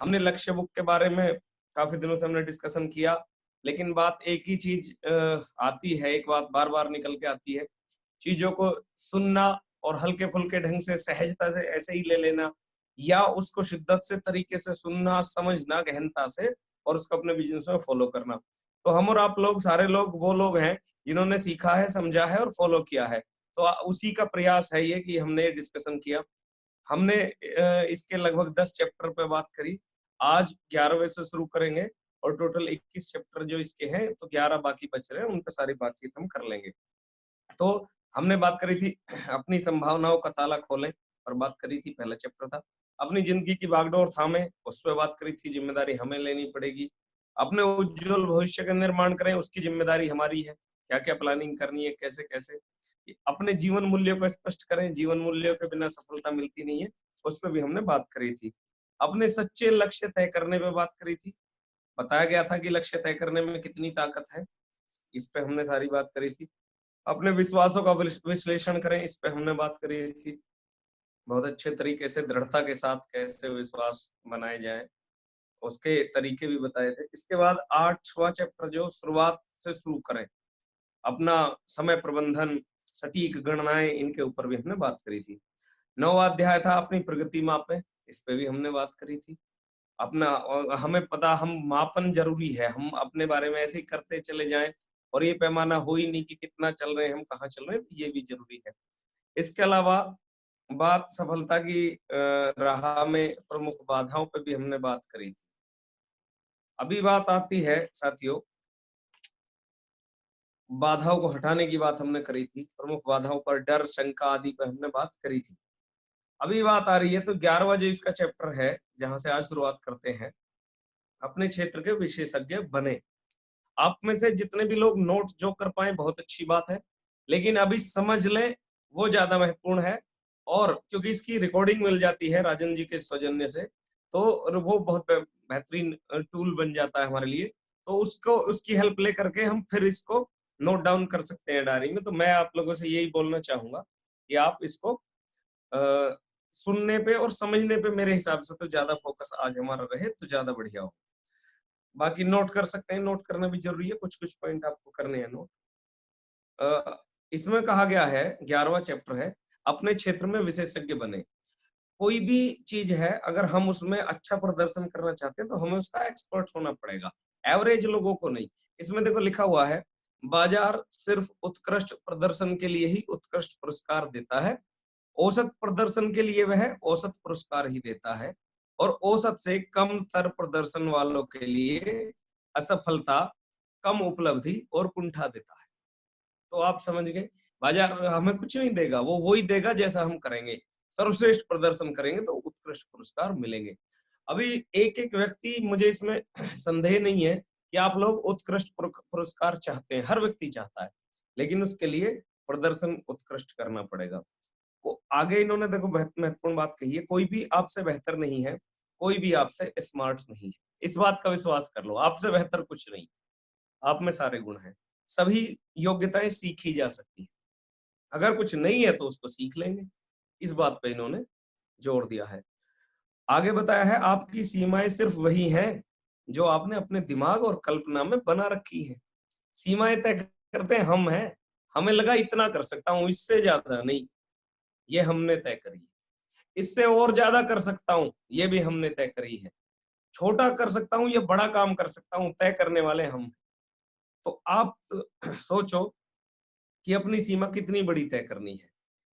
हमने लक्ष्य बुक के बारे में काफी दिनों से हमने डिस्कशन किया, लेकिन बात एक ही चीज आती है, एक बात बार बार निकल के आती है, चीजों को सुनना और हल्के फुल्के ढंग से सहजता से ऐसे ही ले लेना, या उसको शिद्दत से तरीके से सुनना, समझना गहनता से, और उसको अपने बिजनेस में फॉलो करना। तो हम और आप लोग, सारे लोग वो लोग हैं जिन्होंने सीखा है, समझा है और फॉलो किया है। तो उसी का प्रयास है ये कि हमने डिस्कशन किया। हमने इसके लगभग 10 चैप्टर पे बात करी। आज 11वें से शुरू करेंगे और टोटल 21 चैप्टर जो इसके हैं, तो 11 बाकी बच रहे हैं, उन पे सारी बातचीत हम कर लेंगे। तो हमने बात करी थी अपनी संभावनाओं का ताला खोलें, और बात करी थी, पहला चैप्टर था। अपनी जिंदगी की बागडोर थामे, उस पर बात करी थी, जिम्मेदारी हमें लेनी पड़ेगी। अपने उज्जवल भविष्य का निर्माण करें, उसकी जिम्मेदारी हमारी है, क्या क्या प्लानिंग करनी है, कैसे कैसे। अपने जीवन मूल्यों को स्पष्ट करें, जीवन मूल्यों के बिना सफलता मिलती नहीं है, उस पर भी हमने बात करी थी। अपने सच्चे लक्ष्य तय करने पे बात करी थी। बताया गया था कि लक्ष्य तय करने में कितनी ताकत है, इस पे हमने सारी बात करी थी। अपने विश्वासों का विश्लेषण करें, इस पे हमने बात करी थी। बहुत अच्छे तरीके से दृढ़ता के साथ कैसे विश्वास बनाए जाए, उसके तरीके भी बताए थे। इसके बाद 8वां चैप्टर जो शुरुआत से शुरू करें, अपना समय प्रबंधन, सटीक गणनाएं, इनके ऊपर भी हमने बात करी थी। 9वां अध्याय था अपनी प्रगति मापे, इस पे भी हमने बात करी थी। अपना हमें पता, हम मापन जरूरी है, हम अपने बारे में ऐसे ही करते चले जाएं और ये पैमाना हो ही नहीं कि कितना चल रहे हैं, हम कहाँ चल रहे हैं, तो ये भी जरूरी है। इसके अलावा बात सफलता की राह में प्रमुख बाधाओं पे भी हमने बात करी थी। अभी बात आती है साथियों, बाधाओं को हटाने की बात हमने करी थी, प्रमुख बाधाओं पर डर, शंका आदि पर हमने बात करी थी। अभी बात आ रही है, तो 11वां जो इसका चैप्टर है, जहां से आज शुरुआत करते हैं, अपने क्षेत्र के विशेषज्ञ बने। आप में से जितने भी लोग नोट जो कर पाए बहुत अच्छी बात है, लेकिन अभी समझ लें वो ज्यादा महत्वपूर्ण है। और क्योंकि इसकी रिकॉर्डिंग मिल जाती है राजन जी के सौजन्य से, तो वो बहुत बेहतरीन टूल बन जाता है हमारे लिए। तो उसको, उसकी हेल्प लेकर के हम फिर इसको नोट डाउन कर सकते हैं डायरी में। तो मैं आप लोगों से यही बोलना चाहूंगा कि आप इसको सुनने पे और समझने पे मेरे हिसाब से तो ज्यादा फोकस आज हमारा रहे तो ज्यादा बढ़िया हो। बाकी नोट कर सकते हैं, नोट करना भी जरूरी है, कुछ कुछ पॉइंट आपको करने हैं नोट। इसमें कहा गया है, 11वां चैप्टर है, अपने क्षेत्र में विशेषज्ञ बने। कोई भी चीज है, अगर हम उसमें अच्छा प्रदर्शन करना चाहते हैं तो हमें उसका एक्सपर्ट होना पड़ेगा, एवरेज लोगों को नहीं। इसमें देखो लिखा हुआ है, बाजार सिर्फ उत्कृष्ट प्रदर्शन के लिए ही उत्कृष्ट पुरस्कार देता है, औसत प्रदर्शन के लिए वह औसत पुरस्कार ही देता है, और औसत से कम तर प्रदर्शन वालों के लिए असफलता, कम उपलब्धि और कुंठा देता है। तो आप समझ गए, बाजार हमें कुछ नहीं देगा, वो वही देगा जैसा हम करेंगे। सर्वश्रेष्ठ प्रदर्शन करेंगे तो उत्कृष्ट पुरस्कार मिलेंगे। अभी एक एक व्यक्ति, मुझे इसमें संदेह नहीं है कि आप लोग उत्कृष्ट पुरस्कार चाहते हैं, हर व्यक्ति चाहता है, लेकिन उसके लिए प्रदर्शन उत्कृष्ट करना पड़ेगा। को आगे इन्होंने देखो महत्वपूर्ण बात कही है, कोई भी आपसे बेहतर नहीं है, कोई भी आपसे स्मार्ट नहीं है। इस बात का विश्वास कर लो, आपसे बेहतर कुछ नहीं, आप में सारे गुण हैं। सभी योग्यताएं सीखी जा सकती है, अगर कुछ नहीं है तो उसको सीख लेंगे। इस बात पे इन्होंने जोर दिया है। आगे बताया है, आपकी सीमाएं सिर्फ वही हैं जो आपने अपने दिमाग और कल्पना में बना रखी है। सीमाएं तय करते हैं हम हैं, हमें लगा इतना कर सकता हूँ, इससे ज्यादा नहीं, ये हमने तय करी है। इससे और ज्यादा कर सकता हूँ, ये भी हमने तय करी है। छोटा कर सकता हूँ, ये बड़ा काम कर सकता हूँ, तय करने वाले हम। तो आप सोचो कि अपनी सीमा कितनी बड़ी तय करनी है।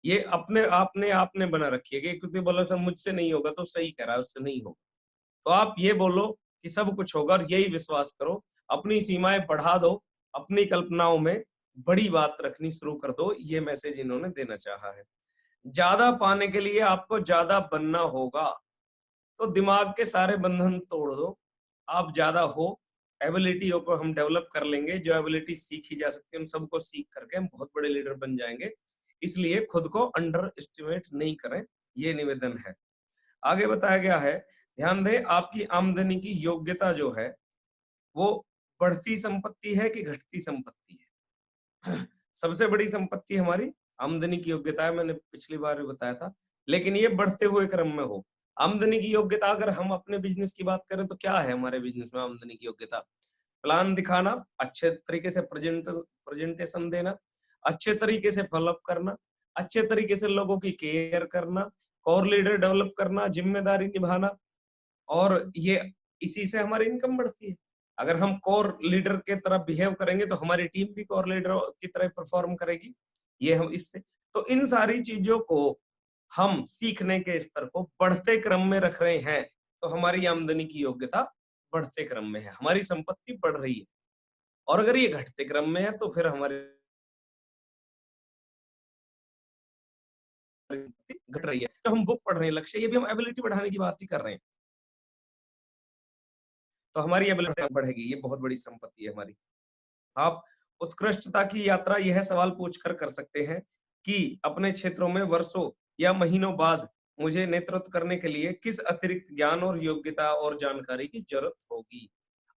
ये अपने आपने आपने बना रखी है कि क्योंकि बोला सर मुझसे नहीं होगा, तो सही कह रहा है, उससे नहीं होगा। तो आप ये बोलो कि सब कुछ होगा, और यही विश्वास करो। अपनी सीमाएं बढ़ा दो, अपनी कल्पनाओं में बड़ी बात रखनी शुरू कर दो। ये मैसेज इन्होंने देना चाहा है। ज्यादा पाने के लिए आपको ज्यादा बनना होगा, तो दिमाग के सारे बंधन तोड़ दो। आप ज्यादा हो, एबिलिटियों को हम डेवलप कर लेंगे, जो एबिलिटी सीखी जा सकती है उन सबको सीख करके हम बहुत बड़े लीडर बन जाएंगे। इसलिए खुद को अंडर एस्टिमेट नहीं करें, ये निवेदन है। आगे बताया गया है, ध्यान दें, आपकी आमदनी की योग्यता जो है वो बढ़ती संपत्ति है कि घटती संपत्ति है। सबसे बड़ी संपत्ति हमारी आमदनी की योग्यता है, मैंने पिछली बार भी बताया था, लेकिन ये बढ़ते हुए क्रम में हो। आमदनी की योग्यता अगर हम अपने बिजनेस की बात करें तो क्या है हमारे बिजनेस में आमदनी की योग्यता? प्लान दिखाना, अच्छे तरीके से प्रेजेंटेशन देना, अच्छे तरीके से फॉलोअप करना, अच्छे तरीके से लोगों की केयर करना, कोर लीडर डेवलप करना, जिम्मेदारी निभाना, और ये इसी से हमारी इनकम बढ़ती है। अगर हम कोर लीडर के तरह बिहेव करेंगे तो हमारी टीम भी कोर लीडर की तरह परफॉर्म करेगी। ये हम इससे तो इन सारी चीजों को हम सीखने के स्तर को बढ़ते क्रम में रख रहे हैं, तो हमारी आमदनी की योग्यता बढ़ते क्रम में है, हमारी संपत्ति बढ़ रही है। और अगर ये घटते क्रम में है तो फिर हमारी संपत्ति घट रही है। तो हम बुक पढ़ रहे हैं लक्ष्य, ये भी हम एबिलिटी बढ़ाने की बात ही कर रहे हैं, तो हमारी एबिलिटी बढ़ेगी, ये बहुत बड़ी संपत्ति है हमारी। आप उत्कृष्टता की यात्रा यह सवाल पूछकर कर सकते हैं कि अपने क्षेत्रों में वर्षों या महीनों बाद मुझे नेतृत्व करने के लिए किस अतिरिक्त ज्ञान और योग्यता और जानकारी की जरूरत होगी।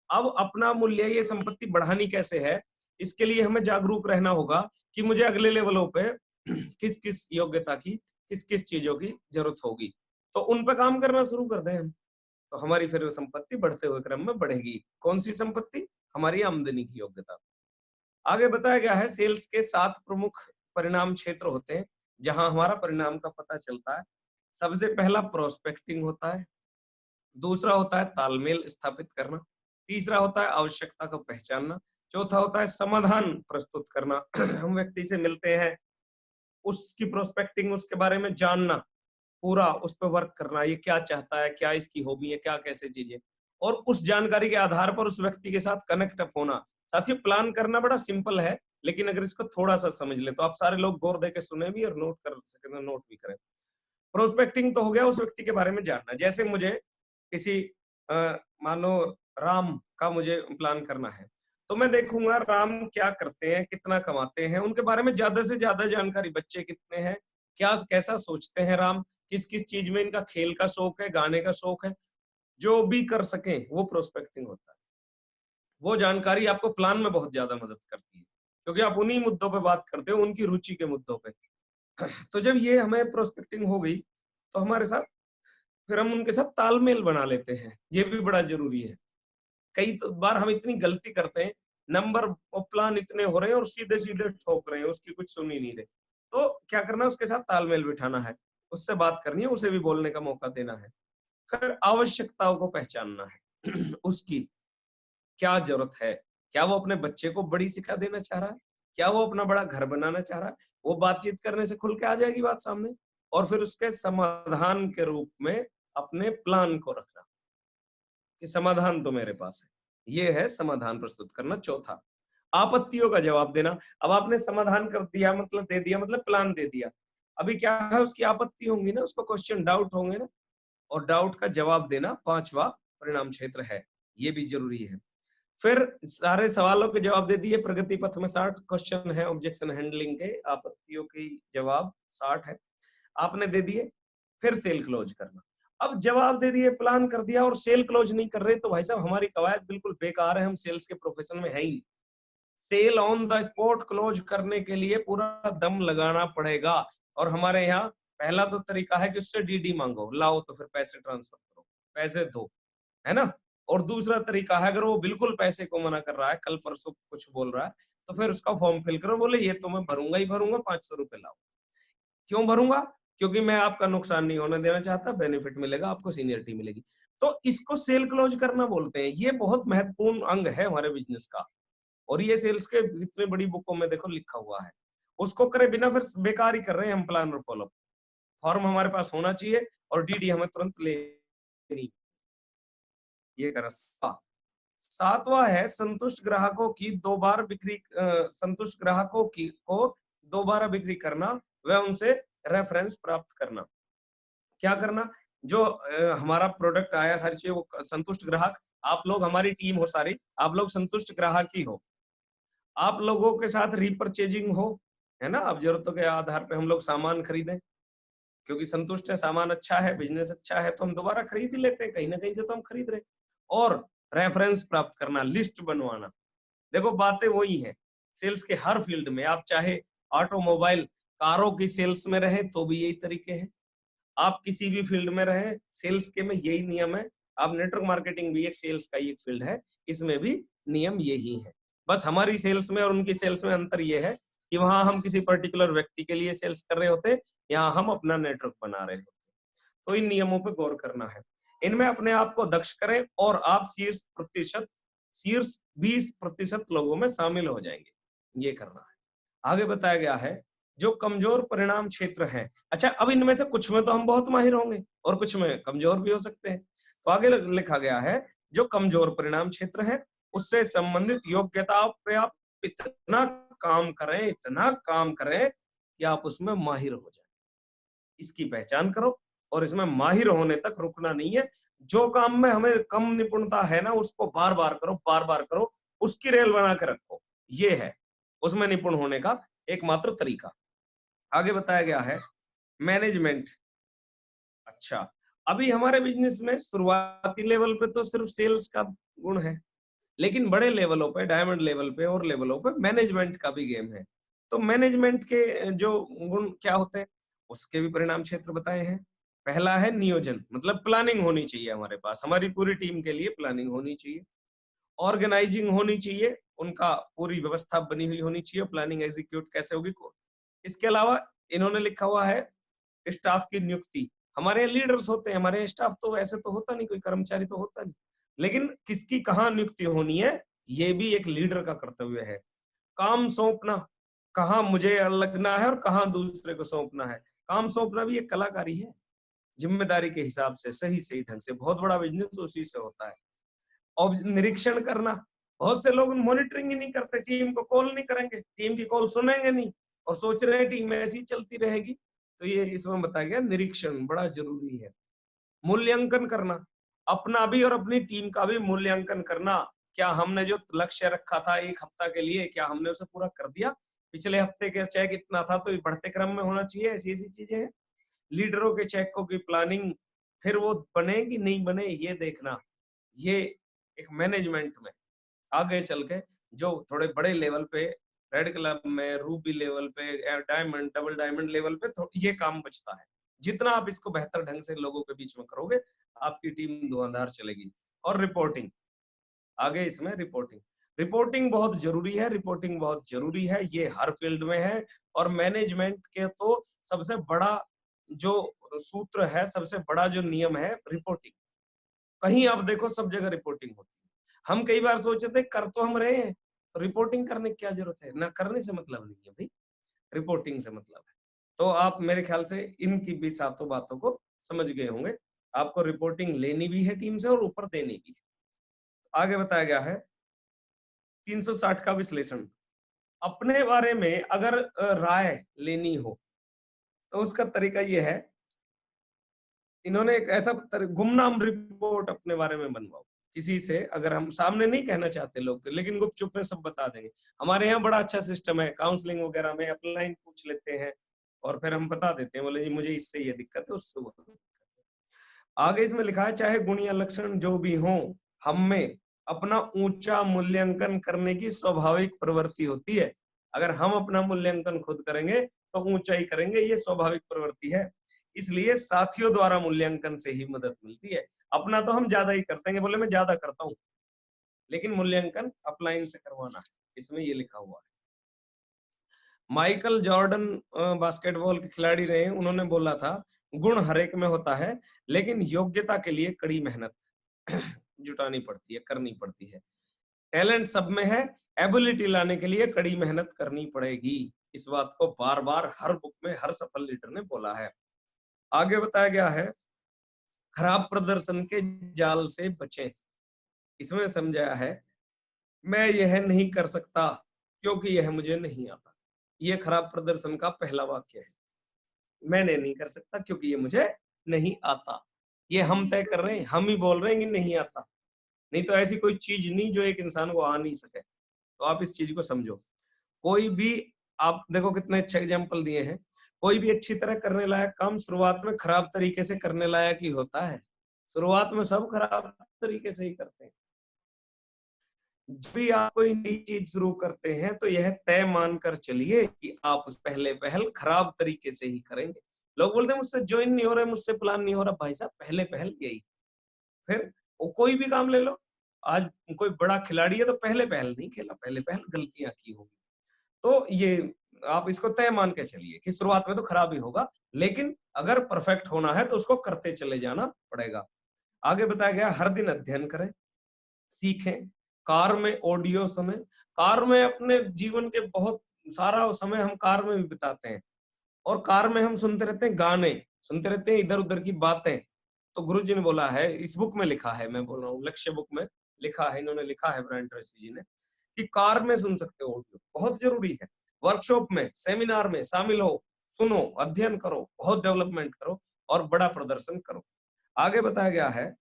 अब अपना मूल्य, ये संपत्ति बढ़ानी कैसे है, इसके लिए हमें जागरूक रहना होगा कि मुझे अगले लेवलों पे किस किस योग्यता की, किस किस चीजों की जरूरत होगी, तो उन पे काम करना शुरू कर दें हम, तो हमारी फिर वो संपत्ति बढ़ते हुए क्रम में बढ़ेगी। कौन सी संपत्ति? हमारी आमदनी की योग्यता। आगे बताया गया है सेल्स के 7 प्रमुख परिणाम क्षेत्र होते हैं जहां हमारा परिणाम का पता चलता है। सबसे पहला प्रोस्पेक्टिंग होता है, दूसरा होता है तालमेल स्थापित करना, तीसरा होता है आवश्यकता को पहचानना, चौथा होता है समाधान प्रस्तुत करना। हम व्यक्ति से मिलते हैं, उसकी प्रोस्पेक्टिंग, उसके बारे में जानना, पूरा उस पर वर्क करना, ये क्या चाहता है, क्या इसकी हॉबी है, क्या कैसे चीजें, और उस जानकारी के आधार पर उस व्यक्ति के साथ कनेक्ट अप होना। साथियों, प्लान करना बड़ा सिंपल है, लेकिन अगर इसको थोड़ा सा समझ ले तो आप सारे लोग गौर देके सुने भी और नोट कर सके तो नोट भी करें। प्रोस्पेक्टिंग तो हो गया उस व्यक्ति के बारे में जानना, जैसे मुझे किसी मानो राम का मुझे प्लान करना है, तो मैं देखूंगा राम क्या करते हैं, कितना कमाते हैं, उनके बारे में ज्यादा से ज्यादा जानकारी, बच्चे कितने हैं, क्या कैसा सोचते हैं राम, किस किस चीज में इनका खेल का शौक है, गाने का शौक है, जो भी कर सके वो प्रोस्पेक्टिंग होता है। वो जानकारी आपको प्लान में बहुत ज्यादा मदद करती है, क्योंकि आप उन्हीं मुद्दों पे बात करते हो, उनकी रुचि के मुद्दों पे। तो जब ये हमें प्रोस्पेक्टिंग हो गई तो हमारे साथ फिर हम उनके साथ तालमेल बना लेते हैं, ये भी बड़ा जरूरी है। कई तो बार हम इतनी गलती करते हैं, नंबर और प्लान इतने हो रहे हैं और सीधे सीधे ठोक रहे हैं, उसकी कुछ सुन ही नहीं रहे, तो क्या करना है, उसके साथ तालमेल बिठाना है, उससे बात करनी है, उसे भी बोलने का मौका देना है। फिर आवश्यकताओं को पहचानना है। उसकी क्या जरूरत है, क्या वो अपने बच्चे को बड़ी शिक्षा देना चाह रहा है, क्या वो अपना बड़ा घर बनाना चाह रहा है, वो बातचीत करने से खुल के आ जाएगी बात सामने। और फिर उसके समाधान के रूप में अपने प्लान को रखना कि समाधान तो मेरे पास है, ये है समाधान प्रस्तुत करना। चौथा, आपत्तियों का जवाब देना। अब आपने समाधान कर दिया, मतलब दे दिया, मतलब प्लान दे दिया, अभी क्या है, उसकी आपत्ति होंगी ना, उसको क्वेश्चन डाउट होंगे ना, और डाउट का जवाब देना पांचवा परिणाम क्षेत्र है, ये भी जरूरी है। फिर सारे सवालों के जवाब दे दिए, प्रगति पथ में 60 क्वेश्चन है ऑब्जेक्शन हैंडलिंग के, आपत्तियों की जवाब 60 है, आपने दे दिए। फिर सेल क्लोज करना। अब जवाब दे दिए, प्लान कर दिया और सेल क्लोज नहीं कर रहे, तो भाई साहब हमारी कवायद बिल्कुल बेकार है, हम सेल्स के प्रोफेशन में है ही नहीं। Sale on the spot close करने के लिए पूरा दम लगाना पड़ेगा, और हमारे यहाँ पहला तो तरीका है कि उससे डीडी मांगो, लाओ तो फिर पैसे ट्रांसफर करो, पैसे दो, है ना। और दूसरा तरीका है, अगर वो बिल्कुल पैसे को मना कर रहा है, कल परसों कुछ बोल रहा है, तो फिर उसका फॉर्म फिल करो, बोले ये तो मैं भरूंगा ही भरूंगा, 500 रुपए लाओ। क्यों भरूंगा? क्योंकि मैं आपका नुकसान नहीं होने देना चाहता, बेनिफिट मिलेगा आपको, सीनियरिटी मिलेगी। तो इसको सेल क्लोज करना बोलते हैं, ये बहुत महत्वपूर्ण अंग है हमारे बिजनेस का, और ये सेल्स के इतनी बड़ी बुकों में देखो लिखा हुआ है। उसको करे बिना फिर बेकार ही कर रहे हैं हम प्लान और फॉलो। फॉर्म हमारे पास होना चाहिए और डीडी हमें तुरंत लेनी, ये कर। सातवां है संतुष्ट ग्राहकों की दो बार बिक्री, संतुष्ट ग्राहकों की को दोबारा बिक्री करना व उनसे रेफरेंस प्राप्त करना। क्या करना? जो हमारा प्रोडक्ट आया, हर चीज, वो संतुष्ट ग्राहक, आप लोग हमारी टीम हो सारी, आप लोग संतुष्ट ग्राहक ही हो, आप लोगों के साथ रीपरचेजिंग हो, है ना। अब जरूरतों के आधार पे हम लोग सामान खरीदें, क्योंकि संतुष्ट है, सामान अच्छा है, बिजनेस अच्छा है, तो हम दोबारा खरीद ही लेते हैं, कहीं ना कहीं से तो हम खरीद रहे हैं। और रेफरेंस प्राप्त करना, लिस्ट बनवाना। देखो बातें वही हैं सेल्स के हर फील्ड में, आप चाहे ऑटोमोबाइल कारों की सेल्स में रहे तो भी यही तरीके हैं, आप किसी भी फील्ड में रहे, सेल्स के में यही नियम है। आप नेटवर्क मार्केटिंग भी एक सेल्स का ही एक फील्ड है, इसमें भी नियम यही है। बस हमारी सेल्स में और उनकी सेल्स में अंतर ये है कि वहां हम किसी पर्टिकुलर व्यक्ति के लिए सेल्स कर रहे होते, यहाँ हम अपना नेटवर्क बना रहे होते। तो इन नियमों पर गौर करना है, इनमें अपने आप को दक्ष करें और आप शीर्ष 20% लोगों में शामिल हो जाएंगे, ये करना है। आगे बताया गया है जो कमजोर परिणाम क्षेत्र हैं। अच्छा, अब इनमें से कुछ में तो हम बहुत माहिर होंगे और कुछ में कमजोर भी हो सकते हैं। तो आगे लिखा गया है जो कमजोर परिणाम क्षेत्र है उससे संबंधित योग्यता पे आप इतना काम करें कि आप उसमें माहिर हो जाए। इसकी पहचान करो और इसमें माहिर होने तक रुकना नहीं है। जो काम में हमें कम निपुणता है ना, उसको बार बार करो, उसकी रेल बना के रखो। ये है उसमें निपुण होने का एकमात्र तरीका। आगे बताया गया है मैनेजमेंट। अच्छा, अभी हमारे बिजनेस में शुरुआती लेवल पे तो सिर्फ सेल्स का गुण है, लेकिन बड़े लेवलों पे, डायमंड लेवल पे और लेवलों पे मैनेजमेंट का भी गेम है। तो मैनेजमेंट के जो गुण क्या होते हैं उसके भी परिणाम क्षेत्र बताए हैं। पहला है नियोजन, मतलब प्लानिंग होनी चाहिए हमारे पास, हमारी पूरी टीम के लिए प्लानिंग होनी चाहिए। ऑर्गेनाइजिंग होनी चाहिए, उनका पूरी व्यवस्था बनी हुई होनी चाहिए, प्लानिंग एग्जीक्यूट कैसे होगी। इसके अलावा इन्होंने लिखा हुआ है स्टाफ की नियुक्ति। हमारे यहाँ लीडर्स होते हैं, हमारे यहाँ स्टाफ तो वैसे तो होता नहीं, कोई कर्मचारी तो होता नहीं, लेकिन किसकी कहाँ नियुक्ति होनी है ये भी एक लीडर का कर्तव्य है। काम सौंपना, कहाँ मुझे लगना है और कहाँ दूसरे को सौंपना है, काम सौंपना भी एक कलाकारी है। जिम्मेदारी के हिसाब से सही सही ढंग से, बहुत बड़ा बिजनेस उसी से होता है। और निरीक्षण करना, बहुत से लोग मॉनिटरिंग ही नहीं करते, टीम को कॉल नहीं करेंगे, टीम की कॉल सुनेंगे नहीं और सोच रहे हैं टीम ऐसी चलती रहेगी। तो ये इसमें बताया गया निरीक्षण बड़ा जरूरी है। मूल्यांकन करना, अपना भी और अपनी टीम का भी मूल्यांकन करना। क्या हमने जो लक्ष्य रखा था एक हफ्ता के लिए, क्या हमने उसे पूरा कर दिया? पिछले हफ्ते के चेक इतना था तो ये बढ़ते क्रम में होना चाहिए, ऐसी ऐसी चीजें हैं। लीडरों के चेकों की प्लानिंग, फिर वो बने कि नहीं बने ये देखना, ये एक मैनेजमेंट में आगे चल के जो थोड़े बड़े लेवल पे, रेड क्लब में, रूबी लेवल पे, डायमंड, डबल डायमंड लेवल पे तो ये काम बचता है। जितना आप इसको बेहतर ढंग से लोगों के बीच में करोगे, आपकी टीम धुआंधार चलेगी। और रिपोर्टिंग, आगे इसमें रिपोर्टिंग रिपोर्टिंग बहुत जरूरी है, रिपोर्टिंग बहुत जरूरी है, ये हर फील्ड में है। और मैनेजमेंट के तो सबसे बड़ा जो सूत्र है, सबसे बड़ा जो नियम है रिपोर्टिंग। कहीं आप देखो सब जगह रिपोर्टिंग होती है। हम कई बार सोचते थे कर तो हम रहे हैं, तो रिपोर्टिंग करने की क्या जरूरत है? ना करने से मतलब नहीं है भाई, रिपोर्टिंग से मतलब है। तो आप मेरे ख्याल से इनकी भी सातों बातों को समझ गए होंगे। आपको रिपोर्टिंग लेनी भी है टीम से और ऊपर देनी भी है। आगे बताया गया है 360 का विश्लेषण। अपने बारे में अगर राय लेनी हो तो उसका तरीका ये है, इन्होंने एक ऐसा गुमनाम रिपोर्ट अपने बारे में बनवाओ। किसी से अगर हम सामने नहीं कहना चाहते लोग, लेकिन गुपचुप में सब बता देंगे। हमारे यहाँ बड़ा अच्छा सिस्टम है, काउंसलिंग वगैरह में अपलाइन पूछ लेते हैं और फिर हम बता देते हैं, बोले जी मुझे इससे ये दिक्कत है, उससे वो दिक्कत है। आगे इसमें लिखा है चाहे गुण या लक्षण जो भी हो, हम में अपना ऊंचा मूल्यांकन करने की स्वाभाविक प्रवृत्ति होती है। अगर हम अपना मूल्यांकन खुद करेंगे तो ऊंचा ही करेंगे, ये स्वाभाविक प्रवृत्ति है। इसलिए साथियों द्वारा मूल्यांकन से ही मदद मिलती है। अपना तो हम ज्यादा ही करते हैं, बोले मैं ज्यादा करता हूँ, लेकिन मूल्यांकन अपलाइन से करवाना है, इसमें ये लिखा हुआ है। माइकल जॉर्डन बास्केटबॉल के खिलाड़ी रहे, उन्होंने बोला था गुण हर एक में होता है, लेकिन योग्यता के लिए कड़ी मेहनत जुटानी पड़ती है, करनी पड़ती है। टैलेंट सब में है, एबिलिटी लाने के लिए कड़ी मेहनत करनी पड़ेगी। इस बात को बार बार हर बुक में हर सफल लीडर ने बोला है। आगे बताया गया है खराब प्रदर्शन के जाल से बचें। इसमें समझाया है मैं यह नहीं कर सकता क्योंकि यह मुझे नहीं आता। ये खराब प्रदर्शन का पहला वाक्य है, मैंने नहीं कर सकता क्योंकि ये मुझे नहीं आता। ये हम तय कर रहे हैं, हम ही बोल रहे हैं कि नहीं आता, नहीं तो ऐसी कोई चीज नहीं जो एक इंसान को आ नहीं सके। तो आप इस चीज को समझो। कोई भी, आप देखो कितने अच्छे एग्जाम्पल दिए हैं, कोई भी अच्छी तरह करने लायक काम शुरुआत में खराब तरीके से करने लायक ही होता है। शुरुआत में सब खराब तरीके से ही करते हैं। जब भी आप कोई नई चीज शुरू करते हैं तो यह तय मानकर चलिए कि आप उस पहले पहल खराब तरीके से ही करेंगे। लोग बोलते हैं मुझसे ज्वाइन नहीं हो रहा, मुझसे प्लान नहीं हो रहा। भाई साहब पहले पहल यही, फिर वो कोई भी काम ले लो, आज कोई बड़ा खिलाड़ी है तो पहले पहल नहीं खेला, पहले पहल गलतियां की होगी। तो ये आप इसको तय मान के चलिए कि शुरुआत में तो खराब ही होगा, लेकिन अगर परफेक्ट होना है तो उसको करते चले जाना पड़ेगा। आगे बताया गया हर दिन अध्ययन करें, सीखें, कार में ऑडियो सुने। कार में अपने जीवन के बहुत सारा समय हम कार में भी बिताते हैं, और कार में हम सुनते रहते हैं गाने, सुनते रहते हैं इधर उधर की बातें। तो गुरुजी ने बोला है, इस बुक में लिखा है, मैं बोल रहा हूँ लक्ष्य बुक में लिखा है, इन्होंने लिखा है ब्रायन ट्रेसी जी ने, कि कार में सुन सकते हो ऑडियो, बहुत जरूरी है। वर्कशॉप में, सेमिनार में शामिल हो, सुनो, अध्ययन करो, बहुत डेवलपमेंट करो और बड़ा प्रदर्शन करो। आगे बताया गया है,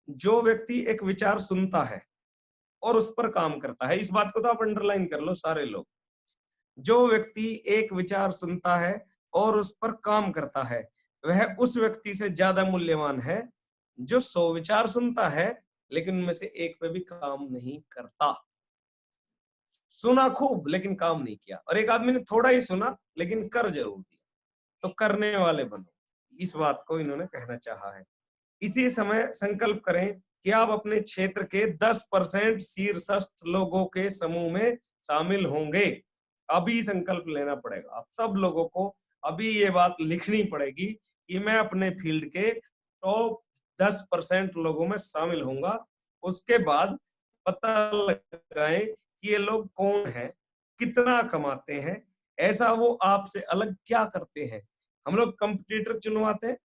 जो व्यक्ति एक विचार सुनता है और उस पर काम करता है, इस बात को तो आप अंडरलाइन कर लो सारे लोग, जो व्यक्ति एक विचार सुनता है और उस पर काम करता है, वह उस व्यक्ति से ज्यादा मूल्यवान है जो 100 विचार सुनता है लेकिन उनमें से एक पे भी काम नहीं करता। सुना खूब लेकिन काम नहीं किया, और एक आदमी ने थोड़ा ही सुना लेकिन कर जरूर दिया। तो करने वाले बनो, इस बात को इन्होंने कहना चाहा है। इसी समय संकल्प करें कि आप अपने क्षेत्र के 10% शीर्षस्थ लोगों के समूह में शामिल होंगे। अभी संकल्प लेना पड़ेगा, आप सब लोगों को अभी ये बात लिखनी पड़ेगी कि मैं अपने फील्ड के टॉप 10% लोगों में शामिल होऊंगा। उसके बाद पता लगाएं कि ये लोग कौन हैं, कितना कमाते हैं, ऐसा वो आपसे अलग क्या करते हैं। हम लोग कंपटीटर चुनवाते हैं,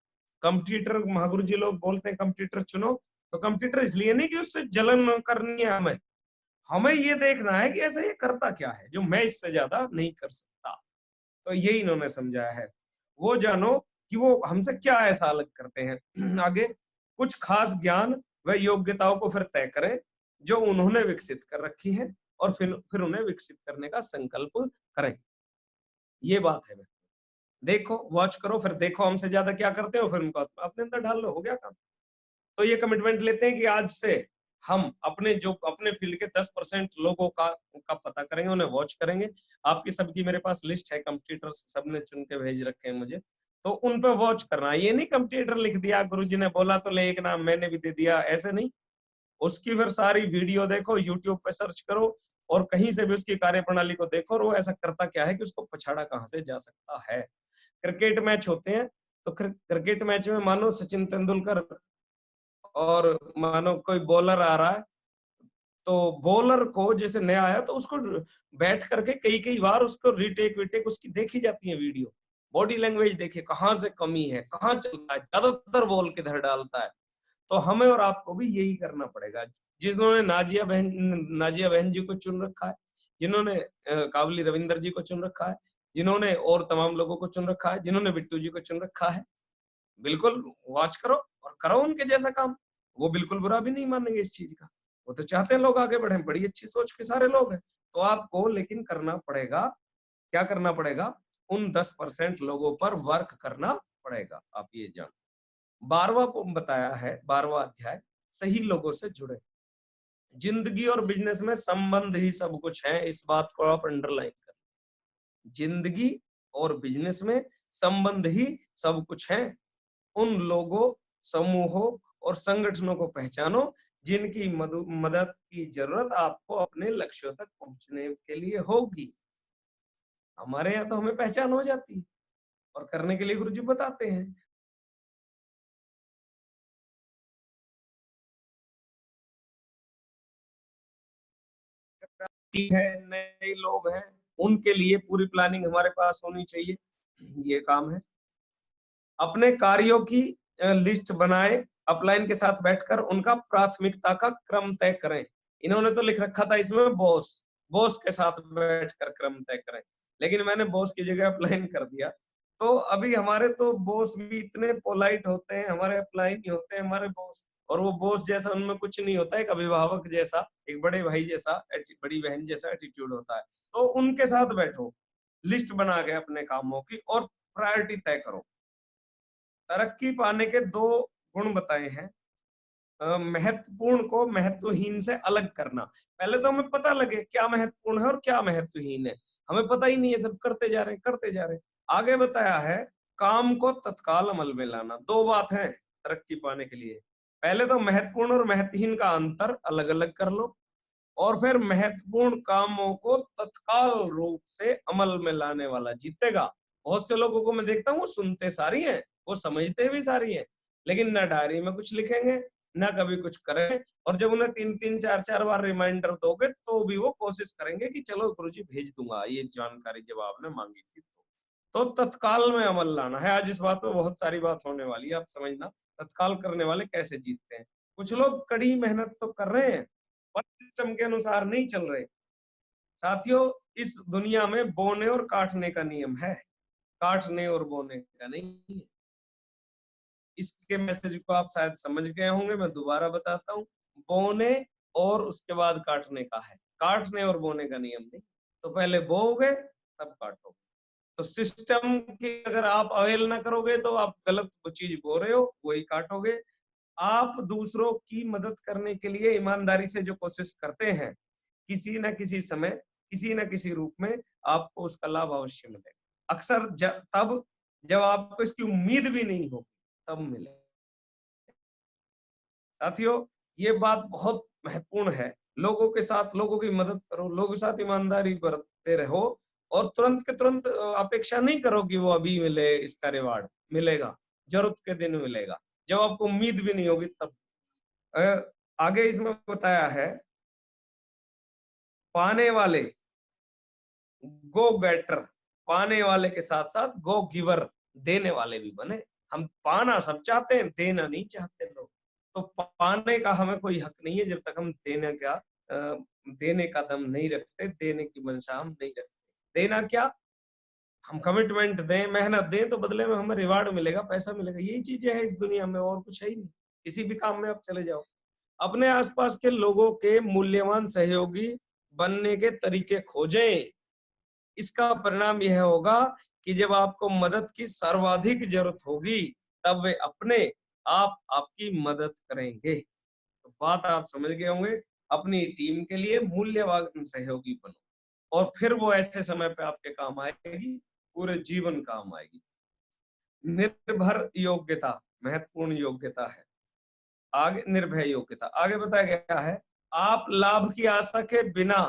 कंप्यूटर महागुरु जी लोग बोलते हैं कंप्यूटर चुनो, तो कंप्यूटर इसलिए नहीं कि उससे जलन करनी है, हमें हमें ये देखना है कि ऐसा ये करता क्या है जो मैं इससे ज्यादा नहीं कर सकता। तो यही इन्होंने समझाया है, वो जानो कि वो हमसे क्या ऐसा अलग करते हैं। आगे कुछ खास ज्ञान व योग्यताओं को फिर तय करें जो उन्होंने विकसित कर रखी है, और फिर उन्हें विकसित करने का संकल्प करें। ये बात है। देखो, वॉच करो, फिर देखो हमसे ज्यादा क्या करते हो, फिर उनको अपने अंदर ढाल लो, हो गया काम। तो ये कमिटमेंट लेते हैं कि आज से हम अपने फील्ड के 10% लोगों का पता करेंगे, उन्हें वॉच करेंगे। आपकी सबकी मेरे पास लिस्ट है, कंप्यूटर सबने चुन के भेज रखे हैं मुझे, तो उन पे वॉच करना। ये नहीं कंप्यूटर लिख दिया, गुरुजी ने बोला तो ले एक नाम मैंने भी दे दिया, ऐसे नहीं। उसकी फिर सारी वीडियो देखो, यूट्यूब पे सर्च करो, और कहीं से भी उसकी कार्यप्रणाली को देखो, और वो ऐसा करता क्या है कि उसको पछाड़ा कहाँ से जा सकता है। क्रिकेट मैच होते हैं, तो क्रिकेट मैच में मानो सचिन तेंदुलकर और मानो कोई बॉलर आ रहा है, तो बॉलर को जैसे नया आया तो उसको बैठ करके कई कई बार उसको रीटेक वीटेक उसकी देखी जाती है वीडियो, बॉडी लैंग्वेज देखे कहाँ से कमी है, कहाँ चलता है, ज्यादातर बॉल किधर डालता है। तो हमें और आपको भी यही करना पड़ेगा। जिन्होंने नाजिया बहन जी को चुन रखा है, जिन्होंने कावली रविंदर जी को चुन रखा है, जिन्होंने और तमाम लोगों को चुन रखा है, जिन्होंने बिट्टू जी को चुन रखा है, बिल्कुल वॉच करो और करो उनके जैसा काम। वो बिल्कुल बुरा भी नहीं मानेंगे इस चीज का, वो तो चाहते हैं लोग आगे बढ़े, बड़ी अच्छी सोच के सारे लोग हैं। तो आपको लेकिन करना पड़ेगा, क्या करना पड़ेगा, उन 10% लोगों पर वर्क करना पड़ेगा। आप ये जान 12वां बताया है, 12वां अध्याय, सही लोगों से जुड़े। जिंदगी और बिजनेस में संबंध ही सब कुछ है, इस बात को आप अंडरलाइन कर। जिंदगी और बिजनेस में संबंध ही सब कुछ है। उन लोगों, समूहों और संगठनों को पहचानो जिनकी मदद की जरूरत आपको अपने लक्ष्यों तक पहुंचने के लिए होगी। हमारे यहाँ तो हमें पहचान हो जाती है, और करने के लिए गुरुजी बताते हैं। है, नए लोग हैं, उनके लिए पूरी प्लानिंग हमारे पास होनी चाहिए, ये काम है। अपने कार्यों की लिस्ट बनाए, अपलाइन के साथ बैठकर उनका प्राथमिकता का क्रम तय करें। इन्होंने तो लिख रखा था इसमें बॉस, बॉस के साथ बैठकर क्रम तय करें, लेकिन मैंने बॉस की जगह अपलाइन कर दिया। तो अभी हमारे तो बॉस भी इतने पोलाइट होते हैं, हमारे अपलाइन ही होते हैं हमारे बॉस, और वो बॉस जैसा उनमें कुछ नहीं होता, एक अभिभावक जैसा, एक बड़े भाई जैसा, बड़ी बहन जैसा एटीट्यूड होता है। तो उनके साथ बैठो, लिस्ट बना के अपने कामों की, और प्रायोरिटी तय करो। तरक्की पाने के 2 गुण बताए हैं। महत्वपूर्ण को महत्वहीन से अलग करना। पहले तो हमें पता लगे क्या महत्वपूर्ण है और क्या महत्वहीन है, हमें पता ही नहीं है, सब करते जा रहे हैं करते जा रहे हैं। आगे बताया है, काम को तत्काल अमल में लाना। दो बात है तरक्की पाने के लिए, पहले तो महत्वपूर्ण और महत्वहीन का अंतर अलग अलग कर लो, और फिर महत्वपूर्ण कामों को तत्काल रूप से अमल में लाने वाला जीतेगा। बहुत से लोगों को मैं देखता हूँ, वो सुनते सारी हैं, वो समझते भी सारी हैं, लेकिन ना डायरी में कुछ लिखेंगे, ना कभी कुछ करें, और जब उन्हें 3-3 4-4 बार रिमाइंडर दोगे तो भी वो कोशिश करेंगे कि चलो गुरुजी भेज दूंगा ये जानकारी जब आपने मांगी थी। तो तत्काल में अमल लाना है। आज इस बात पे बहुत सारी बात होने वाली है, आप समझना तत्काल करने वाले कैसे जीतते हैं। कुछ लोग कड़ी मेहनत तो कर रहे हैं पर सिस्टम के अनुसार नहीं चल रहे। साथियों, इस दुनिया में बोने और काटने का नियम है, काटने और बोने का नहीं है। इसके मैसेज को आप शायद समझ गए होंगे, मैं दोबारा बताता हूँ। बोने और उसके बाद काटने का है, काटने और बोने का नियम नहीं। तो पहले बोओगे तब काटोगे। तो सिस्टम की अगर आप अवेल ना करोगे तो आप गलत चीज बो रहे हो, वही काटोगे। आप दूसरों की मदद करने के लिए ईमानदारी से जो कोशिश करते हैं, किसी न किसी समय, किसी न किसी रूप में आपको उसका लाभ अवश्य मिलेगा। अक्सर तब जब आपको इसकी उम्मीद भी नहीं हो, तब मिले। साथियों, ये बात बहुत महत्वपूर्ण है। लोगों के साथ लोगों की मदद करो, लोगों के साथ ईमानदारी बरतते रहो, और तुरंत के तुरंत अपेक्षा नहीं करो कि वो अभी मिले, इसका रिवार्ड मिलेगा, जरूरत के दिन मिलेगा, जब आपको उम्मीद भी नहीं होगी तब। आगे इसमें बताया है, पाने वाले गो गेटर, पाने वाले के साथ साथ गो गिवर, देने वाले भी बने। हम पाना सब चाहते हैं, देना नहीं चाहते लोग। तो पाने का हमें कोई हक नहीं है जब तक हम देने का दम नहीं रखते, देने की मंशा हम नहीं रखते। देना क्या, हम कमिटमेंट दें, मेहनत दें, तो बदले में हमें रिवार्ड मिलेगा, पैसा मिलेगा। यही चीजें हैं इस दुनिया में, और कुछ है ही नहीं। किसी भी काम में आप चले जाओ, अपने आसपास के लोगों के मूल्यवान सहयोगी बनने के तरीके खोजें। इसका परिणाम यह होगा कि जब आपको मदद की सर्वाधिक जरूरत होगी, तब वे अपने आप आपकी मदद करेंगे। तो बात आप समझ गए होंगे। अपनी टीम के लिए मूल्यवान सहयोगी बनो, और फिर वो ऐसे समय पे आपके काम आएगी, पूरे जीवन काम आएगी। निर्भर योग्यता महत्वपूर्ण योग्यता है। आगे निर्भय योग्यता, आगे बताया गया है, आप लाभ की आशा के बिना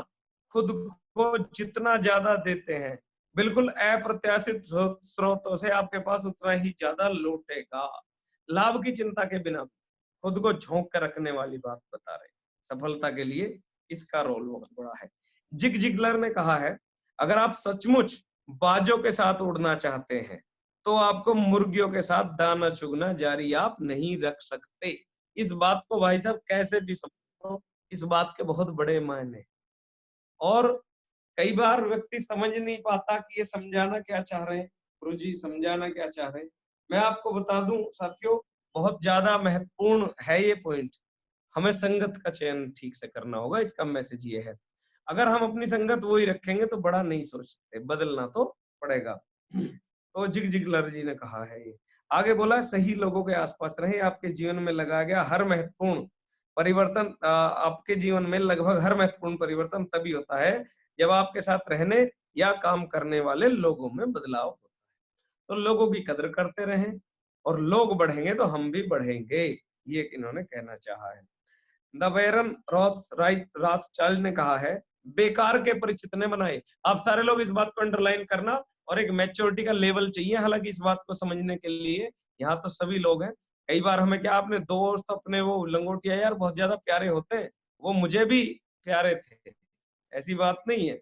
खुद को जितना ज्यादा देते हैं, बिल्कुल अप्रत्याशित स्रोतों से आपके पास उतना ही ज्यादा लौटेगा। लाभ की चिंता के बिना खुद को झोंक कर रखने वाली बात बता रहे। सफलता के लिए इसका रोल बहुत बड़ा है। जिग जिगलर ने कहा है, अगर आप सचमुच बाजों के साथ उड़ना चाहते हैं, तो आपको मुर्गियों के साथ दाना चुगना जारी आप नहीं रख सकते। इस बात को भाई साहब कैसे भी समझो, इस बात के बहुत बड़े मायने। और कई बार व्यक्ति समझ नहीं पाता कि ये समझाना क्या चाह रहे हैं, गुरुजी समझाना क्या चाह रहे हैं। मैं आपको बता दूं साथियों, बहुत ज्यादा महत्वपूर्ण है ये पॉइंट। हमें संगत का चयन ठीक से करना होगा, इसका मैसेज ये है। अगर हम अपनी संगत वही रखेंगे तो बड़ा नहीं सोच सकते, बदलना तो पड़ेगा। तो जिग जिगलर जी ने कहा है ये। आगे बोला, सही लोगों के आसपास रहे। आपके जीवन में लगाया गया हर महत्वपूर्ण परिवर्तन, आपके जीवन में लगभग हर महत्वपूर्ण परिवर्तन तभी होता है जब आपके साथ रहने या काम करने वाले लोगों में बदलाव होता है। तो लोगों की कदर करते रहें, और लोग बढ़ेंगे तो हम भी बढ़ेंगे, ये इन्होंने कहना चाहा है। द बैरन रॉथस्चाइल्ड ने कहा है, बेकार के परिचित ने बनाए। आप सारे लोग इस बात को अंडरलाइन करना, और एक मैच्योरिटी का लेवल चाहिए हालांकि इस बात को समझने के लिए। यहाँ तो सभी लोग हैं। कई बार हमें क्या, अपने दोस्त अपने वो लंगोटिया यार बहुत ज्यादा प्यारे होते हैं, वो मुझे भी प्यारे थे, ऐसी बात नहीं है।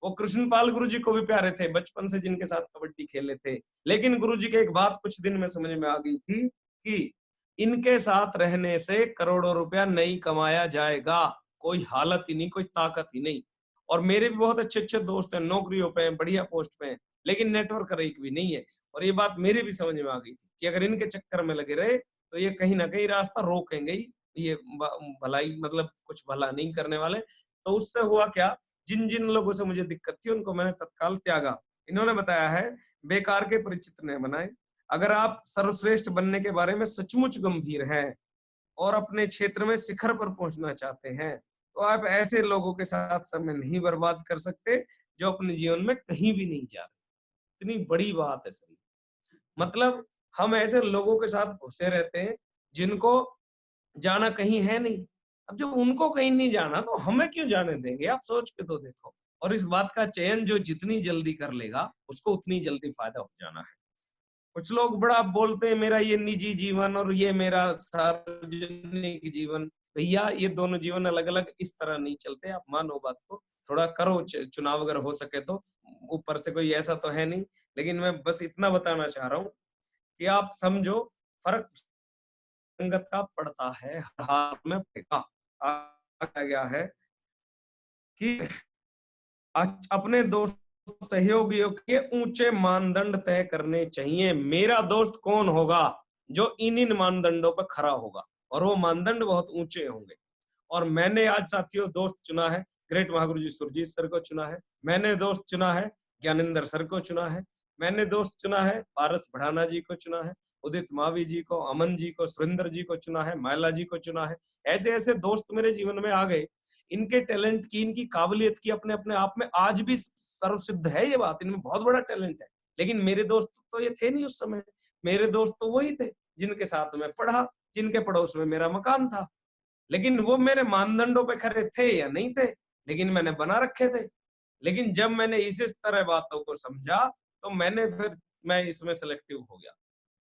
वो कृष्णपाल गुरु जी को भी प्यारे थे, बचपन से जिनके साथ कबड्डी खेले थे। लेकिन गुरु जी की एक बात कुछ दिन में समझ में आ गई थी कि इनके साथ रहने से करोड़ों रुपया नहीं कमाया जाएगा, कोई हालत ही नहीं, कोई ताकत ही नहीं। और मेरे भी बहुत अच्छे अच्छे दोस्त हैं, नौकरियों पे हैं, बढ़िया पोस्ट पे हैं, लेकिन नेटवर्क एक भी नहीं है। और ये बात मेरे भी समझ में आ गई थी कि अगर इनके चक्कर में लगे रहे तो ये कहीं ना कहीं रास्ता रोकेंगे ही, ये भलाई मतलब कुछ भला नहीं करने वाले। तो उससे हुआ क्या, जिन जिन लोगों से मुझे दिक्कत थी उनको मैंने तत्काल त्यागा। इन्होंने बताया है, बेकार के परिचित ने बनाए। अगर आप सर्वश्रेष्ठ बनने के बारे में सचमुच गंभीर हैं और अपने क्षेत्र में शिखर पर पहुंचना चाहते हैं, तो आप ऐसे लोगों के साथ समय नहीं बर्बाद कर सकते जो अपने जीवन में कहीं भी नहीं जा रहे। इतनी बड़ी बात है सर। मतलब हम ऐसे लोगों के साथ घुसे रहते हैं जिनको जाना कहीं है नहीं। अब जब उनको कहीं नहीं जाना तो हमें क्यों जाने देंगे? आप सोच के तो देखो। और इस बात का चयन जो जितनी जल्दी कर लेगा, उसको उतनी जल्दी फायदा हो जाना है। कुछ लोग बड़ा बोलते हैं मेरा ये निजी जीवन और ये मेरा सार्वजनिक जीवन। भैया ये दोनों जीवन अलग-अलग इस तरह नहीं चलते। आप मानो बात को, थोड़ा करो चुनाव अगर हो सके तो। ऊपर से कोई ऐसा तो है नहीं, लेकिन मैं बस इतना बताना चाह रहा हूँ कि आप समझो फर्क संगत का पड़ता है, हाथ में पड़ेगा। आ गया है कि अपने दोस्त सहयोगियों के ऊंचे मानदंड तय करने चाहिए। मेरा दोस्त कौन होगा जो इन मानदंडों पर खरा होगा, और वो मानदंड बहुत ऊंचे होंगे। और मैंने आज साथियों दोस्त चुना है, ग्रेट महागुरु जी सुरजीत सर को चुना है। मैंने दोस्त चुना है, ज्ञानेंद्र सर को चुना है। मैंने दोस्त चुना है, पारस भड़ाना जी को चुना है, उदित मावी जी को, अमन जी को, सुरेंद्र जी को चुना है, माला जी को चुना है। ऐसे ऐसे दोस्त मेरे जीवन में आ गए। इनके टैलेंट की, इनकी काबिलियत की अपने अपने आप में आज भी सर्वसिद्ध है ये बात, इनमें बहुत बड़ा टैलेंट है। लेकिन मेरे दोस्त तो ये थे नहीं उस समय। मेरे दोस्त तो वही थे जिनके साथ में पढ़ा, जिनके पड़ोस में मेरा मकान था। लेकिन वो मेरे मानदंडों पे खरे थे या नहीं थे, लेकिन मैंने बना रखे थे। लेकिन जब मैंने इस तरह बातों को समझा तो मैं इसमें सेलेक्टिव हो गया।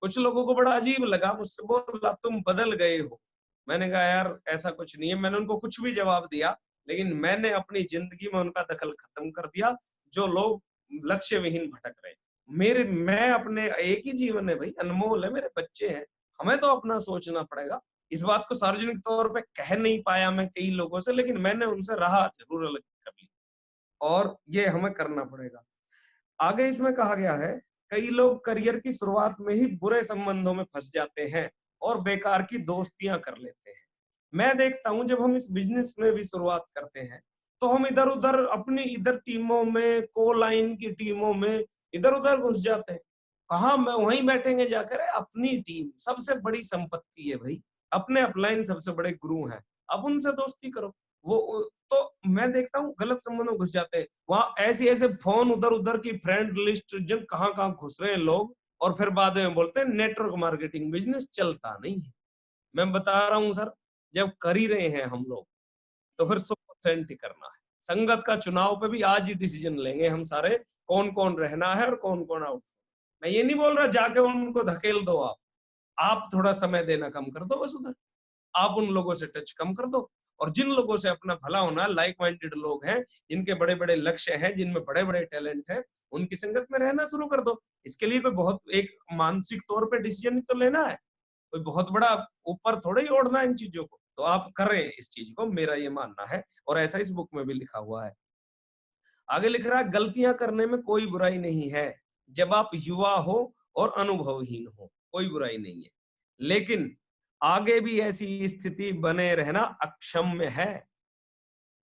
कुछ लोगों को बड़ा अजीब लगा, मुझसे बोला तुम बदल गए हो। मैंने कहा यार ऐसा कुछ नहीं है। मैंने उनको कुछ भी जवाब दिया, लेकिन मैंने अपनी जिंदगी में उनका दखल खत्म कर दिया। जो लोग लक्ष्य विहीन भटक रहे, मैं अपने एक ही जीवन है भाई, अनमोल है, मेरे बच्चे हैं, हमें तो अपना सोचना पड़ेगा। इस बात को सार्वजनिक तौर पे कह नहीं पाया मैं कई लोगों से, लेकिन मैंने उनसे राह जरूर अलग कर ली, और ये हमें करना पड़ेगा। आगे इसमें कहा गया है, कई लोग करियर की शुरुआत में ही बुरे संबंधों में फंस जाते हैं और बेकार की दोस्तियां कर लेते हैं। मैं देखता हूं जब हम इस बिजनेस में भी शुरुआत करते हैं तो हम इधर उधर अपनी इधर टीमों में, को लाइन की टीमों में इधर उधर घुस जाते हैं। कहा मैं वहीं बैठेंगे जाकर, अपनी टीम सबसे बड़ी संपत्ति है भाई। अपने अपलाइन सबसे बड़े गुरु हैं, अब उनसे दोस्ती करो। वो तो मैं देखता हूँ गलत संबंधों में घुस जाते हैं। वहां ऐसे ऐसे फोन उधर उधर की फ्रेंड लिस्ट जब कहाँ कहाँ घुस रहे हैं लोग, और फिर बाद में बोलते हैं नेटवर्क मार्केटिंग बिजनेस चलता नहीं है। मैं बता रहा हूँ सर, जब कर ही रहे हैं हम लोग तो फिर 100% ही करना है। संगत का चुनाव पे भी आज ही डिसीजन लेंगे हम सारे, कौन कौन रहना है और कौन कौन आउट। मैं ये नहीं बोल रहा जाके उनको धकेल दो। आप थोड़ा समय देना कम कर दो बस उधर। आप उन लोगों से टच कम कर दो, और जिन लोगों से अपना भला होना, लाइक माइंडेड लोग हैं, जिनके बड़े बड़े लक्ष्य हैं, जिनमें बड़े बड़े टैलेंट हैं, उनकी संगत में रहना शुरू कर दो। इसके लिए कोई बहुत एक मानसिक तौर पे डिसीजन तो लेना है, कोई बहुत बड़ा ऊपर थोड़ा ही ओढ़ना है इन चीजों को। तो आप करें इस चीज को, मेरा ये मानना है, और ऐसा इस बुक में भी लिखा हुआ है। आगे लिख रहा है, गलतियां करने में कोई बुराई नहीं है जब आप युवा हो और अनुभवहीन हो, कोई बुराई नहीं है। लेकिन आगे भी ऐसी स्थिति बने रहना अक्षम्य है।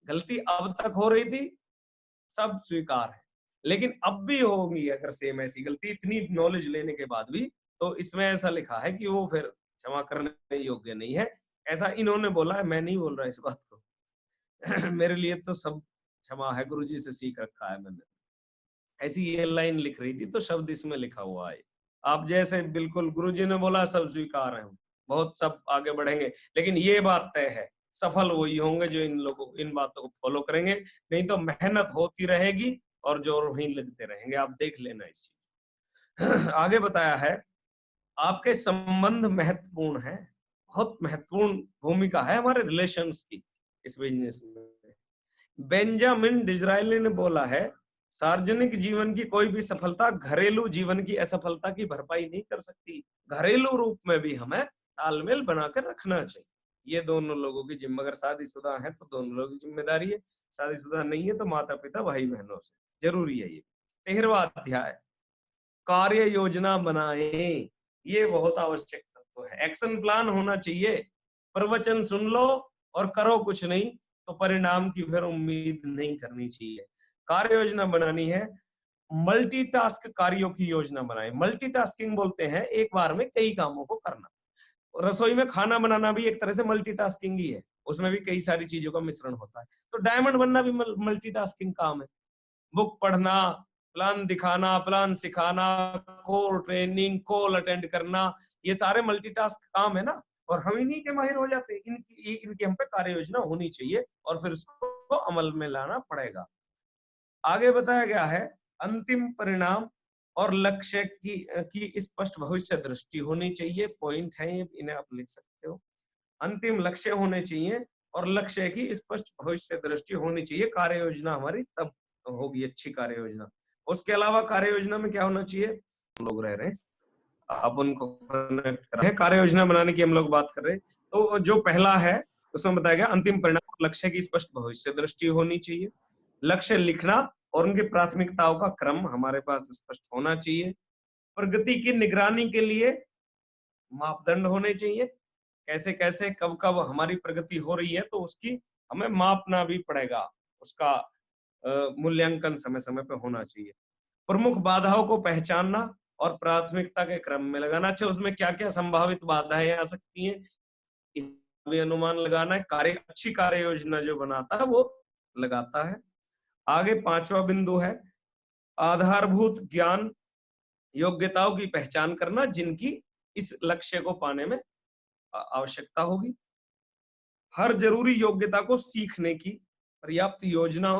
गलती अब तक हो रही थी, सब स्वीकार है, लेकिन अब भी होगी अगर सेम ऐसी गलती इतनी नॉलेज लेने के बाद भी, तो इसमें ऐसा लिखा है कि वो फिर क्षमा करने योग्य नहीं है। ऐसा इन्होंने बोला है, मैं नहीं बोल रहा इस बात को। मेरे लिए तो सब क्षमा है, गुरुजी से सीख रखा है मैंने। ऐसी ये लाइन लिख रही थी तो शब्द इसमें लिखा हुआ है। आप जैसे बिल्कुल गुरुजी ने बोला सब स्वीकार है, बहुत सब आगे बढ़ेंगे, लेकिन ये बात तय है सफल वही होंगे जो इन बातों को फॉलो करेंगे। नहीं तो मेहनत होती रहेगी और जोर वहीं लगते रहेंगे। आप देख लेना इस चीज। आगे बताया है, आपके संबंध महत्वपूर्ण है, बहुत महत्वपूर्ण भूमिका है हमारे रिलेशंस की इस बिजनेस में। बेंजामिन डिज़रायली ने बोला है, सार्वजनिक जीवन की कोई भी सफलता घरेलू जीवन की असफलता की भरपाई नहीं कर सकती। घरेलू रूप में भी हमें तालमेल बनाकर रखना चाहिए। ये दोनों लोगों की जिम्मे, अगर शादीशुदा है तो दोनों लोगों की जिम्मेदारी है, शादीशुदा नहीं है तो माता पिता भाई बहनों से जरूरी है ये। 13वां अध्याय, कार्य योजना बनाए, ये बहुत आवश्यक तत्व है। एक्शन प्लान होना चाहिए। प्रवचन सुन लो और करो कुछ नहीं तो परिणाम की फिर उम्मीद नहीं करनी चाहिए। कार्य योजना बनानी है। मल्टीटास्क कार्यों की योजना बनाए। मल्टीटास्किंग बोलते हैं एक बार में कई कामों को करना। रसोई में खाना बनाना भी एक तरह से मल्टीटास्किंग ही है, उसमें भी कई सारी चीजों का मिश्रण होता है। तो डायमंड बनना भी मल्टीटास्किंग काम है। बुक पढ़ना, प्लान दिखाना, प्लान सिखाना, कोर ट्रेनिंग, कॉल अटेंड करना, ये सारे मल्टीटास्क काम है ना, और हम इन्हीं के माहिर हो जाते हैं। इनकी हम पे कार्य योजना होनी चाहिए और फिर उसको अमल में लाना पड़ेगा। आगे बताया गया है अंतिम परिणाम और लक्ष्य की स्पष्ट भविष्य दृष्टि होनी चाहिए। पॉइंट है ये, इन्हें आप लिख सकते हो। अंतिम लक्ष्य होने चाहिए और लक्ष्य की स्पष्ट भविष्य दृष्टि होनी चाहिए। कार्य योजना हमारी तब होगी अच्छी कार्य योजना। उसके अलावा कार्य योजना में क्या होना चाहिए, लोग रह रहे हैं, आप उनको कनेक्ट कर रहे हैं। कार्य योजना बनाने की हम लोग बात कर रहे हैं, तो जो पहला है उसमें बताया गया अंतिम परिणाम लक्ष्य की स्पष्ट भविष्य दृष्टि होनी चाहिए। लक्ष्य लिखना और उनकी प्राथमिकताओं का क्रम हमारे पास स्पष्ट होना चाहिए। प्रगति की निगरानी के लिए मापदंड होने चाहिए, कैसे कैसे कब कब हमारी प्रगति हो रही है, तो उसकी हमें मापना भी पड़ेगा, उसका मूल्यांकन समय समय पे होना चाहिए। प्रमुख बाधाओं को पहचानना और प्राथमिकता के क्रम में लगाना। अच्छा, उसमें क्या क्या संभावित बाधाएं आ सकती हैं, भी अनुमान लगाना है। अच्छी कार्य योजना जो बनाता है वो लगाता है। आगे पांचवा बिंदु है आधारभूत ज्ञान योग्यताओं की पहचान करना, जिनकी इस लक्ष्य को पाने में आवश्यकता होगी। हर जरूरी योग्यता को सीखने की पर्याप्त योजना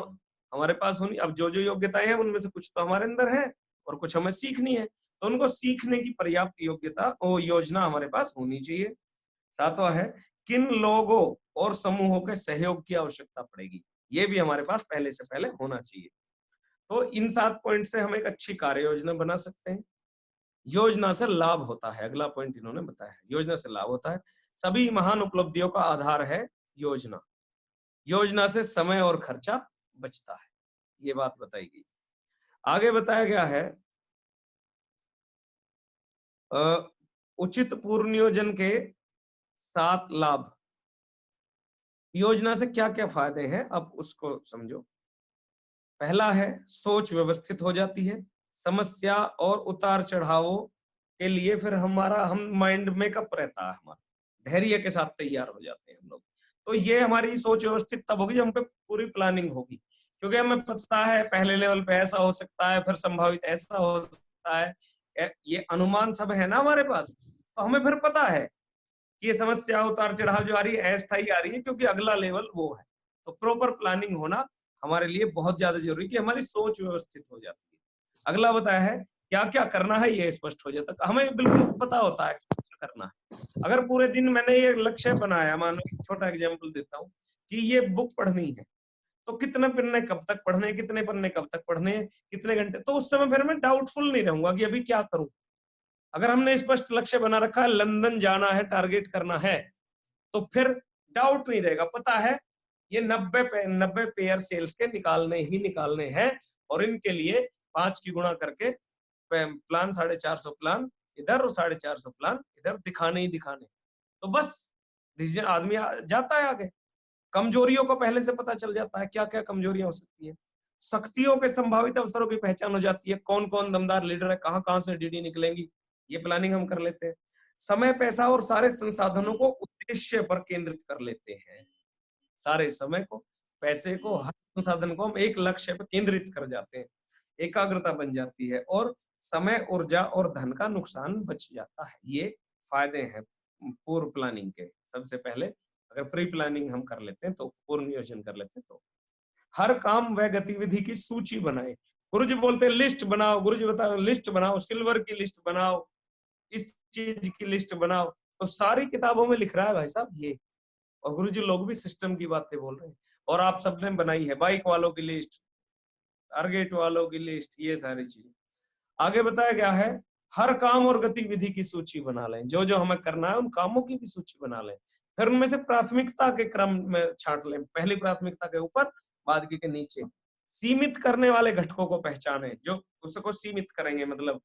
हमारे पास होनी। अब जो जो योग्यताएं हैं उनमें से कुछ तो हमारे अंदर है और कुछ हमें सीखनी है, तो उनको सीखने की पर्याप्त योग्यता और योजना हमारे पास होनी चाहिए। सातवां है किन लोगों और समूहों के सहयोग की आवश्यकता पड़ेगी, ये भी हमारे पास पहले से पहले होना चाहिए। तो इन 7 पॉइंट से हम एक अच्छी कार्य योजना बना सकते हैं। योजना से लाभ होता है, अगला पॉइंट इन्होंने बताया है, योजना से लाभ होता है। सभी महान उपलब्धियों का आधार है योजना। योजना से समय और खर्चा बचता है, ये बात बताई गई। आगे बताया गया है उचित पूर्व नियोजन के 7 लाभ। योजना से क्या क्या फायदे हैं, अब उसको समझो। पहला है सोच व्यवस्थित हो जाती है। समस्या और उतार चढ़ावों के लिए फिर हम माइंड मेकअप रहता है हमारा, धैर्य के साथ तैयार हो जाते हैं हम लोग। तो ये हमारी सोच व्यवस्थित तब होगी जब हम पे पूरी प्लानिंग होगी, क्योंकि हमें पता है पहले लेवल पे ऐसा हो सकता है, फिर संभावित ऐसा हो सकता है, ये अनुमान सब है ना हमारे पास। तो हमें फिर पता है कि ये समस्या उतार चढ़ाव जो आ रही है अस्थायी आ रही है, क्योंकि अगला लेवल वो है। तो प्रॉपर प्लानिंग होना हमारे लिए बहुत ज्यादा जरूरी, कि हमारी सोच व्यवस्थित हो जाती है। अगला बताया है क्या क्या करना है, ये स्पष्ट हो जाता है, हमें बिल्कुल पता होता है क्या करना है। अगर पूरे दिन मैंने ये लक्ष्य बनाया, मानो छोटा एग्जाम्पल देता हूँ कि ये बुक पढ़नी है, तो कितने पन्ने कब तक पढ़ने, कितने पन्ने कब तक पढ़ने, कितने घंटे, तो उस समय फिर मैं डाउटफुल नहीं रहूंगा कि अभी क्या करूं। अगर हमने स्पष्ट लक्ष्य बना रखा है, लंदन जाना है, टारगेट करना है, तो फिर डाउट नहीं रहेगा, पता है ये 90 पेयर सेल्स के निकालने ही निकालने हैं, और इनके लिए 5 की गुणा करके प्लान 450 प्लान इधर और 450 प्लान इधर दिखाने ही दिखाने। तो बस डिसीजन आदमी जाता है आगे। कमजोरियों को पहले से पता चल जाता है, क्या क्या कमजोरियां हो सकती है। शक्तियों के संभावित अवसरों की पहचान हो जाती है, कौन कौन दमदार लीडर है, कहाँ कहाँ से डीडी निकलेंगी, ये प्लानिंग हम कर लेते हैं। समय, पैसा और सारे संसाधनों को उद्देश्य पर केंद्रित कर लेते हैं। सारे समय को, पैसे को, हर संसाधन को हम एक लक्ष्य पर केंद्रित कर जाते हैं। एकाग्रता बन जाती है और समय, ऊर्जा और धन का नुकसान बच जाता है। ये फायदे हैं पूर्व प्लानिंग के। सबसे पहले अगर प्री प्लानिंग हम कर लेते हैं, तो पूर्व नियोजन कर लेते हैं, तो हर काम व गतिविधि की सूची बनाए। गुरुजी बोलते हैं लिस्ट बनाओ, गुरुजी बताओ लिस्ट बनाओ, सिल्वर की लिस्ट बनाओ, इस चीज की लिस्ट बनाओ। तो सारी किताबों में लिख रहा है भाई साहब ये, और गुरुजी लोग भी सिस्टम की बातें बोल रहे हैं, और आप सबने बनाई है। बाइक वालों की लिस्ट, टारगेट वालों की लिस्ट, ये सारी चीजें। आगे बताया गया है हर काम और गतिविधि की सूची बना लें, जो जो हमें करना है उन कामों की भी सूची बना लें। फिर उनमें से प्राथमिकता के क्रम में छांट लें, पहली प्राथमिकता के ऊपर, बाद के नीचे। सीमित करने वाले घटकों को पहचाने, जो उसको सीमित करेंगे, मतलब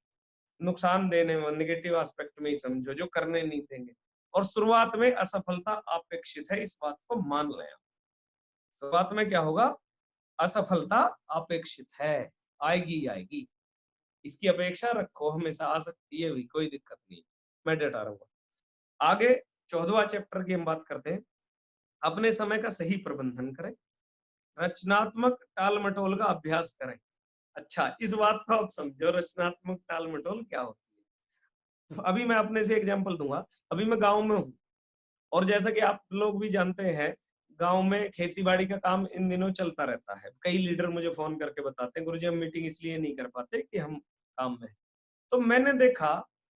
नुकसान देने में, नेगेटिव एस्पेक्ट में ही समझो, जो करने नहीं देंगे। और शुरुआत में असफलता अपेक्षित है, इस बात को मान लें। शुरुआत में क्या होगा, असफलता अपेक्षित है, आएगी आएगी, इसकी अपेक्षा रखो, हमेशा आ सकती है, कोई दिक्कत नहीं, मैं डटा रहूंगा। आगे 14वां चैप्टर की हम बात करते हैं। अपने समय का सही प्रबंधन करें, रचनात्मक टाल मटोल का अभ्यास करें। अच्छा, इस बात को आप समझो, रचनात्मक टाल मटोल क्या होती है। अभी मैं अपने से एग्जांपल दूंगा। अभी मैं गांव में हूँ, और जैसा कि आप लोग भी जानते हैं, गांव में खेती बाड़ी का काम इन दिनों चलता रहता है। कई लीडर मुझे फोन करके बताते हैं, गुरुजी हम मीटिंग इसलिए नहीं कर पाते कि हम काम में हैं। तो मैंने देखा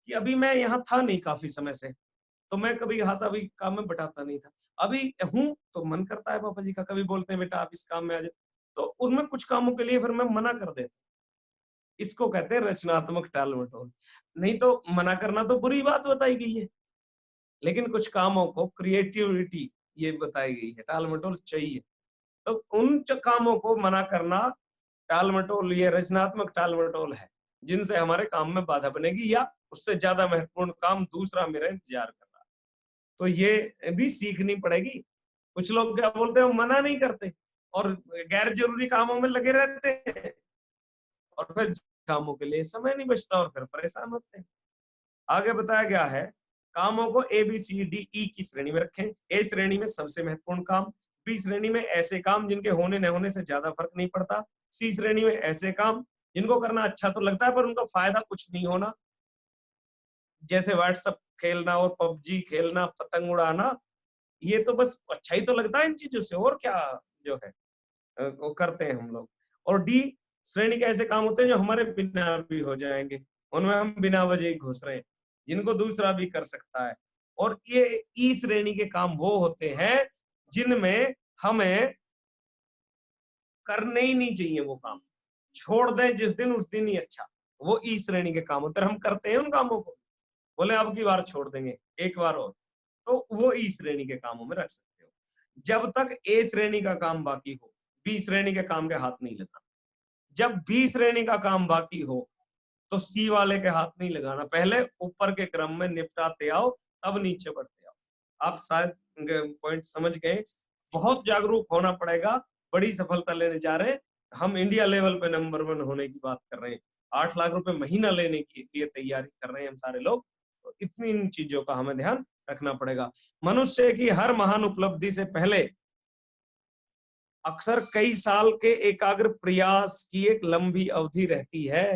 कि अभी मैं यहाँ था नहीं काफी समय से, तो मैं कभी हाथ अभी काम में बटाता नहीं था। अभी हूँ तो मन करता है पापा जी का, कभी बोलते हैं बेटा आप इस काम में आ जाओ, तो उनमें कुछ कामों के लिए फिर मैं मना कर देता। इसको कहते हैं रचनात्मक टाल मटोल। नहीं तो मना करना तो बुरी बात बताई गई है, लेकिन कुछ कामों को क्रिएटिविटी ये बताई गई है, टाल मटोल चाहिए। तो उन कामों को मना करना टाल मटोल, ये रचनात्मक टाल मटोल है, जिनसे हमारे काम में बाधा बनेगी या उससे ज्यादा महत्वपूर्ण काम दूसरा मेरा इंतजार कर रहा है। तो ये भी सीखनी पड़ेगी। कुछ लोग क्या बोलते हैं, मना नहीं करते और गैर जरूरी कामों में लगे रहते हैं, और फिर कामों के लिए समय नहीं बचता और फिर परेशान होते हैं। आगे बताया गया है, कामों को A B C D E की श्रेणी में रखें। ए श्रेणी में सबसे महत्वपूर्ण काम, बी श्रेणी में ऐसे काम जिनके होने न होने से ज्यादा फर्क नहीं पड़ता, सी श्रेणी में ऐसे काम जिनको करना अच्छा तो लगता है पर उनका फायदा कुछ नहीं होना, जैसे व्हाट्सएप खेलना और पबजी खेलना, पतंग उड़ाना। ये तो बस अच्छा ही तो लगता है इन चीजों से, और क्या जो है वो करते हैं हम लोग। और डी श्रेणी के ऐसे काम होते हैं जो हमारे बिना भी हो जाएंगे, उनमें हम बिना वजह ही घुस रहे हैं, जिनको दूसरा भी कर सकता है। और ये ई श्रेणी के काम वो होते हैं जिनमें हमें करने ही नहीं चाहिए, वो काम छोड़ दें जिस दिन उस दिन ही अच्छा। वो ई श्रेणी के काम होते हैं, हम करते हैं उन कामों को, बोले अब की बार छोड़ देंगे एक बार और, तो वो ई श्रेणी के कामों में रख सकते हो। जब तक ए श्रेणी का काम बाकी हो, बी श्रेणी के काम के हाथ नहीं लगाना। जब बी श्रेणी का काम बाकी हो तो सी वाले के हाथ नहीं लगाना। पहले ऊपर के क्रम में निपटाते आओ, तब नीचे बढ़ते आओ। आप शायद पॉइंट समझ गए। बहुत जागरूक होना पड़ेगा, बड़ी सफलता लेने जा रहे हैं हम, इंडिया लेवल पे नंबर 1 होने की बात कर रहे हैं, 8 लाख रुपए महीना लेने के लिए तैयारी कर रहे हैं हम सारे लोग। तो इतनी इन चीजों का हमें ध्यान रखना पड़ेगा। मनुष्य की हर महान उपलब्धि से पहले अक्सर कई साल के एकाग्र प्रयास की एक लंबी अवधि रहती है।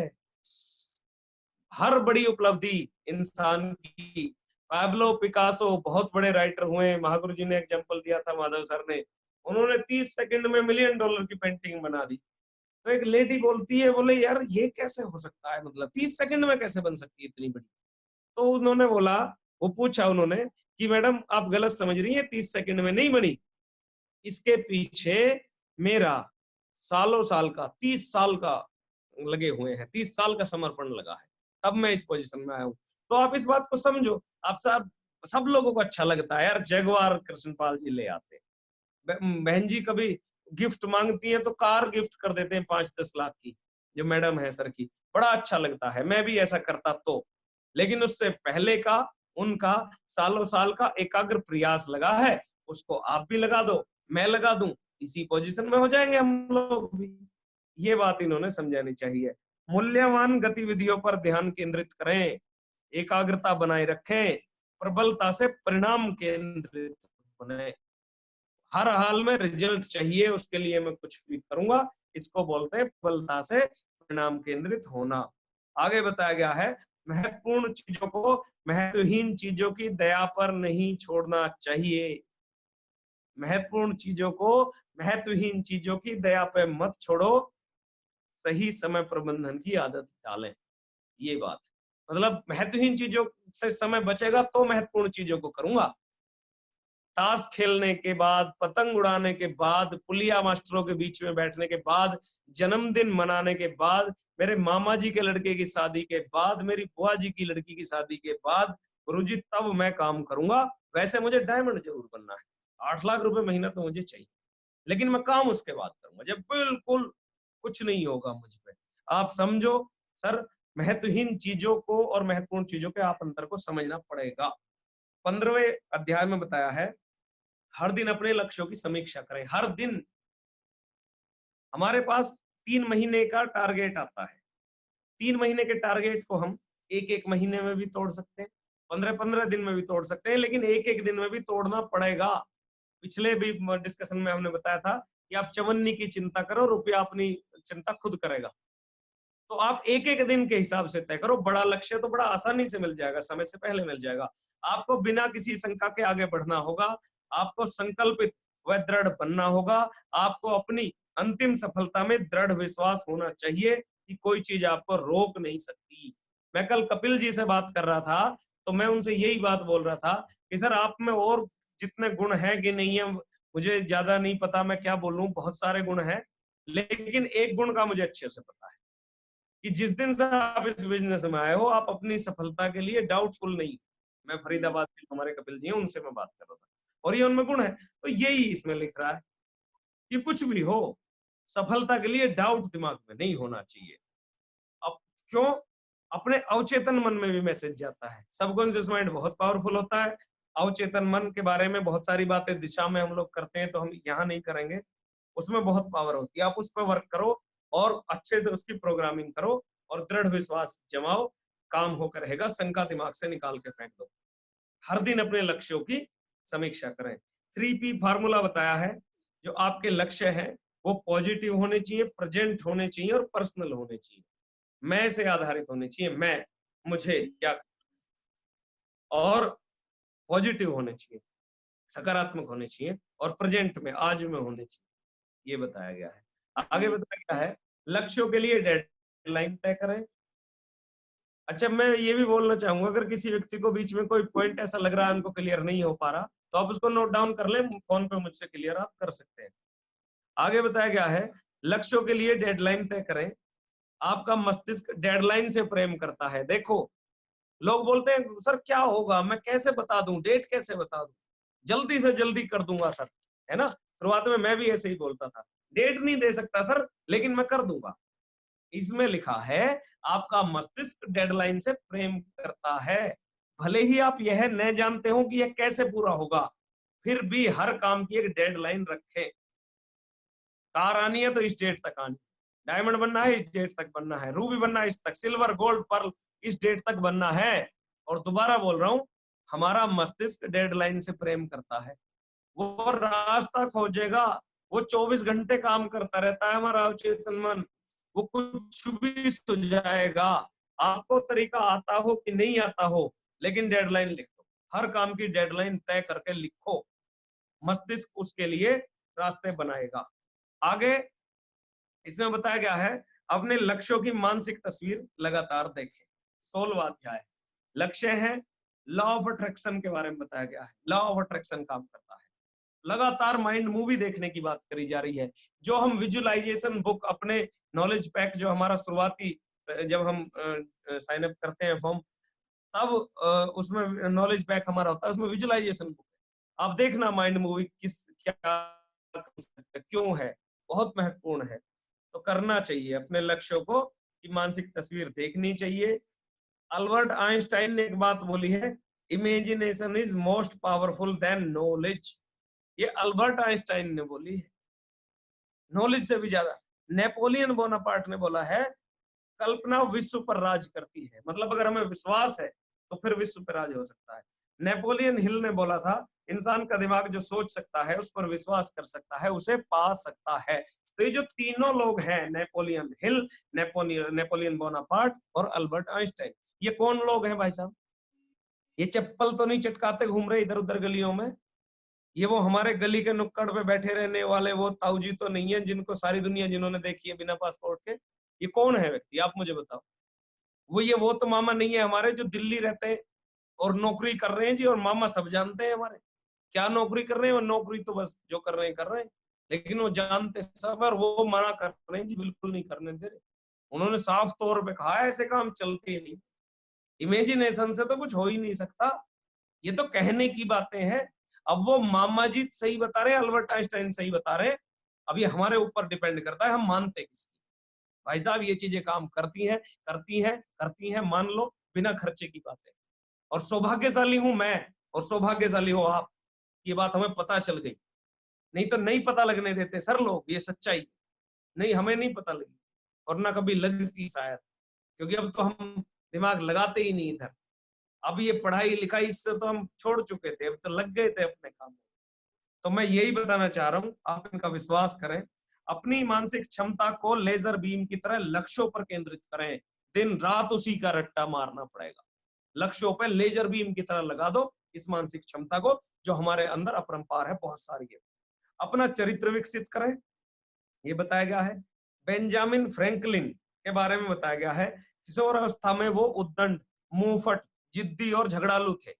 हर बड़ी उपलब्धि इंसान की, पाब्लो पिकासो बहुत बड़े राइटर हुए, महागुरु जी ने एग्जांपल दिया था माधव सर ने, उन्होंने 30 सेकंड में $1,000,000 की पेंटिंग बना दी। तो एक लेडी बोलती है, बोले यार ये कैसे हो सकता है, मतलब 30 सेकंड में कैसे बन सकती है इतनी बड़ी। तो उन्होंने बोला, वो पूछा उन्होंने कि मैडम आप गलत समझ रही हैं, 30 सेकंड में नहीं बनी, इसके पीछे मेरा सालों साल का 30 साल का लगे हुए हैं, 30 साल का समर्पण लगा है, तब मैं इस पोजीशन में आया हूँ। तो आप इस बात को समझो। आप सब लोगों को अच्छा लगता है यार जगुआर कृष्णपाल जी ले आते हैं, बहन जी कभी गिफ्ट मांगती है तो कार गिफ्ट कर देते हैं 5-10 लाख की, जो मैडम है सर की, बड़ा अच्छा लगता है, मैं भी ऐसा करता तो। लेकिन उससे पहले का उनका सालों साल का एकाग्र प्रयास लगा है, उसको आप भी लगा दो, मैं लगा दूं, इसी पोजीशन में हो जाएंगे हम लोग भी। ये बात इन्होंने समझानी चाहिए। मूल्यवान गतिविधियों पर ध्यान केंद्रित करें, एकाग्रता बनाए रखें, प्रबलता से परिणाम केंद्रित बने। हर हाल में रिजल्ट चाहिए, उसके लिए मैं कुछ भी करूंगा, इसको बोलते हैं प्रबलता से परिणाम केंद्रित होना। आगे बताया गया है, महत्वपूर्ण चीजों को महत्वहीन चीजों की दया पर नहीं छोड़ना चाहिए। महत्वपूर्ण चीजों को महत्वहीन चीजों की दया पे मत छोड़ो, सही समय प्रबंधन की आदत डालें। ये बात मतलब महत्वहीन चीजों से समय बचेगा तो महत्वपूर्ण चीजों को करूंगा। ताश खेलने के बाद, पतंग उड़ाने के बाद, पुलिया मास्टरों के बीच में बैठने के बाद, जन्मदिन मनाने के बाद, मेरे मामा जी के लड़के की शादी के बाद, मेरी बुआ जी की लड़की की शादी के बाद, गुरुजी तब मैं काम करूंगा। वैसे मुझे डायमंड जरूर बनना है, 8 लाख रुपए महीना तो मुझे चाहिए, लेकिन मैं काम उसके बाद करूंगा जब बिल्कुल कुछ नहीं होगा मुझ पे। आप समझो सर, महत्वहीन चीजों को और महत्वपूर्ण चीजों के आप अंतर को समझना पड़ेगा। 15वें अध्याय में बताया है, हर दिन अपने लक्ष्यों की समीक्षा करें। हर दिन हमारे पास 3 महीने का टारगेट आता है, 3 महीने के टारगेट को हम एक एक महीने में भी तोड़ सकते हैं, 15-15 दिन में भी तोड़ सकते हैं, लेकिन एक एक दिन में भी तोड़ना पड़ेगा। पिछले भी डिस्कशन में हमने बताया था कि आप चवन्नी की चिंता करो, रुपया अपनी चिंता खुद करेगा। तो आप एक एक दिन के हिसाब से तय करो। बड़ा लक्ष्य तो बड़ा आसानी से मिल जाएगा, समय से पहले मिल जाएगा। आपको बिना किसी शंका के आगे बढ़ना होगा, आपको संकल्पित व दृढ़ बनना होगा, आपको अपनी अंतिम सफलता में दृढ़ विश्वास होना चाहिए कि कोई चीज आपको रोक नहीं सकती। मैं कल कपिल जी से बात कर रहा था, तो मैं उनसे यही बात बोल रहा था कि सर आप में और जितने गुण है कि नहीं है मुझे ज्यादा नहीं पता, मैं क्या बोलूं, बहुत सारे गुण हैं, लेकिन एक गुण का मुझे अच्छे से पता है कि जिस दिन से आप इस बिजनेस में आए हो, आप अपनी सफलता के लिए डाउटफुल नहीं। मैं फरीदाबाद के हमारे कपिल जी हैं, उनसे मैं बात कर रहा था, और ये उनमें गुण है। तो यही इसमें लिख रहा है कि कुछ भी हो, सफलता के लिए डाउट दिमाग में नहीं होना चाहिए। अब क्यों? अपने अवचेतन मन में भी मैसेज जाता है। सबकॉन्शियस माइंड बहुत पावरफुल होता है। अवचेतन मन के बारे में बहुत सारी बातें दिशा में हम लोग करते हैं, तो हम यहाँ नहीं करेंगे। उसमें बहुत पावर होती है। आप उस पर वर्क करो और अच्छे से उसकी प्रोग्रामिंग करो और दृढ़ विश्वास जमाओ, काम होकर रहेगा। शंका दिमाग से निकाल के फेंक दो। हर दिन अपने लक्ष्यों की समीक्षा करें। 3P फार्मूला बताया है। जो आपके लक्ष्य हैं वो पॉजिटिव होने चाहिए, प्रेजेंट होने चाहिए और पर्सनल होने चाहिए। मैं से आधारित होने चाहिए, मैं, मुझे क्या, और पॉजिटिव होने चाहिए, सकारात्मक होने चाहिए, और प्रेजेंट में, आज में होने चाहिए। ये बताया गया है। आगे बताया गया है लक्ष्यों के लिए डेडलाइन तय करें। अच्छा, मैं ये भी बोलना चाहूंगा, अगर किसी व्यक्ति को बीच में कोई पॉइंट ऐसा लग रहा है उनको क्लियर नहीं हो पा रहा, तो आप उसको नोट डाउन कर लें, फोन पे मुझसे क्लियर आप कर सकते हैं। आगे बताया गया है लक्ष्यों के लिए डेडलाइन तय करें। आपका मस्तिष्क डेडलाइन से प्रेम करता है। देखो, लोग बोलते हैं सर क्या होगा, मैं कैसे बता दूं, डेट कैसे बता दूं, जल्दी से जल्दी कर दूंगा सर, है ना। शुरुआत में मैं भी ऐसे ही बोलता था, डेट नहीं दे सकता सर, लेकिन मैं कर दूंगा। इसमें लिखा है आपका मस्तिष्क डेडलाइन से प्रेम करता है। भले ही आप यह न जानते हो कि यह कैसे पूरा होगा, फिर भी हर काम की एक डेडलाइन रखें। कार आनी है तो इस डेट तक आनी, डायमंड बनना है इस डेट तक बनना है, रूबी बनना है इस तक, सिल्वर गोल्ड पर्ल इस डेट तक बनना है। और दोबारा बोल रहा हूं, हमारा मस्तिष्क डेडलाइन से प्रेम करता है। वो रास्ता खोजेगा, वो 24 घंटे काम करता रहता है हमारा अवचेतन मन, वो कुछ भी सुझाएगा। आपको तरीका आता हो कि नहीं आता हो, लेकिन डेडलाइन लिखो, हर काम की डेडलाइन तय करके लिखो, मस्तिष्क उसके लिए रास्ते बनाएगा। आगे इसमें बताया गया है अपने लक्ष्यों की मानसिक तस्वीर लगातार देखें। 16वां अध्याय लक्ष्य है, लॉ ऑफ अट्रैक्शन के बारे में बताया गया है। लॉ ऑफ अट्रैक्शन काम करता है। लगातार माइंड मूवी देखने की बात करी जा रही है। जो हम विजुअलाइजेशन बुक, अपने नॉलेज पैक, जो हमारा शुरुआती जब हम साइन अप करते हैं फॉर्म, तब उसमें नॉलेज पैक हमारा होता है, उसमें विजुअलाइजेशन बुक है। आप देखना माइंड मूवी किस क्या क्यों है, बहुत महत्वपूर्ण है। तो करना चाहिए अपने लक्ष्यों को की मानसिक तस्वीर देखनी चाहिए। अल्बर्ट आइंस्टाइन ने एक बात बोली है, imagination is most powerful than knowledge. ये अल्बर्ट आइंस्टाइन ने बोली है, नॉलेज से भी ज्यादा। नेपोलियन बोनापार्ट ने बोला है, कल्पना विश्व पर राज करती है। मतलब अगर हमें विश्वास है तो फिर विश्व पर राज हो सकता है। नेपोलियन हिल ने बोला था, इंसान का दिमाग जो सोच सकता है, उस पर विश्वास कर सकता है, उसे पा सकता है। तो ये जो तीनों लोग हैं, नेपोलियन हिल, नेपोलियन बोनापार्ट और अल्बर्ट आइंस्टाइन, ये कौन लोग हैं भाई साहब? ये चप्पल तो नहीं चटकाते घूम रहे इधर उधर गलियों में। ये वो हमारे गली के नुक्कड़ पे बैठे रहने वाले वो ताऊजी तो नहीं है जिनको सारी दुनिया जिन्होंने देखी है बिना पासपोर्ट के। ये कौन है व्यक्ति, आप मुझे बताओ। वो तो मामा नहीं है हमारे जो दिल्ली रहते हैं और नौकरी कर रहे हैं जी, और मामा सब जानते हैं हमारे क्या नौकरी कर रहे हैं। और नौकरी तो बस जो कर रहे हैं कर रहे हैं, लेकिन वो जानते सब और वो मना कर रहे हैं जी, बिल्कुल नहीं करने दे रहे। उन्होंने साफ तौर पे कहा है ऐसे काम चलते ही नहीं, इमेजिनेशन से तो कुछ हो ही नहीं सकता, ये तो कहने की बातें हैं। अब वो मामा जी सही बता रहे हैं, अल्बर्ट आइंस्टाइन सही बता रहे हैं, अब ये हमारे ऊपर डिपेंड करता है हम मानते किसकी। भाई साहब ये चीजें काम करती हैं, करती हैं, करती हैं, मान लो, बिना खर्चे की बातें। और सौभाग्यशाली हूं मैं और सौभाग्यशाली हो आप, ये बात हमें पता चल गई। नहीं तो नहीं पता लगने देते सर लोग, ये सच्चाई नहीं, हमें नहीं पता लगी और ना कभी लगती शायद, क्योंकि अब तो हम दिमाग लगाते ही नहीं इधर। अब ये पढ़ाई लिखाई इससे तो हम छोड़ चुके थे, अब तो लग गए थे अपने काम में। तो मैं यही बताना चाह रहा हूँ, आप इनका विश्वास करें। अपनी मानसिक क्षमता को लेजर बीम की तरह लक्ष्यों पर केंद्रित करें, दिन रात उसी का रट्टा मारना पड़ेगा। लक्ष्यों पे लेजर बीम की तरह लगा दो इस मानसिक क्षमता को जो हमारे अंदर अपरंपार है, बहुत सारी है। अपना चरित्र विकसित करें, ये बताया गया है। बेंजामिन फ्रैंकलिन के बारे में बताया गया है, किशोर अवस्था में वो उद्दंड, मुंहफट, जिद्दी और झगड़ालू थे।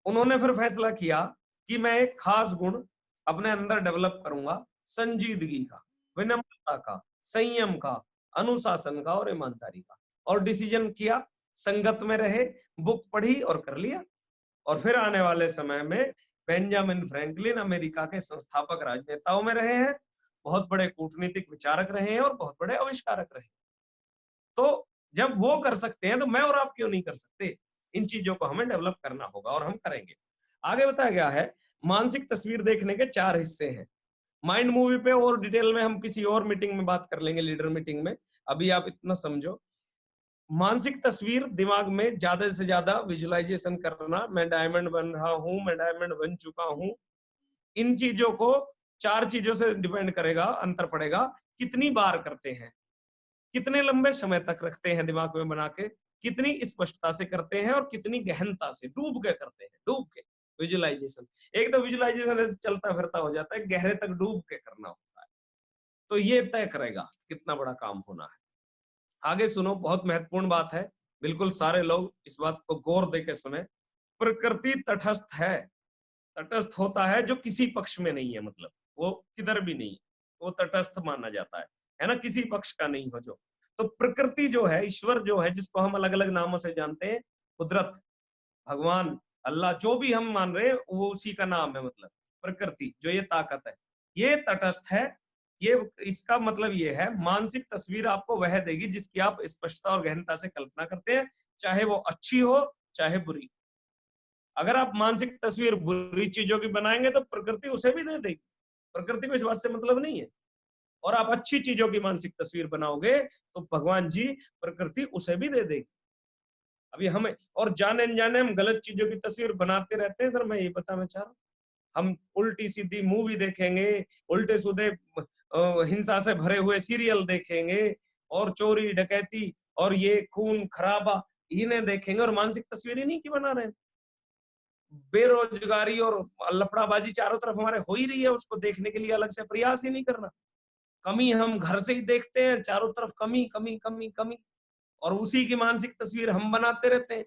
उन्होंने फिर फैसला किया कि मैं एक खास गुण अपने अंदर डेवलप करूंगा, संजीदगी का, विनम्रता का, संयम का, अनुशासन का और ईमानदारी का। और डिसीजन किया, संगत में रहे, बुक पढ़ी और कर लिया। और फिर आने वाले समय में बेंजामिन फ्रैंकलिन अमेरिका के संस्थापक राजनेताओं में रहे हैं, बहुत बड़े कूटनीतिक विचारक रहे हैं और बहुत बड़े आविष्कारक रहे। तो जब वो कर सकते हैं तो मैं और आप क्यों नहीं कर सकते? इन चीजों को हमें डेवलप करना होगा और हम करेंगे। आगे बताया गया है, मानसिक तस्वीर देखने के 4 हिस्से हैं। माइंड मूवी पे और डिटेल में हम किसी और मीटिंग में बात कर लेंगे, लीडर मीटिंग में। अभी आप इतना समझो, मानसिक तस्वीर दिमाग में ज्यादा से ज्यादा विजुअलाइजेशन करना, मैं डायमंड बन रहा हूं, मैं डायमंड बन चुका हूं, इन चीजों को 4 चीजों से डिपेंड करेगा, अंतर पड़ेगा। कितनी बार करते हैं, कितने लंबे समय तक रखते हैं दिमाग में बना के, कितनी स्पष्टता से करते हैं और कितनी गहनता से डूब के करते हैं, डूब के विजुअलाइजेशन। एक तो विजुअलाइजेशन ऐसे चलता फिरता हो जाता है, गहरे तक डूब के करना होता है। तो ये तय करेगा कितना बड़ा काम होना है। आगे सुनो, बहुत महत्वपूर्ण बात है, बिल्कुल सारे लोग इस बात को गौर देके सुने। प्रकृति तटस्थ है, तटस्थ होता है जो किसी पक्ष में नहीं है, मतलब वो किधर भी नहीं है, वो तटस्थ माना जाता है ना, किसी पक्ष का नहीं हो जो। तो प्रकृति जो है, ईश्वर जो है, जिसको हम अलग अलग नामों से जानते हैं, कुदरत, भगवान, अल्लाह, जो भी हम मान रहे हैं वो उसी का नाम है। मतलब प्रकृति जो ये ताकत है, ये तटस्थ है। ये इसका मतलब ये है, मानसिक तस्वीर आपको वह देगी जिसकी आप स्पष्टता और गहनता से कल्पना करते हैं, चाहे वो अच्छी हो चाहे बुरी। अगर आप मानसिक तस्वीर बुरी चीजों की बनाएंगे तो प्रकृति उसे भी दे देगी, प्रकृति को इस बात से मतलब नहीं है। और आप अच्छी चीजों की मानसिक तस्वीर बनाओगे तो भगवान जी, प्रकृति उसे भी दे देगी। अभी हमें और जाने अनजाने हम गलत चीजों की तस्वीर बनाते रहते हैं। सर मैं ये बताना चाह रहा हूँ, हम उल्टी सीधी मूवी देखेंगे, उल्टे सीधे हिंसा से भरे हुए सीरियल देखेंगे और चोरी डकैती और ये खून खराबा इन्हें देखेंगे और मानसिक तस्वीर इन्हीं की बना रहे हैं। बेरोजगारी और लफड़ाबाजी चारों तरफ हमारे हो ही रही है, उसको देखने के लिए अलग से प्रयास ही नहीं करना। कमी हम घर से ही देखते हैं, चारों तरफ कमी कमी कमी कमी, और उसी की मानसिक तस्वीर हम बनाते रहते हैं।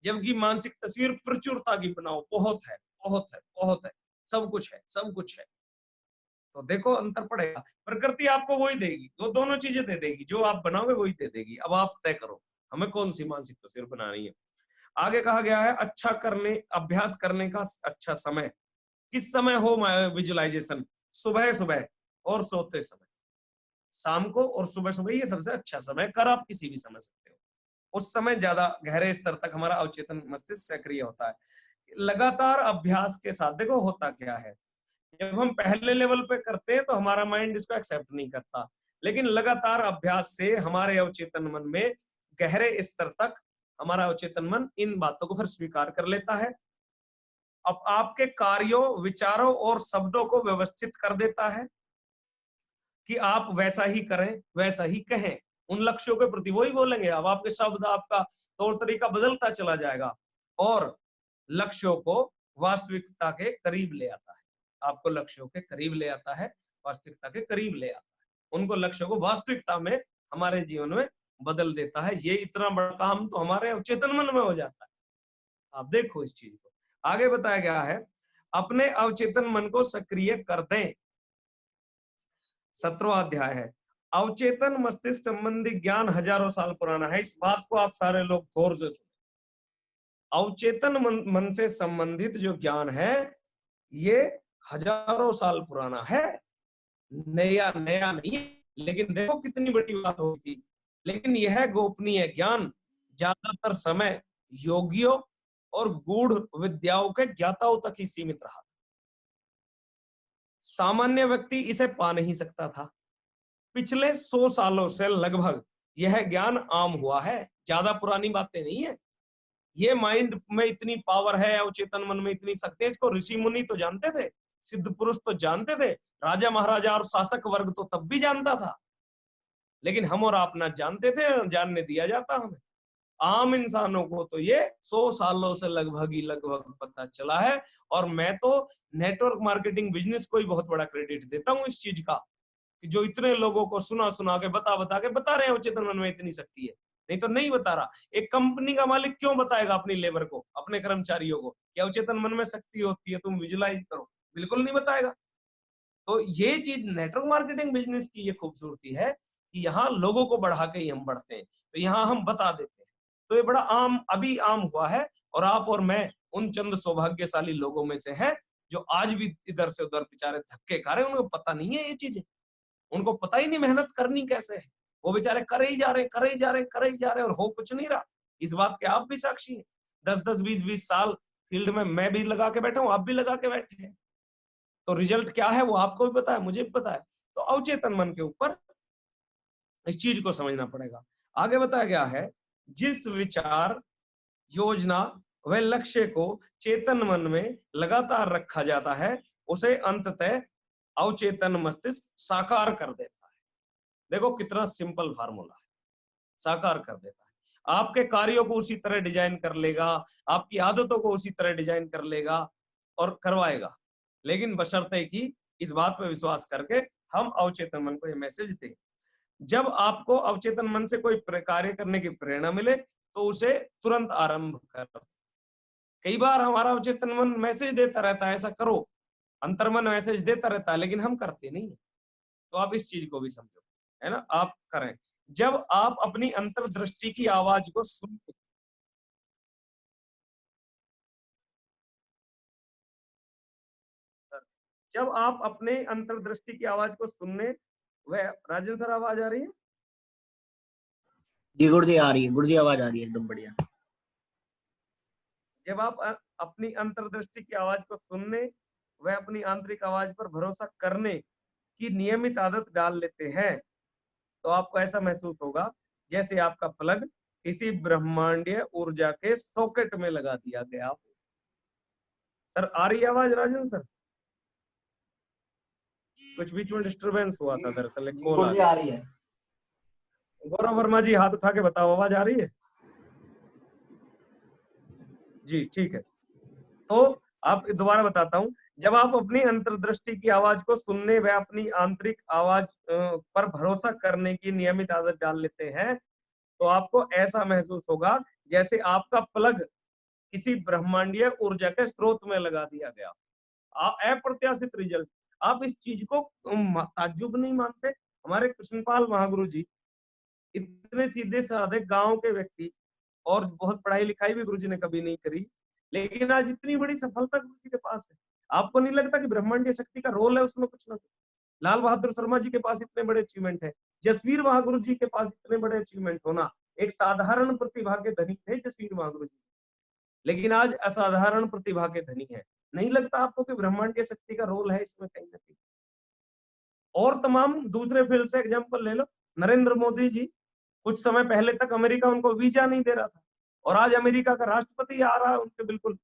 जबकि मानसिक तस्वीर प्रचुरता की बनाओ, बहुत है, बहुत है, बहुत है, सब कुछ है, सब कुछ है। तो देखो अंतर पड़ेगा, प्रकृति आपको वही देगी, वो दोनों चीजें दे देगी, जो आप बनाओगे वही दे देगी। अब आप तय करो हमें कौन सी मानसिक तस्वीर बनानी है। आगे कहा गया है, अच्छा करने, अभ्यास करने का अच्छा समय किस समय हो विजुअलाइजेशन? सुबह सुबह और सोते समय, शाम को और सुबह सुबह, ये सबसे अच्छा समय। कर आप किसी भी समय सकते हो, उस समय ज्यादा गहरे स्तर तक हमारा अवचेतन मस्तिष्क सक्रिय होता है। लगातार अभ्यास के साथ देखो होता क्या है, जब हम पहले लेवल पे करते हैं तो हमारा माइंड इसको एक्सेप्ट नहीं करता, लेकिन लगातार अभ्यास से हमारे अवचेतन मन में गहरे स्तर तक हमारा अवचेतन मन इन बातों को फिर स्वीकार कर लेता है। अब आपके कार्यों, विचारों और शब्दों को व्यवस्थित कर देता है कि आप वैसा ही करें, वैसा ही कहें, उन लक्ष्यों के प्रति वही बोलेंगे। अब आपके शब्द, आपका तौर तरीका बदलता चला जाएगा और लक्ष्यों को वास्तविकता के करीब ले आता है। आपको लक्ष्यों के करीब ले आता है, वास्तविकता के करीब ले आता है, उनको लक्ष्यों को वास्तविकता में हमारे जीवन में बदल देता है। ये इतना बड़ा काम तो हमारे अवचेतन मन में हो जाता है। आप देखो इस चीज को। आगे बताया गया है, अपने अवचेतन मन को सक्रिय कर दें। 17वां अध्याय है, अवचेतन मस्तिष्क संबंधी ज्ञान हजारों साल पुराना है। इस बात को आप सारे लोग गौर से सुने। अवचेतन मन से संबंधित जो ज्ञान है ये हजारों साल पुराना है, नया नया नहीं। लेकिन देखो कितनी बड़ी बात होगी, लेकिन यह गोपनीय ज्ञान ज्यादातर समय योगियों और गूढ़ विद्याओं के ज्ञाताओं तक ही सीमित रहा। सामान्य व्यक्ति इसे पा नहीं सकता था। पिछले 100 सालों से लगभग यह ज्ञान आम हुआ है, ज्यादा पुरानी बातें नहीं है। ये माइंड में इतनी पावर है, अवचेतन मन में इतनी शक्ति है, इसको ऋषि मुनि तो जानते थे, सिद्ध पुरुष तो जानते थे, राजा महाराजा और शासक वर्ग तो तब भी जानता था, लेकिन हम और आप ना जानते थे, जानने दिया जाता हमें। आम इंसानों को तो ये 100 सालों से लगभग पता चला है। और मैं तो नेटवर्क मार्केटिंग बिजनेस को ही बहुत बड़ा क्रेडिट देता हूँ इस चीज का, कि जो इतने लोगों को सुना सुना के बता के बता रहे हैं अवचेतन मन में इतनी शक्ति है, नहीं तो नहीं बता रहा। एक कंपनी का मालिक क्यों बताएगा अपनी लेबर को, अपने कर्मचारियों को कि अवचेतन मन में शक्ति होती है, तुम विजुलाइज करो? बिल्कुल नहीं बताएगा। तो ये चीज नेटवर्क मार्केटिंग बिजनेस की ये खूबसूरती है कि यहाँ लोगों को बढ़ा के ही हम बढ़ते हैं, तो यहाँ हम बता देते हैं। तो ये बड़ा अभी आम हुआ है, और आप और मैं उन चंद सौभाग्यशाली लोगों में से हैं जो आज भी इधर से उधर बेचारे धक्के खा रहे हैं। उनको पता नहीं है ये चीजें, उनको पता ही नहीं मेहनत करनी कैसे है। वो बेचारे करे ही जा रहे और हो कुछ नहीं रहा। इस बात के आप भी साक्षी हैं। 10-10, 20-20 साल फील्ड में मैं भी लगा के बैठा हूँ, आप भी लगा के बैठे हैं। तो रिजल्ट क्या है वो आपको भी पता है, मुझे भी पता है। तो अवचेतन मन के ऊपर इस चीज को समझना पड़ेगा। आगे बताया गया है, जिस विचार, योजना व लक्ष्य को चेतन मन में लगातार रखा जाता है, उसे अंततः अवचेतन मस्तिष्क साकार कर देता है। देखो कितना सिंपल फार्मूला है, साकार कर देता है। आपके कार्यों को उसी तरह डिजाइन कर लेगा, आपकी आदतों को उसी तरह डिजाइन कर लेगा और करवाएगा, लेकिन बशर्ते कि इस बात पर विश्वास करके हम अवचेतन मन को ये मैसेज दें। जब आपको अवचेतन मन से कोई कार्य करने की प्रेरणा मिले तो उसे तुरंत आरंभ कर। कई बार हमारा अवचेतन मन मैसेज देता रहता है ऐसा करो, अंतर्मन मैसेज देता रहता है, लेकिन हम करते नहीं है। तो आप इस चीज को भी समझो, है ना, आप करें। जब आप अपनी अंतर्दृष्टि की आवाज को सुनते, जब आप अपने अंतर्दृष्टि की आवाज को सुनने, वह राजन सर आवाज आ रही है? जी गुरु जी आ रही है, गुरु जी आवाज आ रही है एकदम बढ़िया। जब आप अपनी अंतर्दृष्टि की आवाज को सुनने व अपनी आंतरिक आवाज पर भरोसा करने की नियमित आदत डाल लेते हैं, तो आपको ऐसा महसूस होगा जैसे आपका प्लग किसी ब्रह्मांडीय ऊर्जा के सॉकेट में लगा दिया गया। सर आ रही आवाज राजन सर? कुछ बीच में डिस्टरबेंस हुआ था, दरअसल एक कॉल आ आ रही है। गौरव वर्मा जी हाथ उठा के बताओ, आवाज आ रही है? जी ठीक है। तो आप दोबारा बताता हूं, जब आप अपनी अंतर्दृष्टि की आवाज को सुनने व अपनी आंतरिक आवाज पर भरोसा करने की नियमित आदत डाल लेते हैं, तो आपको ऐसा महसूस होगा जैसे आपका प्लग किसी ब्रह्मांडीय ऊर्जा के स्रोत में लगा दिया गया। अप्रत्याशित रिजल्ट। आप इस चीज को ताज्जुब नहीं मानते? हमारे कृष्णपाल महागुरु जी इतने सीधे साधे गांव के व्यक्ति, और बहुत पढ़ाई लिखाई भी गुरु जी ने कभी नहीं करी, लेकिन आज इतनी बड़ी सफलता गुरु जी के पास है। आपको नहीं लगता कि ब्रह्मांडीय शक्ति का रोल है उसमें कुछ ना कुछ? लाल बहादुर शर्मा जी के पास इतने बड़े अचीवमेंट है, जसवीर महागुरु जी के पास इतने बड़े अचीवमेंट होना, एक साधारण प्रतिभा के धनी थे जसवीर महागुरु जी, लेकिन आज असाधारण प्रतिभा के धनी है। नहीं लगता आपको कि ब्रह्मांडीय शक्ति का रोल है इसमें कहीं ना कहीं? और तमाम दूसरे फील्ड से एग्जाम्पल ले लो, नरेंद्र मोदी जी कुछ समय पहले तक अमेरिका उनको वीजा नहीं दे रहा था, और आज अमेरिका का राष्ट्रपति आ रहा है उनके बिल्कुल।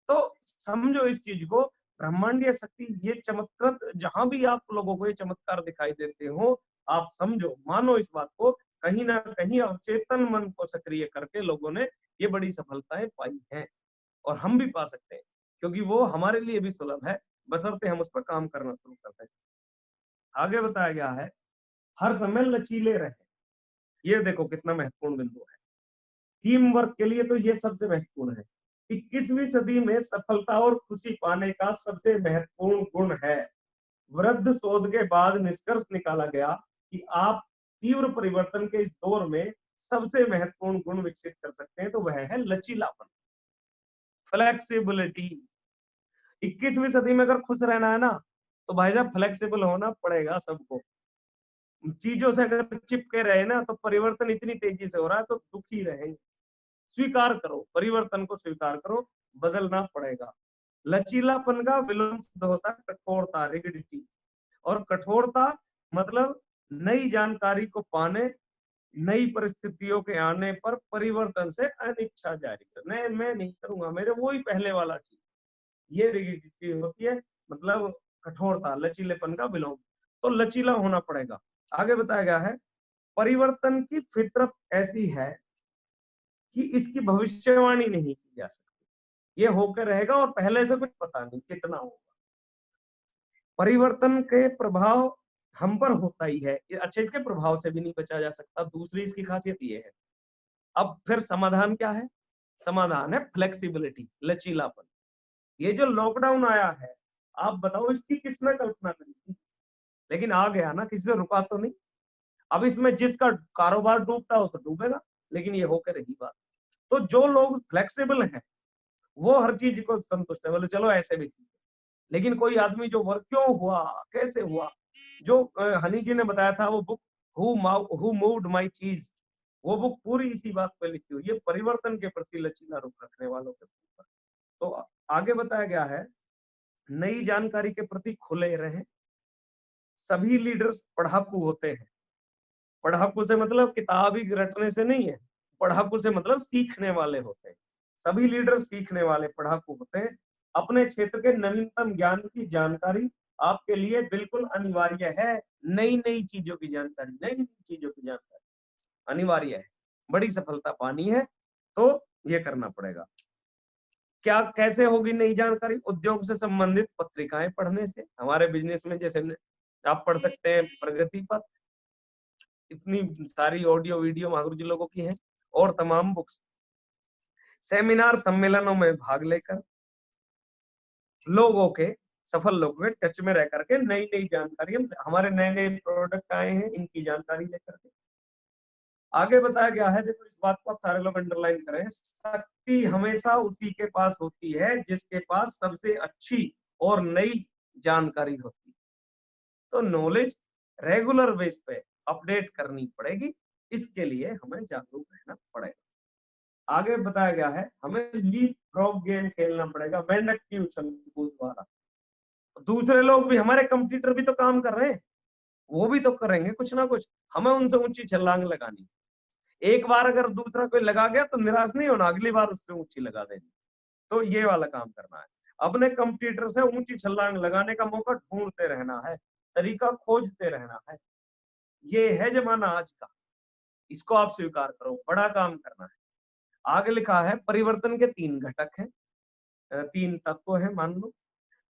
तो समझो इस चीज को, ब्रह्मांडीय शक्ति, ये चमत्कार जहां भी आप लोगों को ये चमत्कार दिखाई देते हो, आप समझो, मानो इस बात को, कहीं ना कहीं अवचेतन मन को सक्रिय करके लोगों ने ये बड़ी सफलताएं पाई हैं, और हम भी पा सकते हैं, क्योंकि वो हमारे लिए भी सुलभ है, बशर्ते हम उस पर काम करना शुरू करते हैं। आगे बताया गया है, हर समय लचीले रहे। ये देखो कितना महत्वपूर्ण बिंदु है। टीम वर्क के लिए तो ये सबसे महत्वपूर्ण है। 21वीं सदी में सफलता और खुशी पाने का सबसे महत्वपूर्ण गुण है। वृद्ध शोध के बाद निष्कर्ष निकाला गया कि आप तीव्र परिवर्तन के इस दौर में सबसे महत्वपूर्ण गुण विकसित कर सकते हैं, तो वह है लचीलापन, फ्लेक्सिबिलिटी। 21वीं सदी में अगर खुश रहना है ना, तो भाई साहब फ्लेक्सिबल होना पड़ेगा सबको। चीजों से अगर चिपके रहे ना, तो परिवर्तन इतनी तेजी से हो रहा है तो दुखी रहेंगे। स्वीकार करो, परिवर्तन को स्वीकार करो, बदलना पड़ेगा। लचीलापन का विलोम शब्द होता है कठोरता, रिगिडिटी। और कठोरता मतलब नई जानकारी को पाने, नई परिस्थितियों के आने पर परिवर्तन से अनिच्छा जारी करना। मैं नहीं करूंगा, मेरे वो ही पहले वाला चीज, ये रिगिडिटी होती है। मतलब कठोरता, लचीलेपन का बिलोंग, तो लचीला होना पड़ेगा। आगे बताया गया है परिवर्तन की फितरत ऐसी है कि इसकी भविष्यवाणी नहीं की जा सकती, ये होकर रहेगा और पहले से कुछ पता नहीं कितना होगा। परिवर्तन के प्रभाव हम पर होता ही है, अच्छा इसके प्रभाव से भी नहीं बचा जा सकता। दूसरी इसकी खासियत ये है। अब फिर समाधान क्या है? समाधान है फ्लेक्सिबिलिटी, लचीलापन। ये जो लॉकडाउन आया है, आप बताओ इसकी किसने कल्पना करी थी? लेकिन आ गया ना, किसी से रुका तो नहीं। अब इसमें जिसका कारोबार डूबता हो तो डूबेगा, लेकिन ये होकर रही बात। तो जो लोग फ्लेक्सिबल हैं वो हर चीज को संतुष्ट है, बोले चलो ऐसे भी ठीक है। लेकिन कोई आदमी जो वर्क क्यों हुआ, कैसे हुआ, जो हनी जी ने बताया था वो बुक हु मूव्ड माय चीज, वो बुक पूरी इसी बात पे लिखी हुई है, परिवर्तन के प्रति लचीला रुख रखने वालों के ऊपर। तो आगे बताया गया है नई जानकारी के प्रति खुले रहें। सभी लीडर्स पढ़ाकू होते हैं। पढ़ाकू से मतलब किताबी रटने से नहीं है, पढ़ाकू से मतलब सीखने वाले होते हैं। सभी लीडर सीखने वाले पढ़ाकू होते हैं। अपने क्षेत्र के नवीनतम ज्ञान की जानकारी आपके लिए बिल्कुल अनिवार्य है। नई नई चीजों की जानकारी, नई नई चीजों की जानकारी अनिवार्य है। बड़ी सफलता पानी है तो ये करना पड़ेगा। क्या कैसे होगी नई जानकारी? उद्योग से संबंधित पत्रिकाएं पढ़ने से। हमारे बिजनेस में जैसे आप पढ़ सकते हैं प्रगति पथ, इतनी सारी ऑडियो वीडियो महागुरु जी लोगों की है, और तमाम बुक्स। सेमिनार सम्मेलनों में भाग लेकर लोगों के, सफल लोगों के टच में रह करके नई नई जानकारी, हमारे नए नए प्रोडक्ट आए हैं इनकी जानकारी लेकर के। आगे बताया गया है, देखो इस बात को आप सारे लोग अंडरलाइन करें, शक्ति हमेशा उसी के पास होती है जिसके पास सबसे अच्छी और नई जानकारी होती है। तो नॉलेज रेगुलर बेस पे अपडेट करनी पड़ेगी, इसके लिए हमें जागरूक रहना पड़ेगा। आगे बताया गया है हमें लीप फ्रॉग गेम खेलना पड़ेगा, मेंढक की उछल कूद वाला। दूसरे लोग भी, हमारे कंप्यूटर भी तो काम कर रहे हैं, वो भी तो करेंगे कुछ ना कुछ, हमें उनसे ऊंची छलांग लगानी। एक बार अगर दूसरा कोई लगा गया तो निराश नहीं होना, अगली बार उससे ऊंची लगा देनी। तो ये वाला काम करना है, अपने कंप्यूटर से ऊंची छलांग लगाने का मौका ढूंढते रहना है, तरीका खोजते रहना है। ये है जमाना आज का, इसको आप स्वीकार करो, बड़ा काम करना है। आगे लिखा है परिवर्तन के 3 घटक हैं, 3 तत्व हैं मान लो।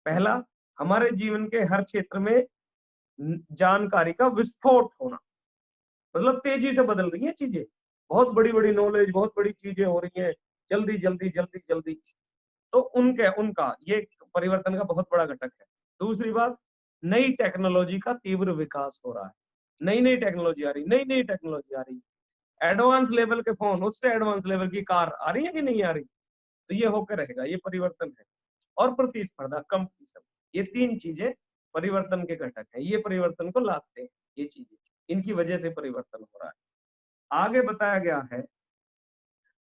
पहला, हमारे जीवन के हर क्षेत्र में जानकारी का विस्फोट होना, मतलब तेजी से बदल रही है चीजें, बहुत बड़ी बड़ी नॉलेज, बहुत बड़ी चीजें हो रही हैं, जल्दी जल्दी जल्दी जल्दी। तो उनका ये परिवर्तन का बहुत बड़ा घटक है। दूसरी बात, नई टेक्नोलॉजी का तीव्र विकास हो रहा है, नई नई टेक्नोलॉजी आ रही, नई नई टेक्नोलॉजी आ रही, एडवांस लेवल के फोन, उससे एडवांस लेवल की कार आ रही है कि नहीं आ रही? तो ये होकर रहेगा, ये परिवर्तन है। और प्रतिस्पर्धा, कंपटीशन, ये 3 चीजें परिवर्तन के घटक है, ये परिवर्तन को लाते हैं, ये चीजें, इनकी वजह से परिवर्तन हो रहा है। आगे बताया गया है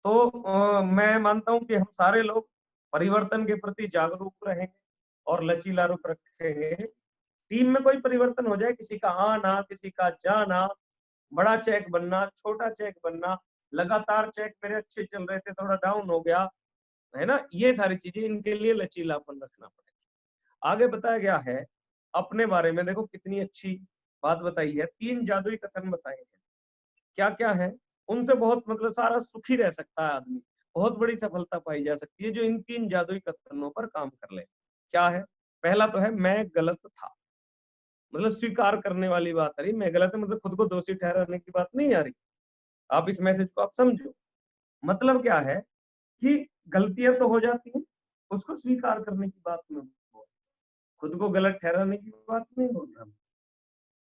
तो मैं मानता हूं कि हम सारे लोग परिवर्तन के प्रति जागरूक रहेंगे और लचीला रुख रखेंगे। टीम में कोई परिवर्तन हो जाए, किसी का आना, किसी का जाना, बड़ा चेक बनना, छोटा चेक बनना, लगातार चेक मेरे अच्छे चल रहे थे थोड़ा डाउन हो गया, है ना, ये सारी चीजें, इनके लिए लचीलापन रखना पड़ेगा। आगे बताया गया है अपने बारे में, देखो कितनी अच्छी बात बताई है, 3 जादुई कथन बताए हैं। क्या क्या है? उनसे बहुत मतलब सारा सुखी रह सकता है आदमी, बहुत बड़ी सफलता पाई जा सकती है जो इन 3 जादुई कथनों पर काम कर ले। क्या है? पहला तो है मैं गलत था, मतलब स्वीकार करने वाली बात आ रही, मैं गलत है मतलब खुद को दोषी ठहराने की बात नहीं आ रही। आप इस मैसेज को आप समझो, मतलब क्या है कि गलतियां तो हो जाती हैं, उसको स्वीकार करने की बात में बोल, खुद को गलत ठहराने की बात नहीं बोल रहा।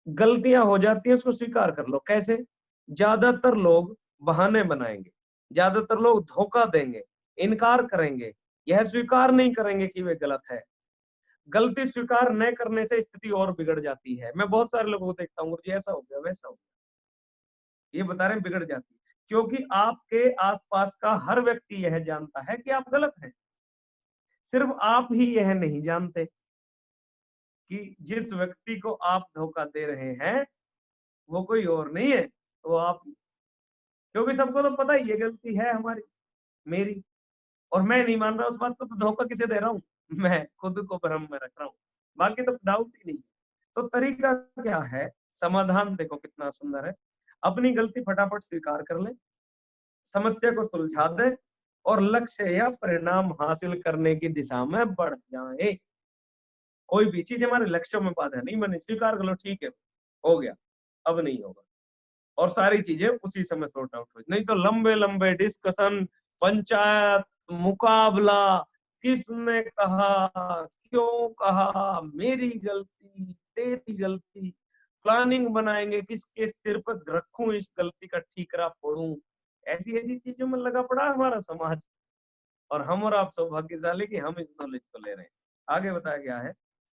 गलतियां हो जाती हैं, उसको स्वीकार कर लो। कैसे? ज्यादातर लोग बहाने बनाएंगे, ज्यादातर लोग धोखा देंगे, इनकार करेंगे, यह स्वीकार नहीं करेंगे कि वे गलत है। गलती स्वीकार न करने से स्थिति और बिगड़ जाती है। मैं बहुत सारे लोगों को देखता हूँ, जी ऐसा हो गया, वैसा हो गया, ये बता रहे हैं बिगड़ जाती है, क्योंकि आपके आसपास का हर व्यक्ति यह जानता है कि आप गलत हैं, सिर्फ आप ही यह नहीं जानते कि जिस व्यक्ति को आप धोखा दे रहे हैं वो कोई और नहीं है, वो आप, क्योंकि सबको तो पता ही ये गलती है हमारी, मेरी, और मैं नहीं मान रहा उस बात को, तो धोखा किसे दे रहा हूँ? मैं खुद को भ्रम में रख रहा हूँ, बाकी तो डाउट ही नहीं। तो तरीका क्या है? समाधान देखो कितना सुंदर है। अपनी गलती फटाफट स्वीकार कर ले, समस्या को सुलझा दे और लक्ष्य या परिणाम हासिल करने की दिशा में बढ़ जाए। कोई भी चीज हमारे लक्ष्यों में बाधा नहीं बने, स्वीकार कर लो, ठीक है, हो गया, अब नहीं होगा, और सारी चीजें उसी समय सॉर्ट आउट हो। नहीं तो लंबे लंबे डिस्कशन, पंचायत, मुकाबला, किसने कहा, क्यों कहा, मेरी गलती, तेरी गलती, प्लानिंग बनाएंगे, किसके सिर पर रखूं इस गलती का ठीकरा फोड़ूं। ऐसी ऐसी चीजों में लगा पड़ा है हमारा समाज, और हम और आप सौभाग्यशाली कि हम इस नॉलेज को ले रहे हैं। आगे बताया गया है,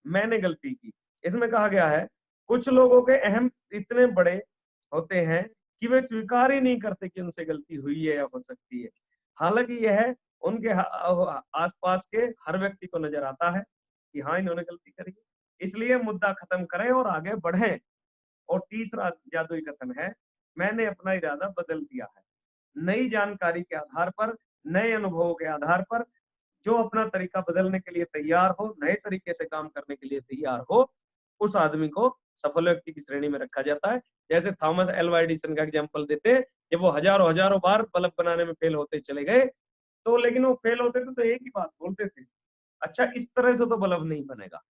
मैंने गलती की। इसमें कहा गया है, कुछ लोगों के अहम इतने बड़े होते हैं कि वे स्वीकार ही नहीं करते कि उनसे गलती हुई है या हो सकती है। हालांकि यह उनके आसपास के हर व्यक्ति को नजर आता है कि हाँ, इन्होंने गलती करी है। इसलिए मुद्दा खत्म करें और आगे बढ़ें। और तीसरा जादुई कथन है, मैंने अपना इरादा बदल दिया है। नई जानकारी के आधार पर, नए अनुभवों के आधार पर जो अपना तरीका बदलने के लिए तैयार हो, नए तरीके से काम करने के लिए तैयार हो, उस आदमी को सफल व्यक्ति की श्रेणी में रखा जाता है। जैसे थॉमस एल्वा एडिसन का एग्जांपल देते हैं, जब वो हजारों हजारों बार बल्ब बनाने में फेल होते चले गए, तो लेकिन वो फेल होते थे तो एक ही बात बोलते थे, अच्छा इस तरह से तो बल्ब नहीं बनेगा,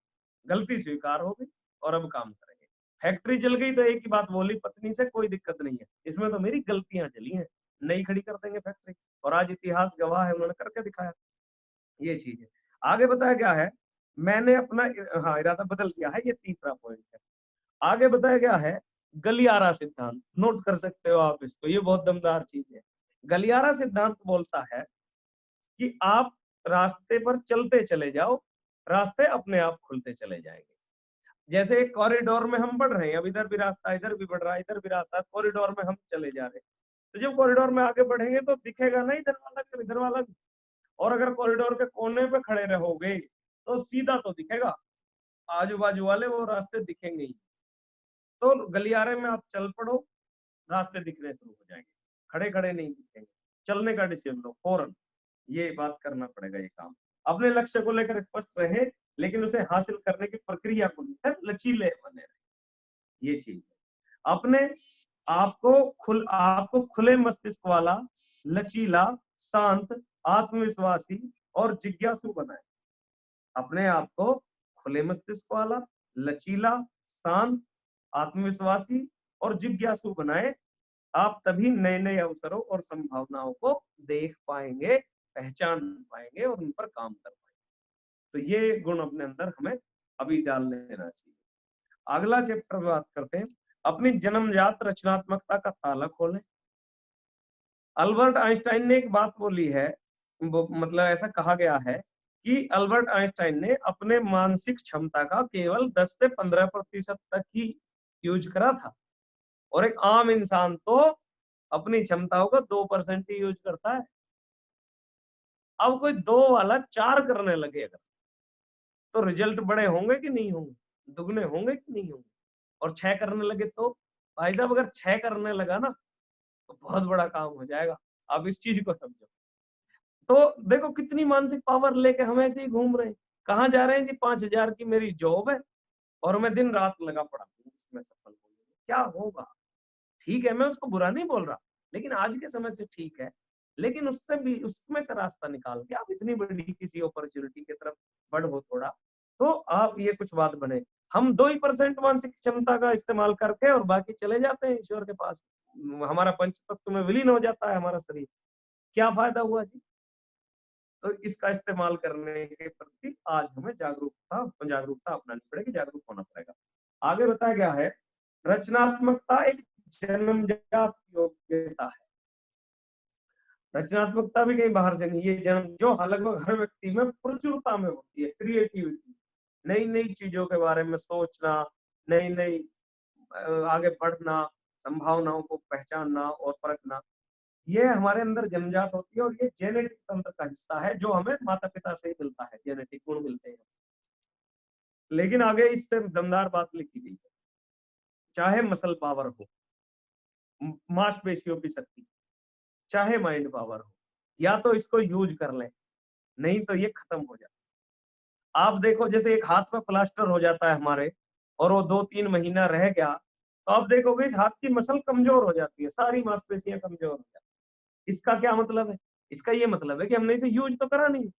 गलती स्वीकार हो गई और अब काम करेंगे। फैक्ट्री जल गई तो एक ही बात बोली पत्नी से, कोई दिक्कत नहीं है, इसमें तो मेरी गलतियां जली हैं, नई खड़ी कर देंगे फैक्ट्री। और आज इतिहास गवाह है, उन्होंने करके दिखाया। ये चीज है। आगे बताया क्या है, मैंने अपना हाँ इरादा बदल दिया है, ये तीसरा पॉइंट है। आगे बताया गया है, गलियारा सिद्धांत, नोट कर सकते हो आप इसको, ये बहुत दमदार चीज है। गलियारा सिद्धांत बोलता है कि आप रास्ते पर चलते चले जाओ, रास्ते अपने आप खुलते चले जाएंगे। जैसे एक कॉरिडोर में हम बढ़ रहे हैं, अब इधर भी रास्ता, इधर भी बढ़ रहा है, इधर भी रास्ता, कॉरिडोर में हम चले जा रहे हैं। तो जब कॉरिडोर में आगे बढ़ेंगे तो दिखेगा ना इधर वाला भी, इधर वाला भी। और अगर कॉरिडोर के कोने पे खड़े रहोगे तो सीधा तो दिखेगा, आजू बाजू वाले वो रास्ते दिखेंगे ही। तो गलियारे में आप चल पड़ो, रास्ते दिखने शुरू हो जाएंगे, खड़े खड़े नहीं दिखेंगे। चलने का डिसीजन लो फौरन, ये बात करना पड़ेगा। ये काम अपने लक्ष्य को लेकर स्पष्ट रहे, लेकिन उसे हासिल करने की प्रक्रिया को लेकर लचीले बने रहे। ये चीज है। अपने आपको खुले मस्तिष्क वाला, लचीला, शांत, आत्मविश्वासी और जिज्ञासु बनाए। अपने आप को खुले मस्तिष्क वाला, लचीला, शांत, आत्मविश्वासी और जिज्ञासु बनाए। आप तभी नए नए अवसरों और संभावनाओं को देख पाएंगे, पहचान पाएंगे और उन पर काम कर पाएंगे। तो ये गुण अपने अंदर हमें अभी डाल लेना चाहिए। अगला चैप्टर में बात करते हैं, अपनी जन्मजात रचनात्मकता का ताला खोलें। अल्बर्ट आइंस्टाइन ने एक बात बोली है, मतलब ऐसा कहा गया है कि अल्बर्ट आइंस्टाइन ने अपने मानसिक क्षमता का केवल 10 से 15% तक ही यूज करा था, और एक आम इंसान तो अपनी क्षमताओं का 2% ही यूज करता है। अब कोई 2 वाला 4 करने लगे अगर, तो रिजल्ट बड़े होंगे कि नहीं होंगे, दुगने होंगे कि नहीं होंगे। और 6 करने लगे तो भाई साहब, अगर 6 करने लगा ना तो बहुत बड़ा काम हो जाएगा। आप इस चीज को समझो। तो देखो कितनी मानसिक पावर लेके हम ऐसे ही घूम रहे हैं। कहाँ जा रहे हैं जी, 5,000 की मेरी जॉब है और मैं दिन रात लगा पड़ा हूँ उसमें सफल होने में। क्या होगा? ठीक है, मैं उसको बुरा नहीं बोल रहा, लेकिन आज के समय से ठीक है, लेकिन उससे भी उसमें से रास्ता निकाल के आप इतनी बड़ी किसी अपॉर्चुनिटी की तरफ बढ़ो थोड़ा, तो आप ये कुछ बात बने। हम 2% मानसिक क्षमता का इस्तेमाल करके और बाकी चले जाते हैं ईश्वर के पास, हमारा पंच तत्व में विलीन हो जाता है हमारा शरीर। क्या फायदा हुआ जी? तो इसका इस्तेमाल करने के प्रति आज हमें जागरूकता अपनानी पड़ेगी, जागरूक होना पड़ेगा। आगे बताया गया है, रचनात्मकता एक जन्मजात योग्यता है। रचनात्मकता भी कहीं बाहर से नहीं, ये जन्म जो लगभग हर व्यक्ति में प्रचुरता में होती है। क्रिएटिविटी, नई नई चीजों के बारे में सोचना, नई नई आगे बढ़ना, संभावनाओं को पहचानना और परखना, ये हमारे अंदर जन्मजात होती है और ये जेनेटिक तंत्र का हिस्सा है जो हमें माता पिता से ही मिलता है, जेनेटिक गुण मिलते हैं। लेकिन आगे इससे दमदार बात लिखी गई है, चाहे मसल पावर हो, मांसपेशियों की शक्ति, चाहे माइंड पावर हो, या तो इसको यूज कर लें, नहीं तो ये खत्म हो जाए। आप देखो जैसे एक हाथ में प्लास्टर हो जाता है हमारे और वो 2-3 महीना रह गया, तो आप देखोगे इस हाथ की मसल कमजोर हो जाती है, सारी मांसपेशियां कमजोर हो जाती है। इसका क्या मतलब है? इसका ये मतलब है कि हमने इसे यूज तो करा नहीं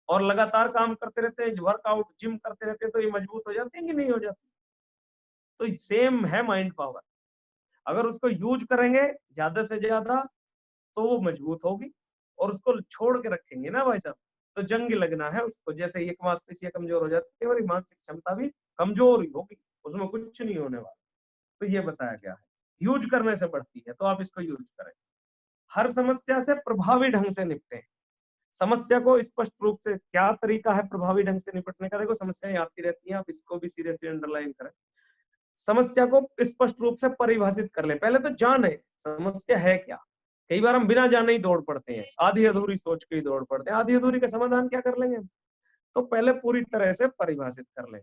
और लगातार काम करते रहते हैं, वर्कआउट जिम करते रहते हैं, तो ये मजबूत हो जाते हैं कि नहीं हो जाती? तो सेम है माइंड पावर। अगर उसको यूज करेंगे ज्यादा से ज्यादा तो वो मजबूत होगी, और उसको छोड़ के रखेंगे ना भाई साहब, तो जंग लगना है उसको। जैसे एक मांसपेशियां कमजोर हो जाती है और मानसिक क्षमता भी कमजोर ही होगी, उसमें कुछ नहीं होने वाला। तो ये बताया गया है, यूज करने से बढ़ती है, तो आप इसको यूज करें। हर समस्या से प्रभावी ढंग से निपटें। समस्या को स्पष्ट रूप से, क्या तरीका है प्रभावी ढंग से निपटने का? देखो समस्याएं आती रहती हैं, आप इसको भी सीरियसली अंडरलाइन करें। समस्या को स्पष्ट रूप से परिभाषित कर ले, पहले तो जाने समस्या है क्या। कई बार हम बिना जाने ही दौड़ पड़ते हैं, आधी अधूरी सोच के ही दौड़ पड़ते हैं, आधी अधूरी का समाधान क्या कर लेंगे? तो पहले पूरी तरह से परिभाषित कर ले,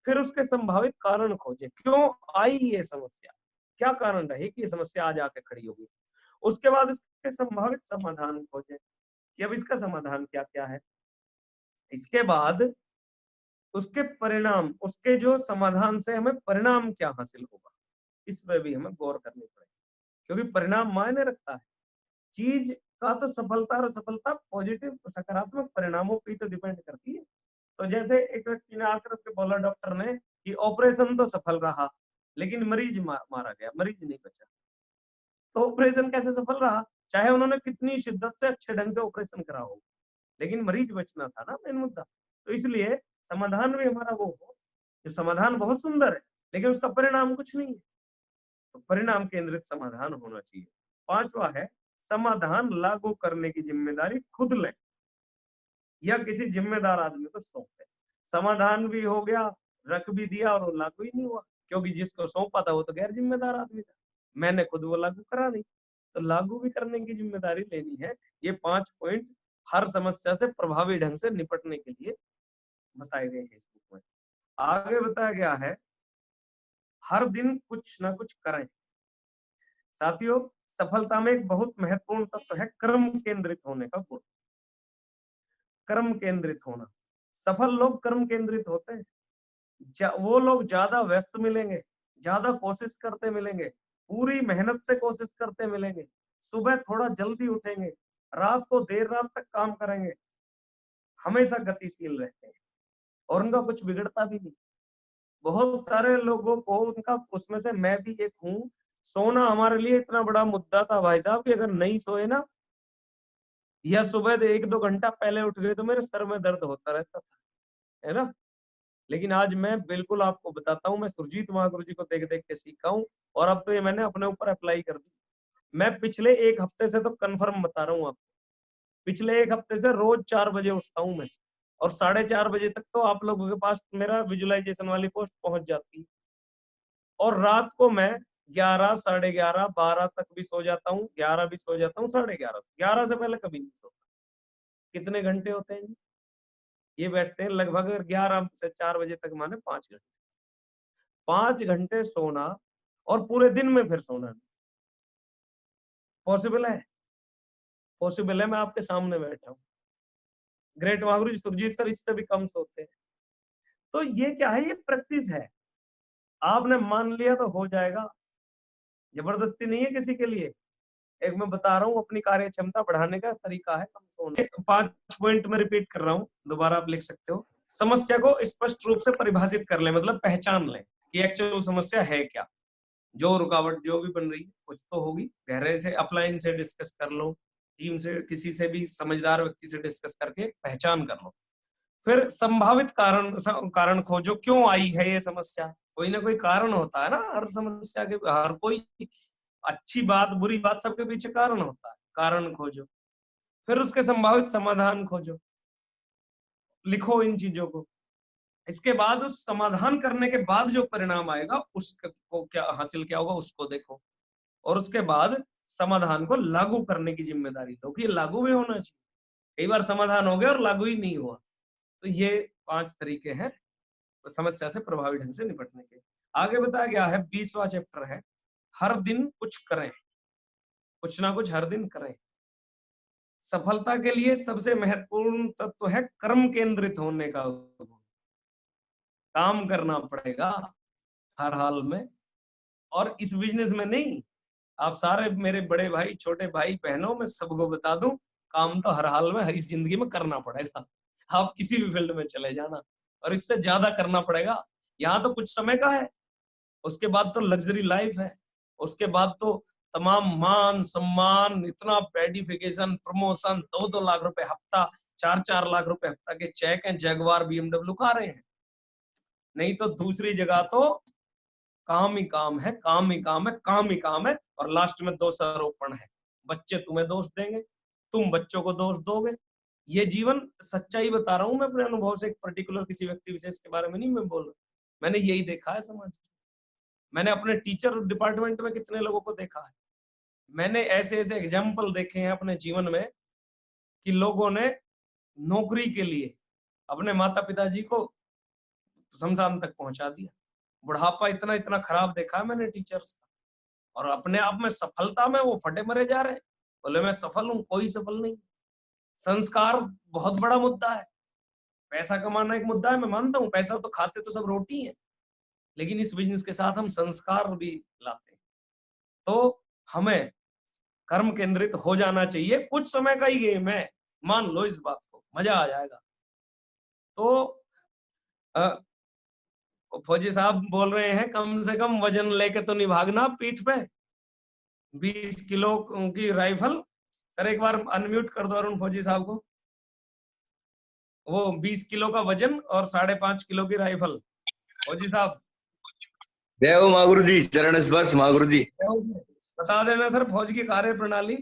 फिर उसके संभावित कारण खोजे, क्यों आई ये समस्या, क्या कारण रहे कि ये समस्या आज आके खड़ी होगी। उसके बाद उसके संभावित समाधान खोजे कि अब इसका समाधान क्या क्या है। इसके बाद उसके परिणाम, उसके जो समाधान से हमें परिणाम क्या हासिल होगा, इस पर भी हमें गौर करनी पड़ेगी, क्योंकि परिणाम मायने रखता है। चीज का तो सफलता और असफलता पॉजिटिव सकारात्मक परिणामों पे तो डिपेंड करती है। तो जैसे एक व्यक्ति ने आकर के बोला डॉक्टर ने कि ऑपरेशन तो सफल रहा, लेकिन मरीज मारा गया, मरीज नहीं बचा। तो ऑपरेशन कैसे सफल रहा? चाहे उन्होंने कितनी शिद्दत से अच्छे ढंग से ऑपरेशन करा हो, लेकिन मरीज बचना था ना मेन मुद्दा। तो इसलिए समाधान भी हमारा वो हो, जो समाधान बहुत सुंदर है लेकिन उसका परिणाम कुछ नहीं है, तो परिणाम केंद्रित समाधान होना चाहिए। पांचवा है, समाधान लागू करने की जिम्मेदारी खुद लें या किसी जिम्मेदार आदमी को सौंप दें। समाधान भी हो गया, रख भी दिया और वो लागू ही नहीं हुआ, क्योंकि जिसको सौंपा था वो तो गैर जिम्मेदार आदमी था, मैंने खुद वो लागू करा नहीं। तो लागू भी करने की जिम्मेदारी लेनी है। ये 5 पॉइंट हर समस्या से प्रभावी ढंग से निपटने के लिए बताए गए हैं इस बुक में। आगे बताया गया है, हर दिन कुछ ना कुछ करें। साथियों, सफलता में एक बहुत महत्वपूर्ण तत्व है कर्म केंद्रित होने का गुण। कर्म केंद्रित होना, सफल लोग कर्म केंद्रित होते हैं। वो लोग ज्यादा व्यस्त मिलेंगे, ज्यादा कोशिश करते मिलेंगे, पूरी मेहनत से कोशिश करते मिलेंगे, सुबह थोड़ा जल्दी उठेंगे, रात को देर रात तक काम करेंगे, हमेशा गतिशील रहते हैं और उनका कुछ बिगड़ता भी नहीं। बहुत सारे लोगों को उनका, उसमें से मैं भी एक हूँ, सोना हमारे लिए इतना बड़ा मुद्दा था भाई साहब कि अगर नहीं सोए ना, या सुबह 1-2 घंटा पहले उठ गए तो मेरे सर में दर्द होता रहता था, है ना। लेकिन आज मैं बिल्कुल आपको बताता हूँ, मैं सुरजीत महागुरु जी को देख देख के सीखा हूँ, और अब तो ये मैंने अपने ऊपर अप्लाई कर दी। मैं पिछले 1 हफ्ते से तो कंफर्म बता रहा हूँ आपको, पिछले 1 हफ्ते से रोज 4 बजे उठता हूँ मैं, और 4:30 बजे तक तो आप लोगों के पास मेरा विजुअलाइजेशन वाली पोस्ट पहुंच जाती है। और रात को मैं 11, 11:30, 12 तक भी सो जाता हूँ, 11 भी सो जाता हूँ, 11:30, 11 से पहले कभी नहीं सोता। कितने घंटे होते हैं जी? ये बैठते हैं लगभग 11 से 4 बजे तक, माने 5 घंटे। 5 घंटे सोना और पूरे दिन में फिर सोना पॉसिबल है? पॉसिबल है, मैं आपके सामने बैठा हूँ। ग्रेट महागुरु जी सुरजीत सर इससे भी कम सोते हैं। तो ये क्या है? ये प्रैक्टिस है। आपने मान लिया तो हो जाएगा, जबरदस्ती नहीं है किसी के लिए। एक मैं बता रहा हूँ, अपनी कार्य क्षमता बढ़ाने का तरीका है कम सोना। 5 पॉइंट में रिपीट कर रहा हूँ, दोबारा आप लिख सकते हो। समस्या को स्पष्ट रूप से परिभाषित कर ले, मतलब पहचान लें कि एक्चुअल समस्या है क्या। जो रुकावट जो भी बन रही है कुछ तो होगी, गहरे से अपलाइन से डिस्कस कर लो, टीम से, किसी से भी समझदार व्यक्ति से डिस्कस करके पहचान कर लो। फिर संभावित कारण खोजो, क्यों आई है ये समस्या। कोई ना कोई कारण होता है ना हर समस्या के, हर कोई अच्छी बात बुरी बात सबके पीछे कारण होता है, कारण खोजो। फिर उसके संभावित समाधान खोजो, लिखो इन चीजों को। इसके बाद उस समाधान करने के बाद जो परिणाम आएगा उसको क्या हासिल क्या होगा उसको देखो, और उसके बाद समाधान को लागू करने की जिम्मेदारी लो कि लागू भी होना चाहिए। कई बार समाधान हो गया और लागू ही नहीं हुआ। तो ये 5 तरीके हैं समस्या से प्रभावी ढंग से निपटने के। आगे बताया गया है, 20वां चैप्टर है, हर दिन कुछ करें, कुछ ना कुछ हर दिन करें। सफलता के लिए सबसे महत्वपूर्ण तत्व है कर्म केंद्रित होने का गुण। काम करना पड़ेगा हर हाल में। और इस बिजनेस में नहीं, आप सारे मेरे बड़े भाई, छोटे भाई बहनों, मैं सबको बता दूं, काम तो हर हाल में इस जिंदगी में करना पड़ेगा। आप किसी भी फील्ड में चले जाना, और इससे ज्यादा करना पड़ेगा। यहाँ तो कुछ समय का है, उसके बाद तो लग्जरी लाइफ है, उसके बाद तो तमाम मान सम्मान, इतना पेडिफिकेशन, प्रमोशन, 2-2 लाख रुपए हफ्ता, 4-4 लाख रुपए हफ्ता के चेक हैं, जगवार BMW खा रहे हैं। नहीं तो दूसरी जगह तो काम ही काम है, काम ही काम है, काम ही काम है, और लास्ट में दोषारोपण है। बच्चे तुम्हें दोष देंगे, तुम बच्चों को दोष दोगे। ये जीवन सच्चाई बता रहा हूं मैं अपने अनुभव से, एक पर्टिकुलर किसी व्यक्ति विशेष के बारे में नहीं मैं बोल रहा। मैंने यही देखा है समाज में। मैंने अपने टीचर डिपार्टमेंट में कितने लोगों को देखा है। मैंने ऐसे ऐसे एग्जाम्पल देखे हैं अपने जीवन में कि लोगों ने नौकरी के लिए अपने माता पिताजी को शमशान तक पहुंचा दिया। बुढ़ापा इतना इतना खराब देखा है मैंने टीचर्स का, और अपने आप में सफलता में वो फटे मरे जा रहे हैं। बोले मैं सफल हूं, कोई सफल नहीं। संस्कार बहुत बड़ा मुद्दा है। पैसा कमाना एक मुद्दा है, मैं मानता हूँ, पैसा तो खाते तो सब रोटी है, लेकिन इस बिजनेस के साथ हम संस्कार भी लाते हैं। तो हमें कर्म केंद्रित हो जाना चाहिए। कुछ समय का ही गेम है, मान लो इस बात को, मजा आ जाएगा। तो फौजी साहब बोल रहे हैं कम से कम वजन लेके तो नहीं भागना पीठ पे, 20 किलो की राइफल। सर एक बार अनम्यूट कर दो अरुण फौजी साहब को। वो 20 किलो का वजन और 5.5 किलो की राइफल। फौजी साहब जय हो माँ गुरु जी, चरण स्पर्श माँ गुरु जी। बता देना सर फौज की कार्य प्रणाली।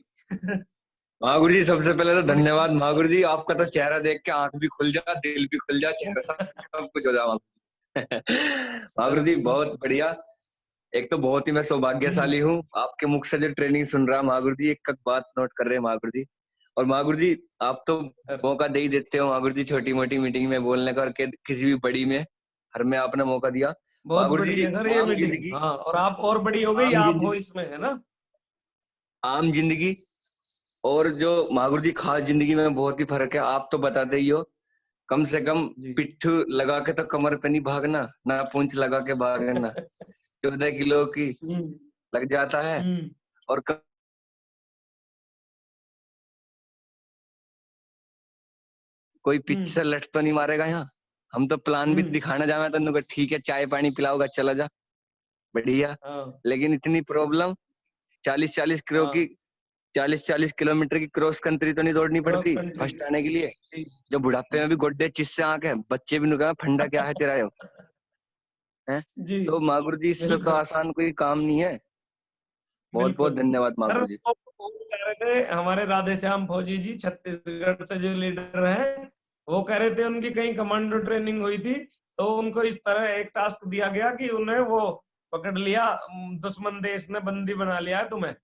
माँ गुरु जी सबसे पहले तो धन्यवाद माँ गुरु जी, आपका तो चेहरा देख के आंख भी खुल जा, दिल भी खुल जा, चेहरा सब कुछ हो जा माँ गुरु जी। बहुत बढ़िया। एक तो बहुत ही मैं सौभाग्यशाली हूँ, आपके मुख से जो ट्रेनिंग सुन रहा माँ गुरु जी, एक बात नोट कर रहे हैं माँ गुरु जी। और माँ गुरु जी आप तो मौका दे ही देते हो माँ गुरु जी, छोटी मोटी मीटिंग में बोलने का, और किसी भी बड़ी में, हर में आपने मौका दिया। बहुत बड़ी है सर ये मीटिंग। हाँ, और आप और बड़ी हो गई, आप हो इसमें, है ना। आम जिंदगी और जो माँ गुरु जी खास जिंदगी में बहुत ही फर्क है। आप तो बताते ही हो, कम से कम पिट्ठू लगा के तो कमर पे नहीं भागना, ना पूंछ लगा के भागना। 14 किलो की लग जाता है, और कोई पीछे से लट तो नहीं मारेगा। यहाँ हम तो प्लान भी दिखाना जाए तो ठीक है चाय पानी पिलाओगा चला जा, बढ़िया। लेकिन इतनी प्रॉब्लम 40-40 किलो की, 40-40 किलोमीटर की क्रॉस कंट्री तो नहीं दौड़नी पड़ती फर्स्ट आने के लिए। जो बुढ़ापे में भी गोड्डे चिस्से आंख है, बच्चे भी नुका फंडा क्या है तेरा है। तो माँ गुरु जी इससे तो आसान कोई काम नहीं है। बहुत बहुत धन्यवाद माँ गुरु जी। कह रहे थे हमारे राधे श्याम फौजी जी छत्तीसगढ़ से जो लीडर हैं, वो कह रहे थे उनकी कहीं कमांडो ट्रेनिंग हुई थी, तो उनको इस तरह एक टास्क दिया गया कि उन्हें वो पकड़ लिया, दुश्मन देश ने बंदी बना लिया है तुम्हें।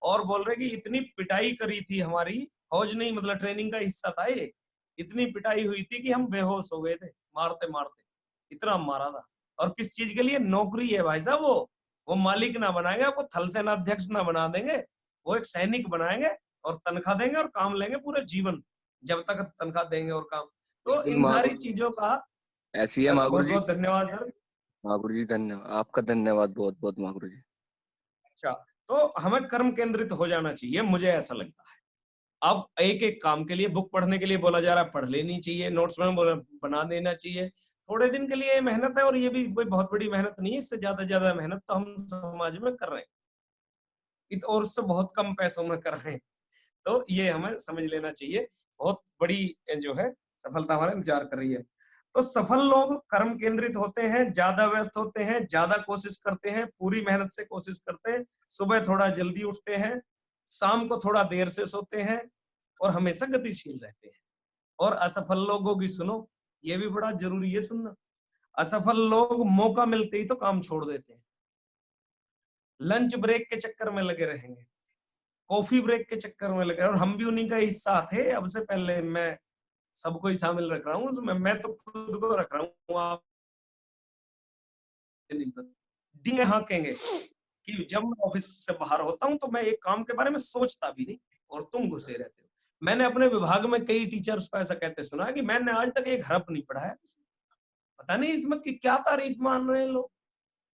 और बोल रहे कि इतनी पिटाई करी थी हमारी फौज नहीं, मतलब ट्रेनिंग का हिस्सा था ये, इतनी पिटाई हुई थी कि हम बेहोश हो गए थे मारते मारते, इतना मारा था। और किस चीज के लिए? नौकरी है भाई साहब। वो मालिक ना बनाएंगे आपको, थल सेना अध्यक्ष ना बना देंगे, वो एक सैनिक बनाएंगे और तनख्वाह देंगे और काम लेंगे पूरे जीवन, जब तक तनख्वाह देंगे और काम। तो इन सारी चीजों का ऐसी है माँ गुरु जी। बहुत बहुत धन्यवाद सर। माँ गुरु जी धन्यवाद, आपका धन्यवाद बहुत बहुत माँ गुरु जी। अच्छा, तो हमें कर्म केंद्रित हो जाना चाहिए, मुझे ऐसा लगता है। अब एक एक काम के लिए बुक पढ़ने के लिए बोला जा रहा है, पढ़ लेनी चाहिए, नोट्स में बना देना चाहिए। थोड़े दिन के लिए मेहनत है, और ये भी कोई बहुत बड़ी मेहनत नहीं है, इससे ज्यादा मेहनत तो हम समाज में कर रहे हैं, और उससे बहुत कम पैसों में कर रहे हैं। तो ये हमें समझ लेना चाहिए, बहुत बड़ी जो है सफलता हमारा इंतजार कर रही है। तो सफल लोग कर्म केंद्रित होते हैं, ज्यादा व्यस्त होते हैं, ज्यादा कोशिश करते हैं, पूरी मेहनत से कोशिश करते हैं, सुबह थोड़ा जल्दी उठते हैं, शाम को थोड़ा देर से सोते हैं, और हमेशा गतिशील रहते हैं। और असफल लोगों की सुनो, ये भी बड़ा जरूरी है सुनना। असफल लोग मौका मिलते ही तो काम छोड़ देते हैं, लंच ब्रेक के चक्कर में लगे रहेंगे, कॉफी ब्रेक के चक्कर में लगे, और हम भी उन्हीं का हिस्सा थे। अब से पहले मैं सबको ही शामिल रख रहा हूँ उसमें, मैं तो खुद को रख रहा हूँ। आप दिन हाँकेंगे कि जब मैं ऑफिस से बाहर होता हूँ तो मैं एक काम के बारे में सोचता भी नहीं, और तुम घुसे रहते हो। मैंने अपने विभाग में कई टीचर्स को ऐसा कहते सुना कि मैंने आज तक एक हरफ नहीं पढ़ा है, पता नहीं इसमें क्या तारीफ मान रहे हैं लोग।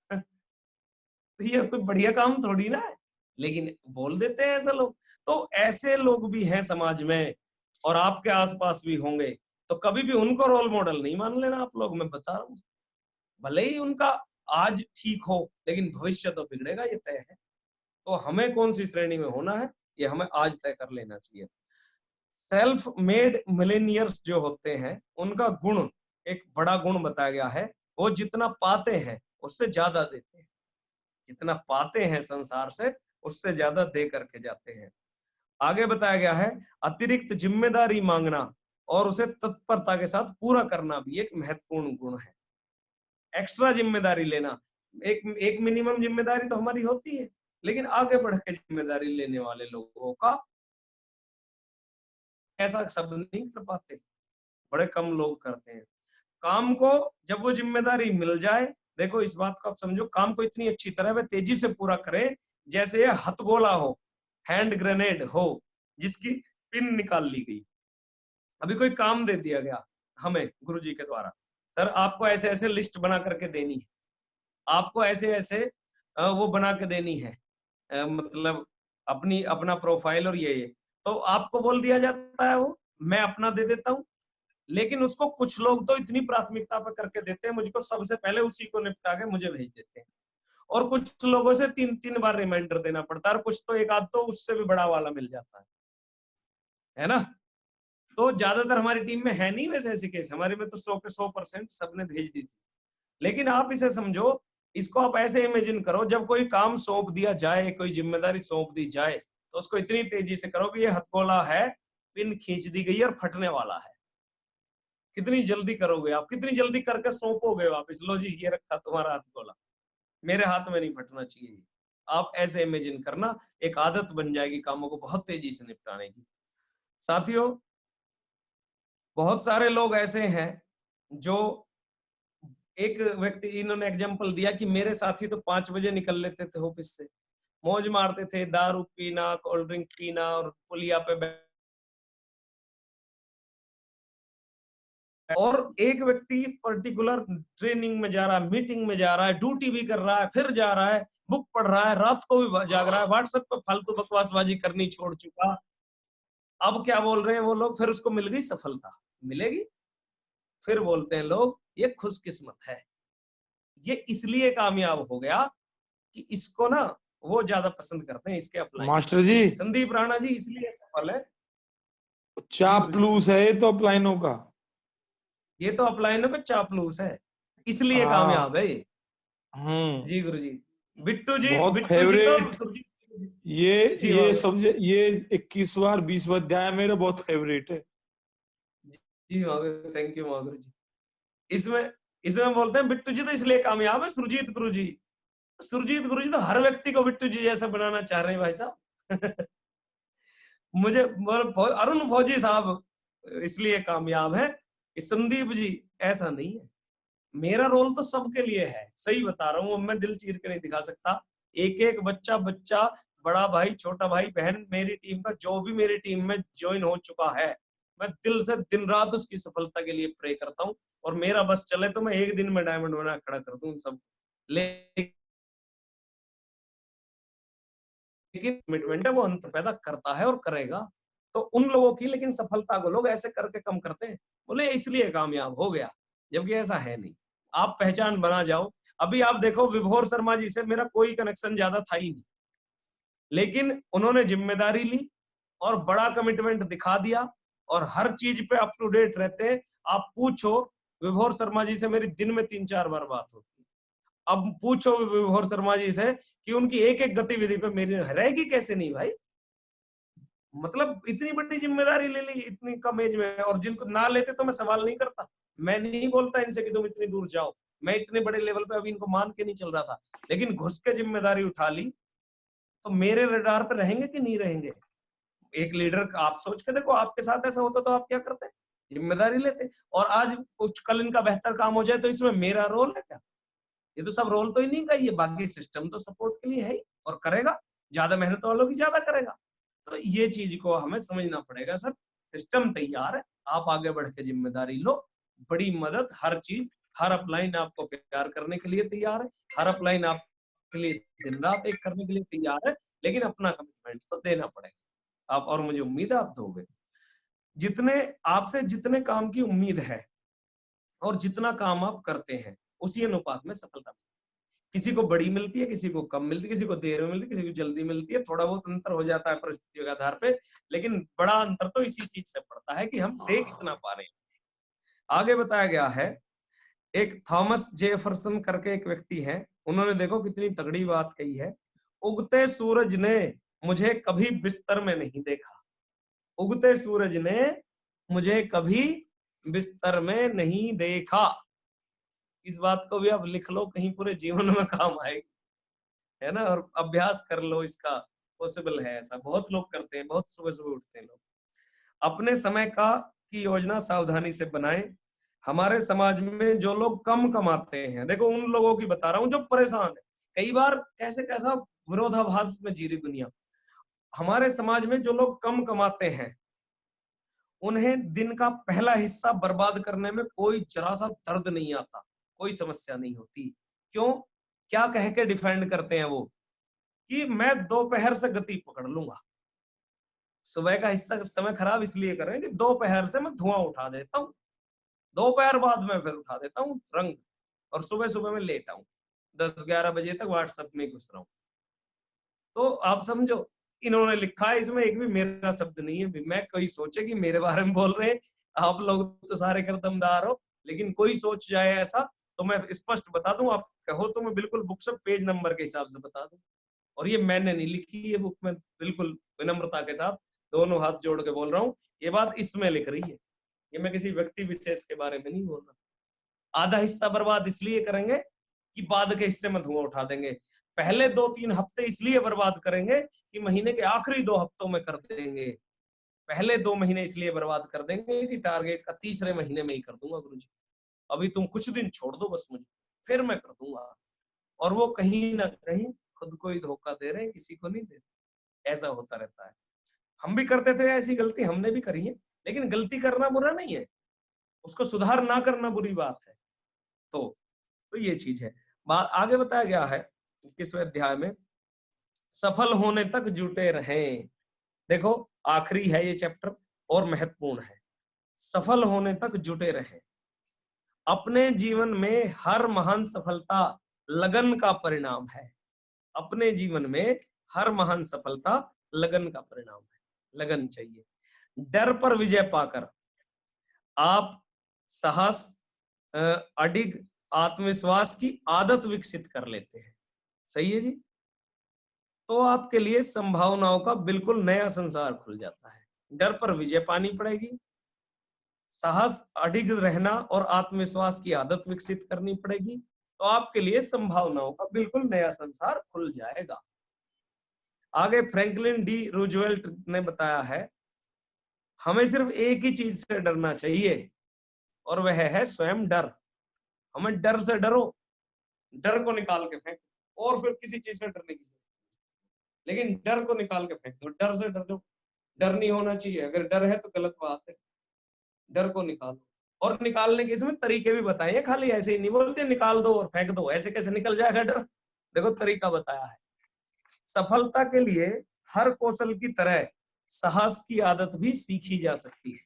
तो ये कोई बढ़िया काम थोड़ी ना है, लेकिन बोल देते हैं ऐसे लोग। तो ऐसे लोग भी हैं समाज में और आपके आसपास भी होंगे, तो कभी भी उनको रोल मॉडल नहीं मान लेना आप लोग। मैं बता रहा हूँ, भले ही उनका आज ठीक हो लेकिन भविष्य तो बिगड़ेगा, ये तय है। तो हमें कौन सी श्रेणी में होना है ये हमें आज तय कर लेना चाहिए। सेल्फ मेड मिलेनियर्स जो होते हैं उनका गुण, एक बड़ा गुण बताया गया है, वो जितना पाते हैं उससे ज्यादा देते हैं। जितना पाते हैं संसार से उससे ज्यादा दे करके जाते हैं। आगे बताया गया है अतिरिक्त जिम्मेदारी मांगना और उसे तत्परता के साथ पूरा करना भी एक महत्वपूर्ण गुण है। एक्स्ट्रा जिम्मेदारी लेना, एक मिनिमम जिम्मेदारी तो हमारी होती है, लेकिन आगे बढ़ के जिम्मेदारी लेने वाले लोगों का ऐसा सब नहीं कर पाते, बड़े कम लोग करते हैं। काम को जब वो जिम्मेदारी मिल जाए, देखो इस बात को आप समझो, काम को इतनी अच्छी तरह वे तेजी से पूरा करें जैसे ये हथगोला हो, हैंड ग्रेनेड हो जिसकी पिन निकाल ली गई। अभी कोई काम दे दिया गया हमें गुरुजी के द्वारा, सर आपको ऐसे ऐसे लिस्ट बना करके देनी है, आपको ऐसे ऐसे वो बना के देनी है, मतलब अपना प्रोफाइल और ये, तो आपको बोल दिया जाता है वो, मैं अपना दे देता हूँ। लेकिन उसको कुछ लोग तो इतनी प्राथमिकता पर करके देते हैं, मुझको सबसे पहले उसी को निपटा के मुझे भेज देते हैं। और कुछ लोगों से 3-3 बार रिमाइंडर देना पड़ता है, और कुछ तो एक आध तो उससे भी बड़ा वाला मिल जाता है ना। तो ज्यादातर हमारी टीम में है नहीं वैसे ऐसे केस, हमारे में तो 100 के 100% सबने भेज दी थी। लेकिन आप इसे समझो, इसको आप ऐसे इमेजिन करो, जब कोई काम सौंप दिया जाए, कोई जिम्मेदारी सौंप दी जाए, तो उसको इतनी तेजी से करो कि ये हथगोला है, पिन खींच दी गई और फटने वाला है। कितनी जल्दी करोगे आप, कितनी जल्दी करके सौंपोगे वापस, लो जी ये रखा तुम्हारा हथगोला, मेरे हाथ में नहीं फटना चाहिए। आप ऐसे इमेजिन करना, एक आदत बन जाएगी कामों को बहुत तेजी से निपटाने की। साथियों, बहुत सारे लोग ऐसे हैं जो, एक व्यक्ति इन्होंने एग्जांपल दिया कि मेरे साथी तो 5 बजे निकल लेते थे ऑफिस से, मौज मारते थे, दारू पीना, कोल्ड ड्रिंक पीना और पुलिया पे और एक व्यक्ति पर्टिकुलर ट्रेनिंग में जा रहा है, मीटिंग में जा रहा है, ड्यूटी भी कर रहा है, फिर जा रहा है, बुक पढ़ रहा है, रात को भी जाग रहा है, व्हाट्सएप पे फालतू बकवासबाजी करनी छोड़ चुका। अब क्या बोल रहे हैं वो लोग, फिर उसको मिल गई सफलता, मिलेगी, फिर बोलते हैं लोग ये खुशकिस्मत है, ये इसलिए कामयाब हो गया कि इसको ना वो ज्यादा पसंद करते हैं, इसके अप्लाई। मास्टर जी, संदीप राणा जी इसलिए सफल है। चापलूस है ये तो अपलाइनों का, ये तो अपलाइनों का चापलूस है, इसलिए हाँ। कामयाब है। जी गुरु जी, बिट्टू जी, बहुत बिट्टू जी तो फेवरेट ये बाबू सब्जेक्ट, ये 21वां 20वां अध्याय मेरा बहुत फेवरेट है। जी महागुरु, थैंक यू महागुरु जी। इसमें इसमें बोलते हैं बिट्टू जी तो इसलिए कामयाब है, सुरजीत गुरु जी, सुरजीत गुरु जी तो हर व्यक्ति को बिट्टू जी जैसा बनाना चाह रहे हैं भाई साहब। मुझे अरुण फौजी साहब इसलिए कामयाब है कि संदीप जी ऐसा नहीं है। मेरा रोल तो सबके लिए है, सही बता रहा हूँ, मैं दिल चीर के नहीं दिखा सकता। एक एक बच्चा बड़ा भाई, छोटा भाई, बहन, मेरी टीम का जो भी मेरी टीम में ज्वाइन हो चुका है, मैं दिल से दिन रात उसकी सफलता के लिए प्रे करता हूँ। और मेरा बस चले तो मैं एक दिन में डायमंड बना खड़ा कर दूं सब, लेकिन कमिटमेंट है वो अंत पैदा करता है और करेगा। तो उन लोगों की लेकिन सफलता को लोग ऐसे करके कम करते हैं, बोले इसलिए कामयाब हो गया, जबकि ऐसा है नहीं। आप पहचान बना जाओ। अभी आप देखो, विभोर शर्मा जी से मेरा कोई कनेक्शन ज्यादा था ही नहीं, लेकिन उन्होंने जिम्मेदारी ली और बड़ा कमिटमेंट दिखा दिया और हर चीज पे अप टू डेट रहते हैं। आप पूछो विभोर शर्मा जी से मेरी दिन में 3-4 बार बात होती है। अब पूछो विभोर शर्मा जी से कि उनकी एक एक गतिविधि पे मेरी रहेगी कैसे नहीं भाई, मतलब इतनी बड़ी जिम्मेदारी ले ली इतनी कम एज में। और जिनको ना लेते तो मैं सवाल नहीं करता, मैं नहीं बोलता इनसे कि तुम इतनी दूर जाओ, मैं इतने बड़े लेवल पे अभी इनको मान के नहीं चल रहा था, लेकिन घुस के जिम्मेदारी उठा ली तो मेरे रडार पे रहेंगे कि नहीं रहेंगे। एक लीडर, आप सोच के देखो, आपके साथ ऐसा होता तो आप क्या करते, जिम्मेदारी लेते। और आज कुछ कल इनका बेहतर काम हो जाए तो इसमें मेरा रोल है क्या? ये तो सब रोल तो ही नहीं का, ये बाकी सिस्टम तो सपोर्ट के लिए है ही, और करेगा, ज्यादा मेहनत वालों की ज्यादा करेगा। तो ये चीज को हमें समझना पड़ेगा सर, सिस्टम तैयार है, आप आगे बढ़ के जिम्मेदारी लो, बड़ी मदद हर चीज हर अपलाइन आपको प्यार करने के लिए तैयार है, हर अपलाइन आपके लिए दिन रात एक करने के लिए तैयार है, लेकिन अपना कमिटमेंट तो देना पड़ेगा आप, और मुझे उम्मीद है आप दोगे। जितने आपसे जितने काम की उम्मीद है और जितना काम आप करते हैं उसी अनुपात में सफलता मिलती है। किसी को बड़ी मिलती है, किसी को कम मिलती है, किसी को देर में मिलती है, किसी को जल्दी मिलती है, थोड़ा बहुत अंतर हो जाता है परिस्थितियों के आधार पे, लेकिन बड़ा अंतर तो इसी चीज से पड़ता है कि हम दे कितना पा रहे हैं। आगे बताया गया है, एक थॉमस जेफरसन करके एक व्यक्ति है, उन्होंने देखो कितनी तगड़ी बात कही है, उगते सूरज ने मुझे कभी बिस्तर में नहीं देखा, उगते सूरज ने मुझे कभी बिस्तर में नहीं देखा। इस बात को भी आप लिख लो, कहीं पूरे जीवन में काम आएगी, है ना, और अभ्यास कर लो इसका, पॉसिबल है ऐसा, बहुत लोग करते हैं, बहुत सुबह सुबह उठते हैं लोग। अपने समय की योजना सावधानी से बनाएं। हमारे समाज में जो लोग कम कमाते हैं, देखो उन लोगों की बता रहा हूं जो परेशान है, कई बार कैसे कैसा विरोधाभास में जी रही दुनिया। हमारे समाज में जो लोग कम कमाते हैं उन्हें दिन का पहला हिस्सा बर्बाद करने में कोई जरा सा दर्द नहीं आता, कोई समस्या नहीं होती। क्यों? क्या कह के डिफेंड करते हैं वो कि मैं दोपहर से गति पकड़ लूंगा। सुबह का हिस्सा समय खराब इसलिए कर रहे हैं कि दोपहर से मैं धुआं उठा देता हूँ, दोपहर बाद में फिर उठा देता हूँ रंग, और सुबह सुबह में लेट आऊं, 10-11 बजे तक व्हाट्सएप में घुस रहा हूँ। तो आप समझो, इन्होंने लिखा है, इसमें एक भी मेरा शब्द नहीं है। मैं कोई सोचे कि मेरे बारे में बोल रहे हैं, आप लोग तो सारे करदमदार हो, लेकिन कोई सोच जाए ऐसा तो मैं स्पष्ट बता दूं, आप कहो तो मैं बिल्कुल बुक से पेज नंबर के हिसाब से बता दूं। और ये मैंने नहीं लिखी, ये बुक में बिल्कुल विनम्रता के साथ दोनों हाथ जोड़ के बोल रहा हूँ, ये बात इसमें लिख रही है, ये मैं किसी व्यक्ति विशेष के बारे में नहीं बोल रहा। आधा हिस्सा बर्बाद इसलिए करेंगे कि बाद के हिस्से में धुआं उठा देंगे, पहले 2-3 हफ्ते इसलिए बर्बाद करेंगे कि महीने के आखिरी 2 हफ्तों में कर देंगे, पहले 2 महीने इसलिए बर्बाद कर देंगे कि टारगेट का तीसरे महीने में ही कर दूंगा गुरुजी, अभी तुम कुछ दिन छोड़ दो बस मुझे, फिर मैं कर दूंगा। और वो कहीं ना कहीं खुद को ही धोखा दे रहे हैं, किसी को नहीं दे रहे। ऐसा होता रहता है। हम भी करते थे ऐसी गलती, हमने भी करी है, लेकिन गलती करना बुरा नहीं है, उसको सुधार ना करना बुरी बात है। तो ये चीज है। आगे बताया गया है 21वें अध्याय में, सफल होने तक जुटे रहें। देखो आखिरी है ये चैप्टर और महत्वपूर्ण है, सफल होने तक जुटे रहें। अपने जीवन में हर महान सफलता लगन का परिणाम है, अपने जीवन में हर महान सफलता लगन का परिणाम है, लगन चाहिए। डर पर विजय पाकर आप साहस, अडिग आत्मविश्वास की आदत विकसित कर लेते हैं। सही है जी। तो आपके लिए संभावनाओं का बिल्कुल नया संसार खुल जाता है। डर पर विजय पानी पड़ेगी, साहस, अडिग रहना और आत्मविश्वास की आदत विकसित करनी पड़ेगी, तो आपके लिए संभावनाओं का बिल्कुल नया संसार खुल जाएगा। आगे फ्रैंकलिन डी रूजवेल्ट ने बताया है, हमें सिर्फ एक ही चीज से डरना चाहिए और वह है स्वयं डर। हमें डर से डरो, डर को निकाल के फेंक, और फिर किसी चीज से डरने की जरूरत, लेकिन डर को निकाल के फेंक दो, डर से डर दो। डर नहीं होना चाहिए, अगर डर है तो गलत बात है, डर को निकालो। और निकालने के इसमें तरीके भी बताए, खाली ऐसे ही नहीं बोलते निकाल दो और फेंक दो, ऐसे कैसे निकल जाएगा डर, देखो तरीका बताया है। सफलता के लिए हर कौशल की तरह साहस की आदत भी सीखी जा सकती है,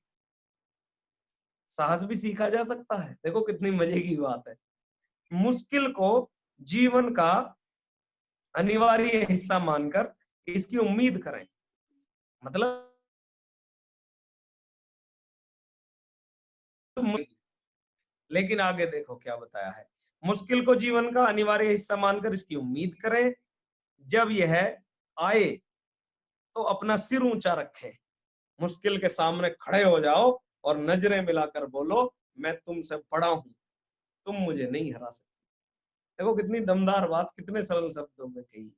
साहस भी सीखा जा सकता है। देखो कितनी मजे की बात है। मुश्किल को जीवन का अनिवार्य हिस्सा मानकर इसकी उम्मीद करें, मतलब लेकिन आगे देखो क्या बताया है, मुश्किल को जीवन का अनिवार्य हिस्सा मानकर इसकी उम्मीद करें, जब यह आए तो अपना सिर ऊंचा रखें, मुश्किल के सामने खड़े हो जाओ और नजरें मिलाकर बोलो, मैं तुमसे बड़ा हूं, तुम मुझे नहीं हरा सकते। देखो कितनी दमदार बात, कितने सरल शब्दों में कही।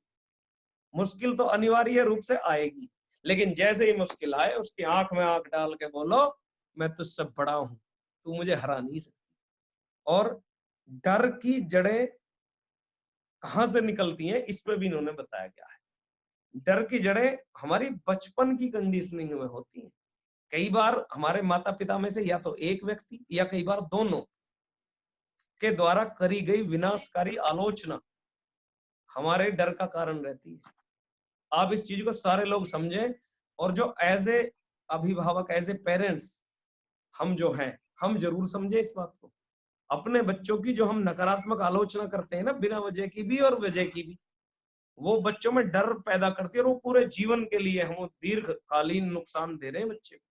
मुश्किल तो अनिवार्य रूप से आएगी, लेकिन जैसे ही मुश्किल आए उसकी आंख में आंख डाल के बोलो, मैं तुझसे बड़ा हूं, तू मुझे हरा नहीं सकती। और डर की जड़ें कहां से निकलती हैं, इस पे भी इन्होंने बताया गया है। डर की जड़ें हमारी बचपन की कंडीशनिंग में होती हैं। कई बार हमारे माता पिता में से या तो एक व्यक्ति या कई बार दोनों के द्वारा करी गई विनाशकारी आलोचना हमारे डर का कारण रहती है। आप इस चीज को सारे लोग समझें, और जो एज ए अभिभावक, एज ए पेरेंट्स हम जो हैं, हम जरूर समझे इस बात को। अपने बच्चों की जो हम नकारात्मक आलोचना करते हैं ना, बिना वजह की भी और वजह की भी, वो बच्चों में डर पैदा करती है, और वो पूरे जीवन के लिए हम दीर्घकालीन नुकसान दे रहे हैं बच्चे को,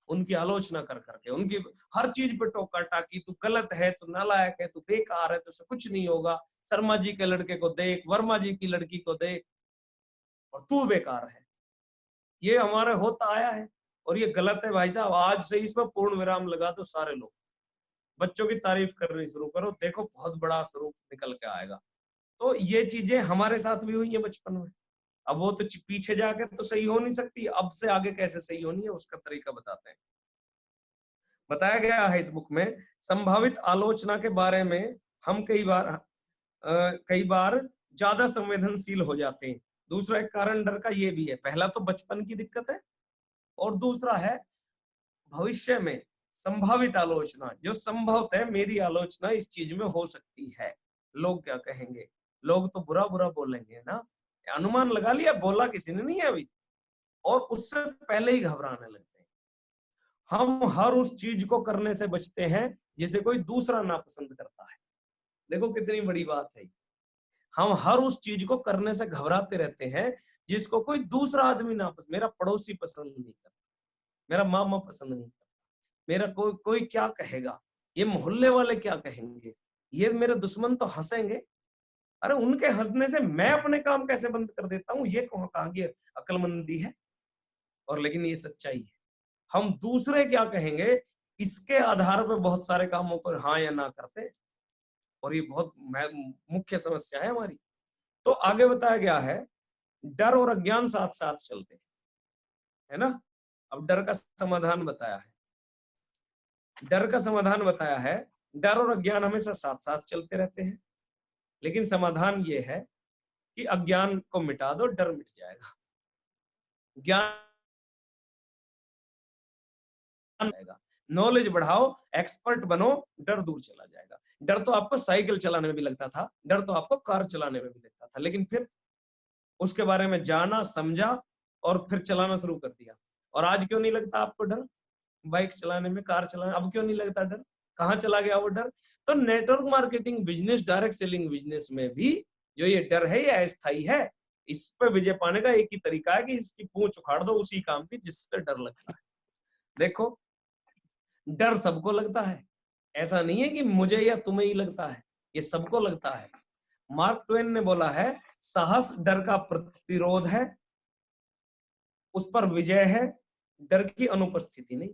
उनकी आलोचना कर करके, उनकी हर चीज पे टोका टाकी, तू गलत है, तू नालायक है, तू बेकार है, तुझसे कुछ नहीं होगा, शर्मा जी के लड़के को देख, वर्मा जी की लड़की को देख, और तू बेकार है। ये हमारे होता आया है, और ये गलत है भाई साहब। आज से इसमें पूर्ण विराम लगा दो सारे लोग, बच्चों की तारीफ करनी शुरू करो, देखो बहुत बड़ा स्वरूप निकल के आएगा। तो ये चीजें हमारे साथ भी हुई है बचपन में। अब वो तो पीछे जाके तो सही हो नहीं सकती, अब से आगे कैसे सही होनी है उसका तरीका बताते हैं। बताया गया है इस बुक में, संभावित आलोचना के बारे में हम कई बार ज्यादा संवेदनशील हो जाते हैं। दूसरा एक कारण डर का ये भी है, पहला तो बचपन की दिक्कत है, और दूसरा है भविष्य में संभावित आलोचना। जो संभवतः मेरी आलोचना इस चीज में हो सकती है, लोग क्या कहेंगे, लोग तो बुरा बुरा बोलेंगे ना, अनुमान लगा लिया, बोला किसी ने नहीं है अभी, और उससे पहले ही घबराने लगते हैं। हम हर उस चीज को करने से बचते हैं जिसे कोई दूसरा नापसंद करता है। देखो कितनी बड़ी बात है। हम हर उस चीज को करने से घबराते रहते हैं जिसको कोई दूसरा आदमी नापसंद, मेरा पड़ोसी पसंद नहीं करता, मेरा मामा पसंद नहीं करता, मेरा कोई क्या कहेगा, ये मोहल्ले वाले क्या कहेंगे, ये मेरे दुश्मन तो हंसेंगे। अरे उनके हंसने से मैं अपने काम कैसे बंद कर देता हूँ, ये कहाँ की अक्लमंदी है। और लेकिन ये सच्चाई है, हम दूसरे क्या कहेंगे इसके आधार पर बहुत सारे कामों पर हाँ या ना करते, और ये बहुत मुख्य समस्या है हमारी। तो आगे बताया गया है, डर और अज्ञान साथ साथ चलते हैं, है ना। अब डर का समाधान बताया है, डर का समाधान बताया है, डर और अज्ञान हमेशा साथ साथ चलते रहते हैं, लेकिन समाधान ये है कि अज्ञान को मिटा दो, डर मिट जाएगा, ज्ञान आएगा, नॉलेज बढ़ाओ, एक्सपर्ट बनो, डर दूर चला जाएगा। डर तो आपको साइकिल चलाने में भी लगता था, डर तो आपको कार चलाने में भी लगता था, लेकिन फिर उसके बारे में जाना, समझा, और फिर चलाना शुरू कर दिया। और आज क्यों नहीं लगता आपको डर, बाइक चलाने में, कार चलाने, अब क्यों नहीं लगता डर, कहाँ चला गया वो डर। तो network marketing business, direct selling business में भी जो ये डर है ये अस्थायी है। इस पे विजय पाने का एक ही तरीका है कि इसकी पूंछ उखाड़ दो उसी काम की जिससे डर लगता है। देखो डर सबको लगता है, ऐसा नहीं है कि मुझे या तुम्हें ही लगता है, ये सबको लगता है। मार्क ट्वेन ने बोला है, साहस डर का प्रतिरोध है, उस पर विजय है, डर की अनुपस्थिति नहीं।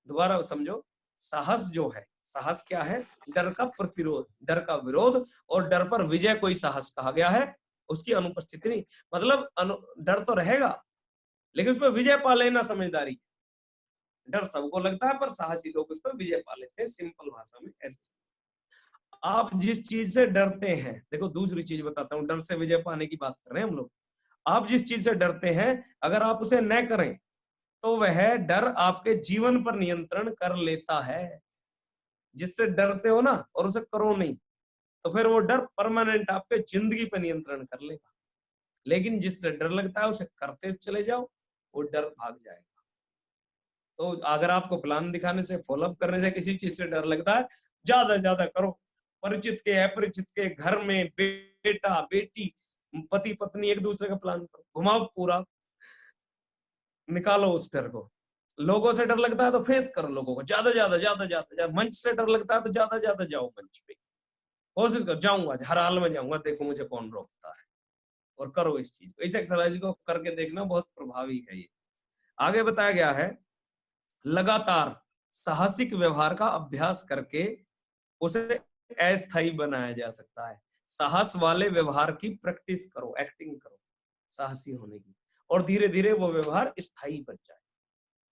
दोबारा समझो, साहस जो है, साहस क्या है, डर का प्रतिरोध, डर का विरोध, और डर पर विजय कोई साहस कहा गया है, उसकी अनुपस्थिति नहीं। मतलब डर तो रहेगा लेकिन उस पर विजय पा लेना समझदारी। डर सबको लगता है पर साहसी लोग उस पर विजय पा लेते हैं, सिंपल भाषा में ऐसे। आप जिस चीज से डरते हैं, देखो दूसरी चीज बताता हूँ, डर से विजय पाने की बात कर रहे हैं हम लोग। आप जिस चीज से डरते हैं अगर आप उसे न करें तो वह डर आपके जीवन पर नियंत्रण कर लेता है। जिससे डरते हो ना और उसे करो नहीं तो फिर वो डर परमानेंट आपके जिंदगी पर नियंत्रण कर लेगा। लेकिन जिससे डर लगता है उसे करते चले जाओ, वो डर भाग जाएगा। तो अगर आपको प्लान दिखाने से, फॉलोअप करने से किसी चीज से डर लगता है, ज्यादा ज्यादा करो। परिचित के अपरिचित के घर में बेटा बेटी पति पत्नी एक दूसरे का प्लान करो, घुमाओ पूरा, निकालो उस डर को। लोगों से डर लगता है तो फेस करो लोगों को, ज्यादा ज्यादा ज्यादा ज्यादा। मंच से डर लगता है तो ज्यादा ज्यादा जाओ मंच पे, कोशिश करो, जाऊंगा हर हाल में जाऊंगा, देखो मुझे कौन रोकता है, और करो इस चीज को। इस एक्सरसाइज को करके देखना, बहुत प्रभावी है ये। आगे बताया गया है, लगातार साहसिक व्यवहार का अभ्यास करके उसे अस्थायी बनाया जा सकता है। साहस वाले व्यवहार की प्रैक्टिस करो, एक्टिंग करो साहसी होने की, और धीरे धीरे वो व्यवहार स्थायी बन जाए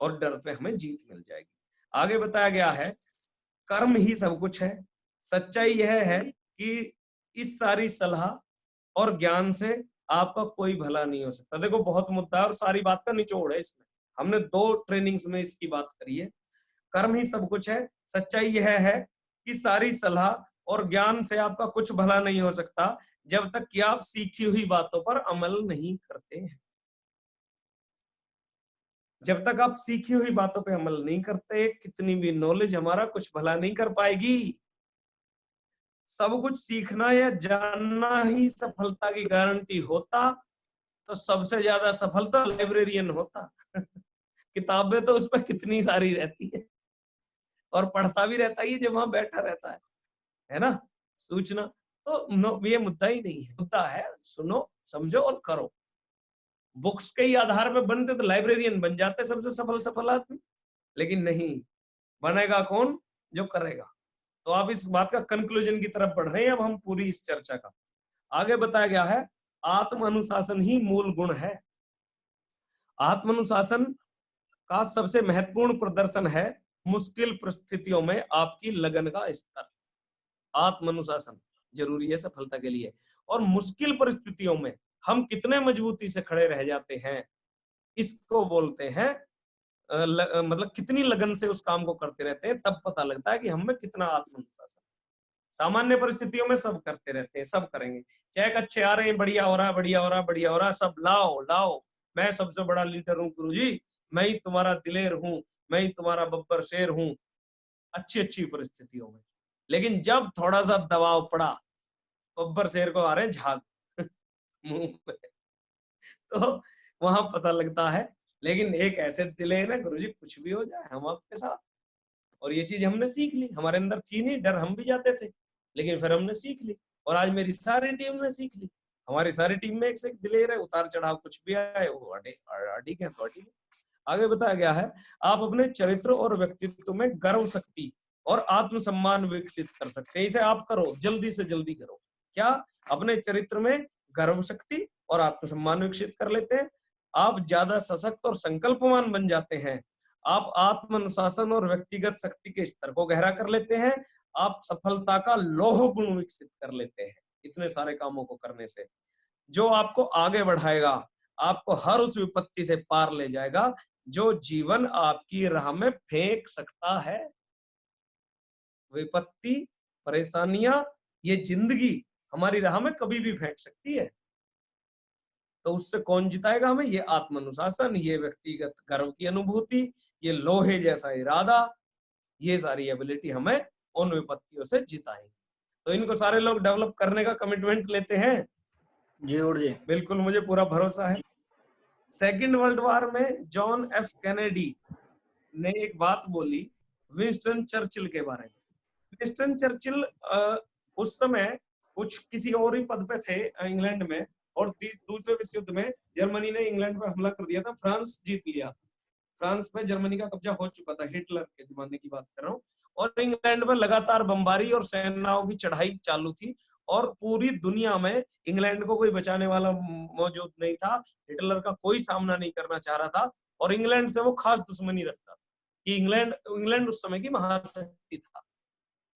और डर पे हमें जीत मिल जाएगी। आगे बताया गया है, कर्म ही सब कुछ है। सच्चाई यह है कि इस सारी सलाह और ज्ञान से आपका कोई भला नहीं हो सकता। देखो बहुत मुद्दा है और सारी बात का निचोड़ है इसमें, हमने 2 ट्रेनिंग्स में इसकी बात करी है। कर्म ही सब कुछ है, सच्चाई यह है आपकी सारी सलाह और ज्ञान से आपका कुछ भला नहीं हो सकता जब तक कि आप सीखी हुई बातों पर अमल नहीं करते हैं। जब तक आप सीखी हुई बातों पे अमल नहीं करते, कितनी भी नॉलेज हमारा कुछ भला नहीं कर पाएगी। सब कुछ सीखना या जानना ही सफलता की गारंटी होता तो सबसे ज्यादा सफल तो लाइब्रेरियन होता। किताबें तो उस पर कितनी सारी रहती है और पढ़ता भी रहता ही जब वहां बैठा रहता है ना। सूचना तो ये मुद्दा ही नहीं है। मुद्दा है सुनो, समझो और करो। बुक्स के ही आधार पे बनते तो लाइब्रेरियन बन जाते सबसे सफल आदमी, लेकिन नहीं, बनेगा कौन? जो करेगा। तो आप इस बात का कंक्लूजन की तरफ बढ़ रहे हैं। अब हम पूरी इस चर्चा का आगे बताया गया है, आत्म अनुशासन ही मूल गुण है। आत्म अनुशासन का सबसे महत्वपूर्ण प्रदर्शन है मुश्किल परिस्थितियों में आपकी लगन का स्तर। आत्म अनुशासन जरूरी है सफलता के लिए। और मुश्किल परिस्थितियों में हम कितने मजबूती से खड़े रह जाते हैं, इसको बोलते हैं मतलब कितनी लगन से उस काम को करते रहते हैं, तब पता लगता है कि हम में कितना आत्म अनुशासन। सामान्य परिस्थितियों में सब करते रहते हैं, सब करेंगे, चेक अच्छे आ रहे हैं, बढ़िया हो रहा है, बढ़िया हो रहा है, बढ़िया हो रहा है, सब लाओ लाओ, मैं सबसे बड़ा लीडर हूँ गुरुजी, मैं ही तुम्हारा दिलेर हूँ, मैं ही तुम्हारा बब्बर शेर हूँ, अच्छी अच्छी परिस्थितियों में। लेकिन जब थोड़ा सा दबाव पड़ा, बब्बर शेर को आ रहे हैं झाग मुंह पे, तो वहां पता लगता है। लेकिन एक ऐसे दिले है ना गुरुजी, कुछ भी हो जाए हम आपके साथ। और ये चीज हमने सीख ली, हमारे अंदर थी नहीं, डर हम भी जाते थे, लेकिन फिर हमने सीख ली। और आज मेरी सारी टीम ने सीख ली। हमारी सारी टीम में एक से एक दिलेर है, उतार चढ़ाव कुछ भी आए वो अडिग है तो अडिग है। आगे बताया गया है, आप अपने चरित्र और व्यक्तित्व में गर्व शक्ति और आत्मसम्मान विकसित कर सकते हैं। इसे आप करो, जल्दी से जल्दी करो। क्या? अपने चरित्र में गर्व शक्ति और आत्मसम्मान विकसित कर लेते हैं। आप ज्यादा सशक्त और संकल्पवान बन जाते हैं। आप आत्म अनुशासन और व्यक्तिगत शक्ति के स्तर को गहरा कर लेते हैं। आप सफलता का लौह गुण विकसित कर लेते हैं इतने सारे कामों को करने से, जो आपको आगे बढ़ाएगा, आपको हर उस विपत्ति से पार ले जाएगा जो जीवन आपकी राह में फेंक सकता है। विपत्ति, परेशानियां, ये जिंदगी हमारी राह में कभी भी फेंक सकती है। तो उससे कौन जिताएगा हमें? ये आत्म अनुशासन, ये व्यक्तिगत गर्व की अनुभूति, ये लोहे जैसा इरादा, ये सारी एबिलिटी हमें उन विपत्तियों से जिताएंगे। तो इनको सारे लोग डेवलप करने का कमिटमेंट लेते हैं। जी गुरुजी। बिल्कुल, मुझे पूरा भरोसा है। सेकेंड वर्ल्ड वॉर में जॉन एफ कैनेडी ने एक बात बोली विंस्टन चर्चिल के बारे में। विंस्टन चर्चिल उस समय कुछ किसी और ही पद पे थे इंग्लैंड में, और दूसरे विश्व युद्ध में जर्मनी ने इंग्लैंड पर हमला कर दिया था, फ्रांस जीत लिया। फ्रांस पे जर्मनी का कब्जा हो चुका था, हिटलर के जमाने की बात कर रहा हूँ। और इंग्लैंड में लगातार बमबारी और सेनाओं की चढ़ाई चालू थी, और पूरी दुनिया में इंग्लैंड को कोई बचाने वाला मौजूद नहीं था। हिटलर का कोई सामना नहीं करना चाह रहा था, और इंग्लैंड से वो खास दुश्मनी रखता था कि इंग्लैंड उस समय की महाशक्ति था,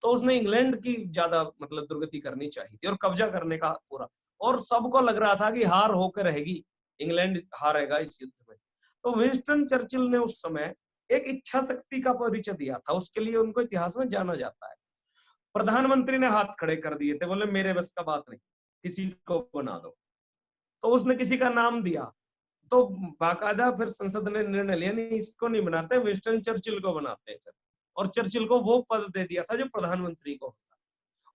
तो उसने इंग्लैंड की ज्यादा मतलब दुर्गति करनी चाहिए थी और कब्जा करने का पूरा। और सबको लग रहा था कि हार होकर रहेगी, इंग्लैंड हारेगा इस युद्ध में। तो विंस्टन चर्चिल ने उस समय एक इच्छा शक्ति का परिचय दिया था, उसके लिए उनको इतिहास में जाना जाता है। प्रधानमंत्री ने हाथ खड़े कर दिए थे, बोले मेरे बस का बात नहीं, किसी को बना दो। तो उसने किसी का नाम दिया, तो बाकायदा फिर संसद ने निर्णय लिया, नहीं इसको नहीं बनाते, विंस्टन चर्चिल को बनाते हैं फिर। और चर्चिल को वो पद दे दिया था जो प्रधानमंत्री को होता।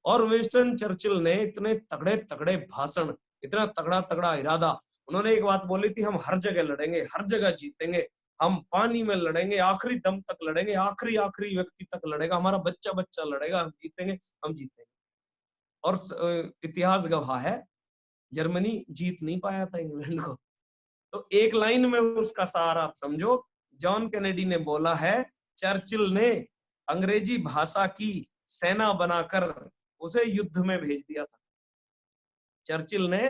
और विंस्टन चर्चिल ने इतने तगड़े तगड़े भाषण, इतना तगड़ा तगड़ा इरादा, उन्होंने एक बात बोली थी, हम हर जगह लड़ेंगे, हर जगह जीतेंगे, हम पानी में लड़ेंगे, आखिरी दम तक लड़ेंगे, आखिरी आखिरी व्यक्ति तक लड़ेगा, हमारा बच्चा बच्चा लड़ेगा, हम जीतेंगे, हम जीतेंगे। और इतिहास गवाह है, जर्मनी जीत नहीं पाया था इंग्लैंड को। तो एक लाइन में उसका सार आप समझो, जॉन कैनेडी ने बोला है, चर्चिल ने अंग्रेजी भाषा की सेना बनाकर उसे युद्ध में भेज दिया था। चर्चिल ने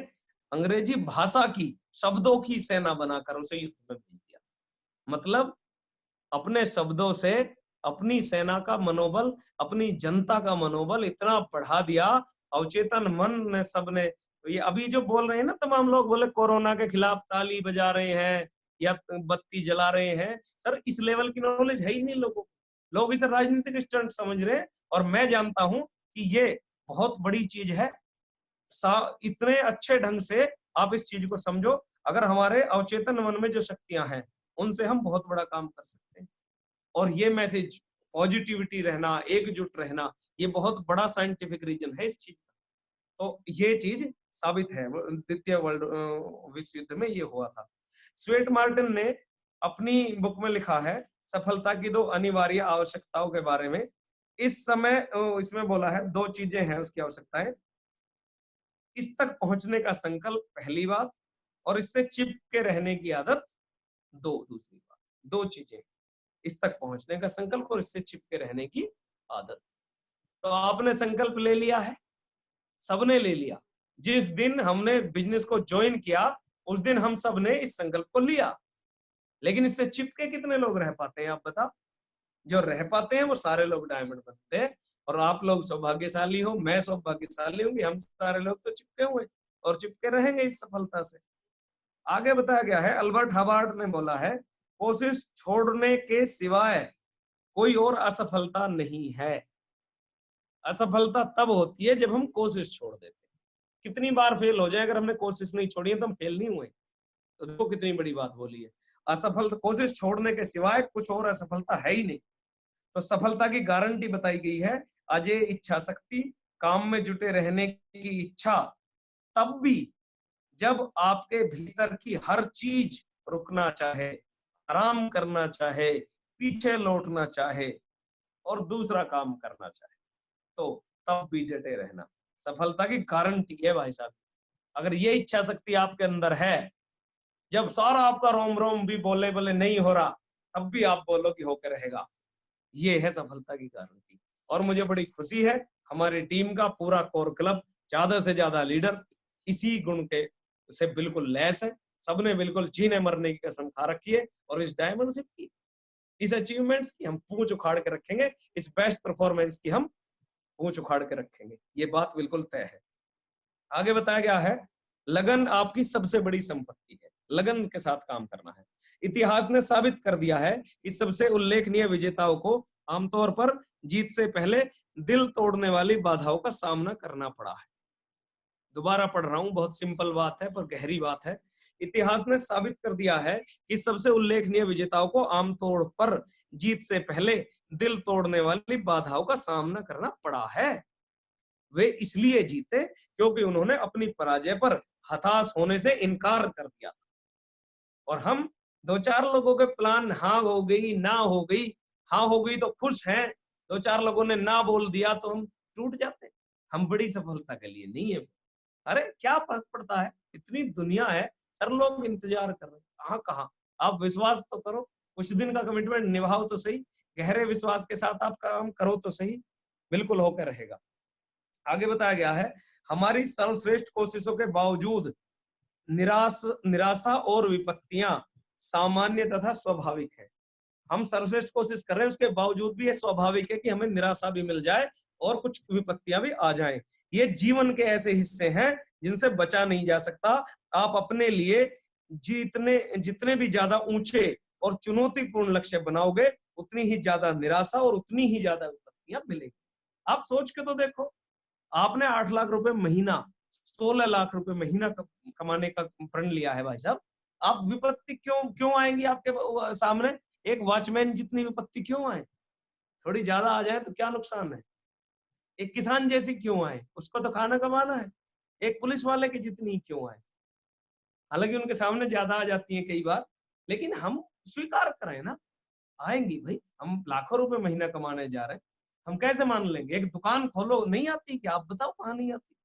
अंग्रेजी भाषा की, शब्दों की सेना बनाकर उसे युद्ध में भेज दिया। मतलब अपने शब्दों से अपनी सेना का मनोबल, अपनी जनता का मनोबल इतना बढ़ा दिया। अवचेतन मन ने सबने, ये अभी जो बोल रहे हैं ना तमाम लोग, बोले कोरोना के खिलाफ ताली बजा रहे हैं या बत्ती जला रहे हैं, सर इस लेवल की नॉलेज है ही नहीं लोगों को। लोग इसे राजनीतिक स्टंट समझ रहे हैं, और मैं जानता हूं कि ये बहुत बड़ी चीज है। इतने अच्छे ढंग से आप इस चीज को समझो, अगर हमारे अवचेतन मन में जो शक्तियां हैं उनसे हम बहुत बड़ा काम कर सकते हैं। और ये मैसेज, पॉजिटिविटी रहना, एकजुट रहना, ये बहुत बड़ा साइंटिफिक रीजन है इस चीज का। तो ये चीज साबित है, द्वितीय वर्ल्ड विश्व युद्ध में ये हुआ था। स्वेट मार्टिन ने अपनी बुक में लिखा है सफलता की 2 अनिवार्य आवश्यकताओं के बारे में। इस समय इसमें बोला है 2 चीजें हैं उसकी आवश्यकताएं। इस तक पहुंचने का संकल्प पहली बात, और इससे चिपके रहने की आदत दूसरी बात। 2 चीजें, इस तक पहुंचने का संकल्प और इससे चिपके रहने की आदत। तो आपने संकल्प ले लिया है, सबने ले लिया। जिस दिन हमने बिजनेस को ज्वाइन किया उस दिन हम सब ने इस संकल्प को लिया, लेकिन इससे चिपके कितने लोग रह पाते हैं आप बताओ? जो रह पाते हैं वो सारे लोग डायमंड बनते हैं। और आप लोग सौभाग्यशाली हो, मैं सौभाग्यशाली हूँ कि हम सारे लोग तो चिपके हुए और चिपके रहेंगे इस सफलता से। आगे बताया गया है, अल्बर्ट हबार्ड ने बोला है, कोशिश छोड़ने के सिवाय कोई और असफलता नहीं है। असफलता तब होती है जब हम कोशिश छोड़ देते हैं। कितनी बार फेल हो जाए, अगर हमने कोशिश नहीं छोड़ी है तो हम फेल नहीं हुए। तो देखो कितनी बड़ी बात बोली है, असफल कोशिश छोड़ने के सिवाय कुछ और असफलता है ही नहीं। तो सफलता की गारंटी बताई गई है, अजय इच्छा शक्ति, काम में जुटे रहने की इच्छा, तब भी जब आपके भीतर की हर चीज रुकना चाहे, आराम करना चाहे, पीछे लौटना चाहे और दूसरा काम करना चाहे, तो तब भी डटे रहना सफलता की गारंटी है भाई साहब। अगर ये इच्छा शक्ति आपके अंदर है, जब सारा आपका रोम रोम भी बोले बोले नहीं हो रहा, तब भी आप बोलो कि होकर रहेगा, ये है सफलता की गारंटी। और मुझे बड़ी खुशी है, हमारी टीम का पूरा कोर क्लब, ज्यादा से ज्यादा लीडर इसी गुण के से बिल्कुल लैस है। सबने बिल्कुल जीने मरने की कसम खा रखी है, और इस डायमंडशिप की, इस अचीवमेंट्स की हम पूंछ उखाड़ के रखेंगे, इस बेस्ट परफॉर्मेंस की हम पूंछ उखाड़ के रखेंगे, ये बात बिल्कुल तय है। आगे बताया गया है, लगन आपकी सबसे बड़ी संपत्ति है, लगन के साथ काम करना है। इतिहास ने साबित कर दिया है कि सबसे उल्लेखनीय विजेताओं को आमतौर पर जीत से पहले दिल तोड़ने वाली बाधाओं का सामना करना पड़ा है। दोबारा पढ़ रहा हूं, बहुत सिंपल बात है पर गहरी बात है। इतिहास ने साबित कर दिया है कि सबसे उल्लेखनीय विजेताओं को आमतौर पर जीत से पहले दिल तोड़ने वाली बाधाओं का सामना करना पड़ा है। वे इसलिए जीते क्योंकि उन्होंने अपनी पराजय पर हताश होने से इनकार कर दिया था। और हम 2-4 लोगों के प्लान हाँ हो गई ना हो गई, हाँ हो गई तो खुश हैं, 2-4 लोगों ने ना बोल दिया तो हम टूट जाते हैं। हम बड़ी सफलता के लिए नहीं है। अरे क्या फर्क पड़ता है, इतनी दुनिया है, सर लोग इंतजार कर रहे हैं, कहाँ आप विश्वास तो करो, कुछ दिन का कमिटमेंट निभाओ तो सही, गहरे विश्वास के साथ आप काम करो तो सही, बिल्कुल होकर रहेगा। आगे बताया गया है, हमारी सर्वश्रेष्ठ कोशिशों के बावजूद निराशा और विपत्तियां सामान्य तथा स्वाभाविक है। हम सर्वश्रेष्ठ कोशिश कर रहे हैं, उसके बावजूद भी ये स्वाभाविक है कि हमें निराशा भी मिल जाए और कुछ विपत्तियां भी आ जाएं। ये जीवन के ऐसे हिस्से हैं जिनसे बचा नहीं जा सकता। आप अपने लिए जितने भी ज्यादा ऊंचे और चुनौतीपूर्ण लक्ष्य बनाओगे, उतनी ही ज्यादा निराशा और उतनी ही ज्यादा विपत्तियां मिलेगी। आप सोच के तो देखो, आपने 8 लाख रुपए महीना, 16 लाख रुपए महीना कमाने का प्रण लिया है भाई साहब, आप विपत्ति क्यों आएंगी आपके सामने? एक वॉचमैन जितनी विपत्ति क्यों आए? थोड़ी ज्यादा आ जाए तो क्या नुकसान है? एक किसान जैसी क्यों आए? उसको तो खाना कमाना है। एक पुलिस वाले की जितनी क्यों आए? हालांकि उनके सामने ज्यादा आ जाती है कई बार, लेकिन हम स्वीकार करें ना, आएंगी भाई। हम लाखों रुपए महीना कमाने जा रहे हैं, हम कैसे मान लेंगे? एक दुकान खोलो, नहीं आती क्या? आप बताओ कहाँ नहीं आती?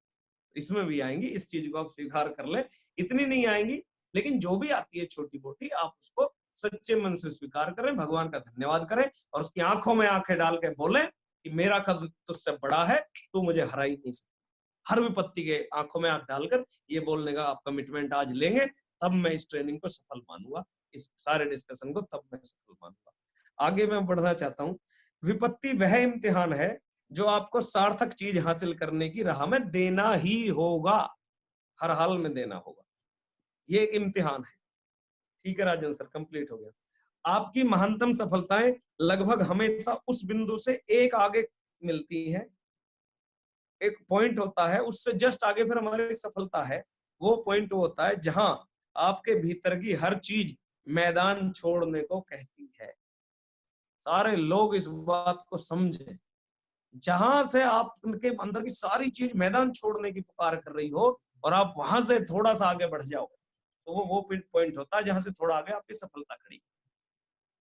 इसमें भी आएंगी, इस चीज को आप स्वीकार कर ले। इतनी नहीं आएंगी, लेकिन जो भी आती है छोटी मोटी, आप उसको सच्चे मन से स्वीकार करें, भगवान का धन्यवाद करें और उसकी आंखों में आंखें डाल के बोले कि मेरा कद तुझसे बड़ा है, तू मुझे हरा ही नहीं सकता। हर विपत्ति के आंखों में आंख डालकर ये बोलने का आप कमिटमेंट आज लेंगे, तब मैं इस ट्रेनिंग को सफल मानूंगा, इस सारे डिस्कशन को तब मैं सफल मानूंगा। आगे मैं बढ़ना चाहता हूँ। विपत्ति वह इम्तिहान है जो आपको सार्थक चीज हासिल करने की राह में देना ही होगा, हर हाल में देना होगा। ये एक इम्तिहान है। ठीक है राजन सर, कंप्लीट हो गया। आपकी महानतम सफलताएं लगभग हमेशा उस बिंदु से एक आगे मिलती हैं, एक पॉइंट होता है, उससे जस्ट आगे फिर हमारी सफलता है। वो पॉइंट वो होता है जहां आपके भीतर की हर चीज मैदान छोड़ने को कहती है। सारे लोग इस बात को समझें, जहां से आप उनके अंदर की सारी चीज मैदान छोड़ने की पुकार कर रही हो और आप वहां से थोड़ा सा आगे बढ़ जाओ, तो वो पॉइंट होता है जहां से थोड़ा आगे आपकी सफलता खड़ी।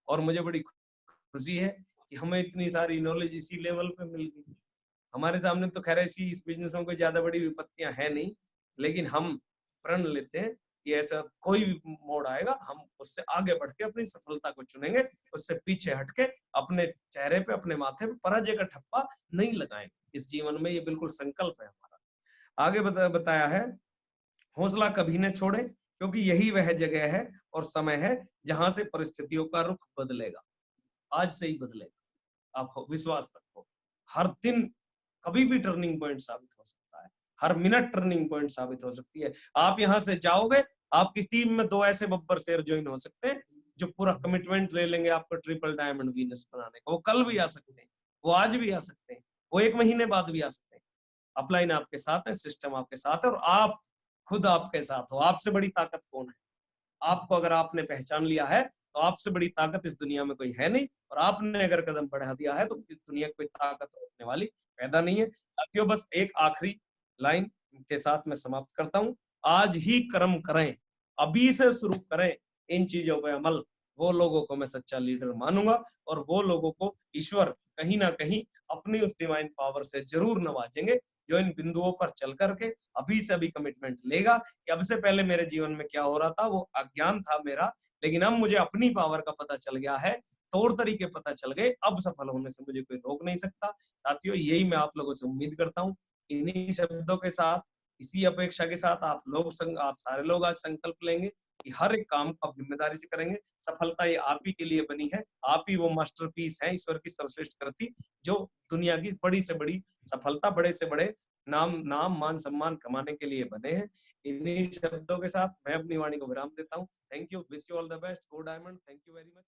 और मुझे बड़ी खुशी है कि हमें इतनी सारी नॉलेज इसी लेवल पे मिल गई। हमारे सामने तो खैर ऐसी इस बिजनेस में कोई ज्यादा बड़ी विपत्तियां है नहीं, लेकिन हम प्रण लेते हैं कि ऐसा कोई भी मोड़ आएगा हम उससे आगे बढ़ के अपनी सफलता को चुनेंगे, उससे पीछे हटके अपने चेहरे पे, अपने माथे पे पराजय का ठप्पा नहीं लगाएंगे। इस जीवन में ये बिल्कुल संकल्प है हमारा। आगे बताया है, हौसला कभी न छोड़े, क्योंकि यही वह जगह है और समय है जहां से परिस्थितियों का रुख बदलेगा। आज से ही बदलेगा, आप विश्वास रखो। हर दिन कभी भी टर्निंग पॉइंट साबित हो सकता है, हर मिनट टर्निंग पॉइंट साबित हो सकती है। आप यहाँ से जाओगे, आपकी टीम में 2 ऐसे बब्बर शेर ज्वाइन हो सकते हैं जो पूरा कमिटमेंट ले लेंगे आपको ट्रिपल डायमंड वीनस बनाने का। वो कल भी आ सकते हैं, वो आज भी आ सकते हैं, वो 1 महीने बाद भी आ सकते हैं। अपलाइन आपके साथ है, सिस्टम आपके साथ है और आप खुद आपके साथ हो। आपसे बड़ी ताकत कौन है? आपको अगर आपने पहचान लिया है तो आपसे बड़ी ताकत इस दुनिया में कोई है नहीं, और आपने अगर कदम बढ़ा दिया है तो इस दुनिया की कोई ताकत रोकने वाली पैदा नहीं है। साथियों, बस एक आखिरी लाइन के साथ मैं समाप्त करता हूं। आज ही कर्म करें, अभी से शुरू करें इन चीजों पे अमल, वो लोगों को मैं सच्चा लीडर मानूंगा और वो लोगों को ईश्वर कहीं ना कहीं अपनी उस डिवाइन पावर से जरूर नवाजेंगे, जो इन बिंदुओं पर चल करके अभी से अभी कमिटमेंट लेगा कि अब से पहले मेरे जीवन में क्या हो रहा था वो अज्ञान था मेरा, लेकिन अब मुझे अपनी पावर का पता चल गया है, तौर तरीके पता चल गए, अब सफल होने से मुझे कोई रोक नहीं सकता। साथियों, यही मैं आप लोगों से उम्मीद करता हूँ। इन्हीं शब्दों के साथ, इसी अपेक्षा के साथ आप सारे लोग आज संकल्प लेंगे कि हर एक काम को आप जिम्मेदारी से करेंगे। सफलता ये आप ही के लिए बनी है, आप ही वो मास्टरपीस है, ईश्वर की सर्वश्रेष्ठ कृति, जो दुनिया की बड़ी से बड़ी सफलता, बड़े से बड़े नाम मान सम्मान कमाने के लिए बने हैं। इन्हीं शब्दों के साथ मैं अपनी वाणी को विराम देता हूँ। Thank you, wish you all the best, go diamond, thank you very much.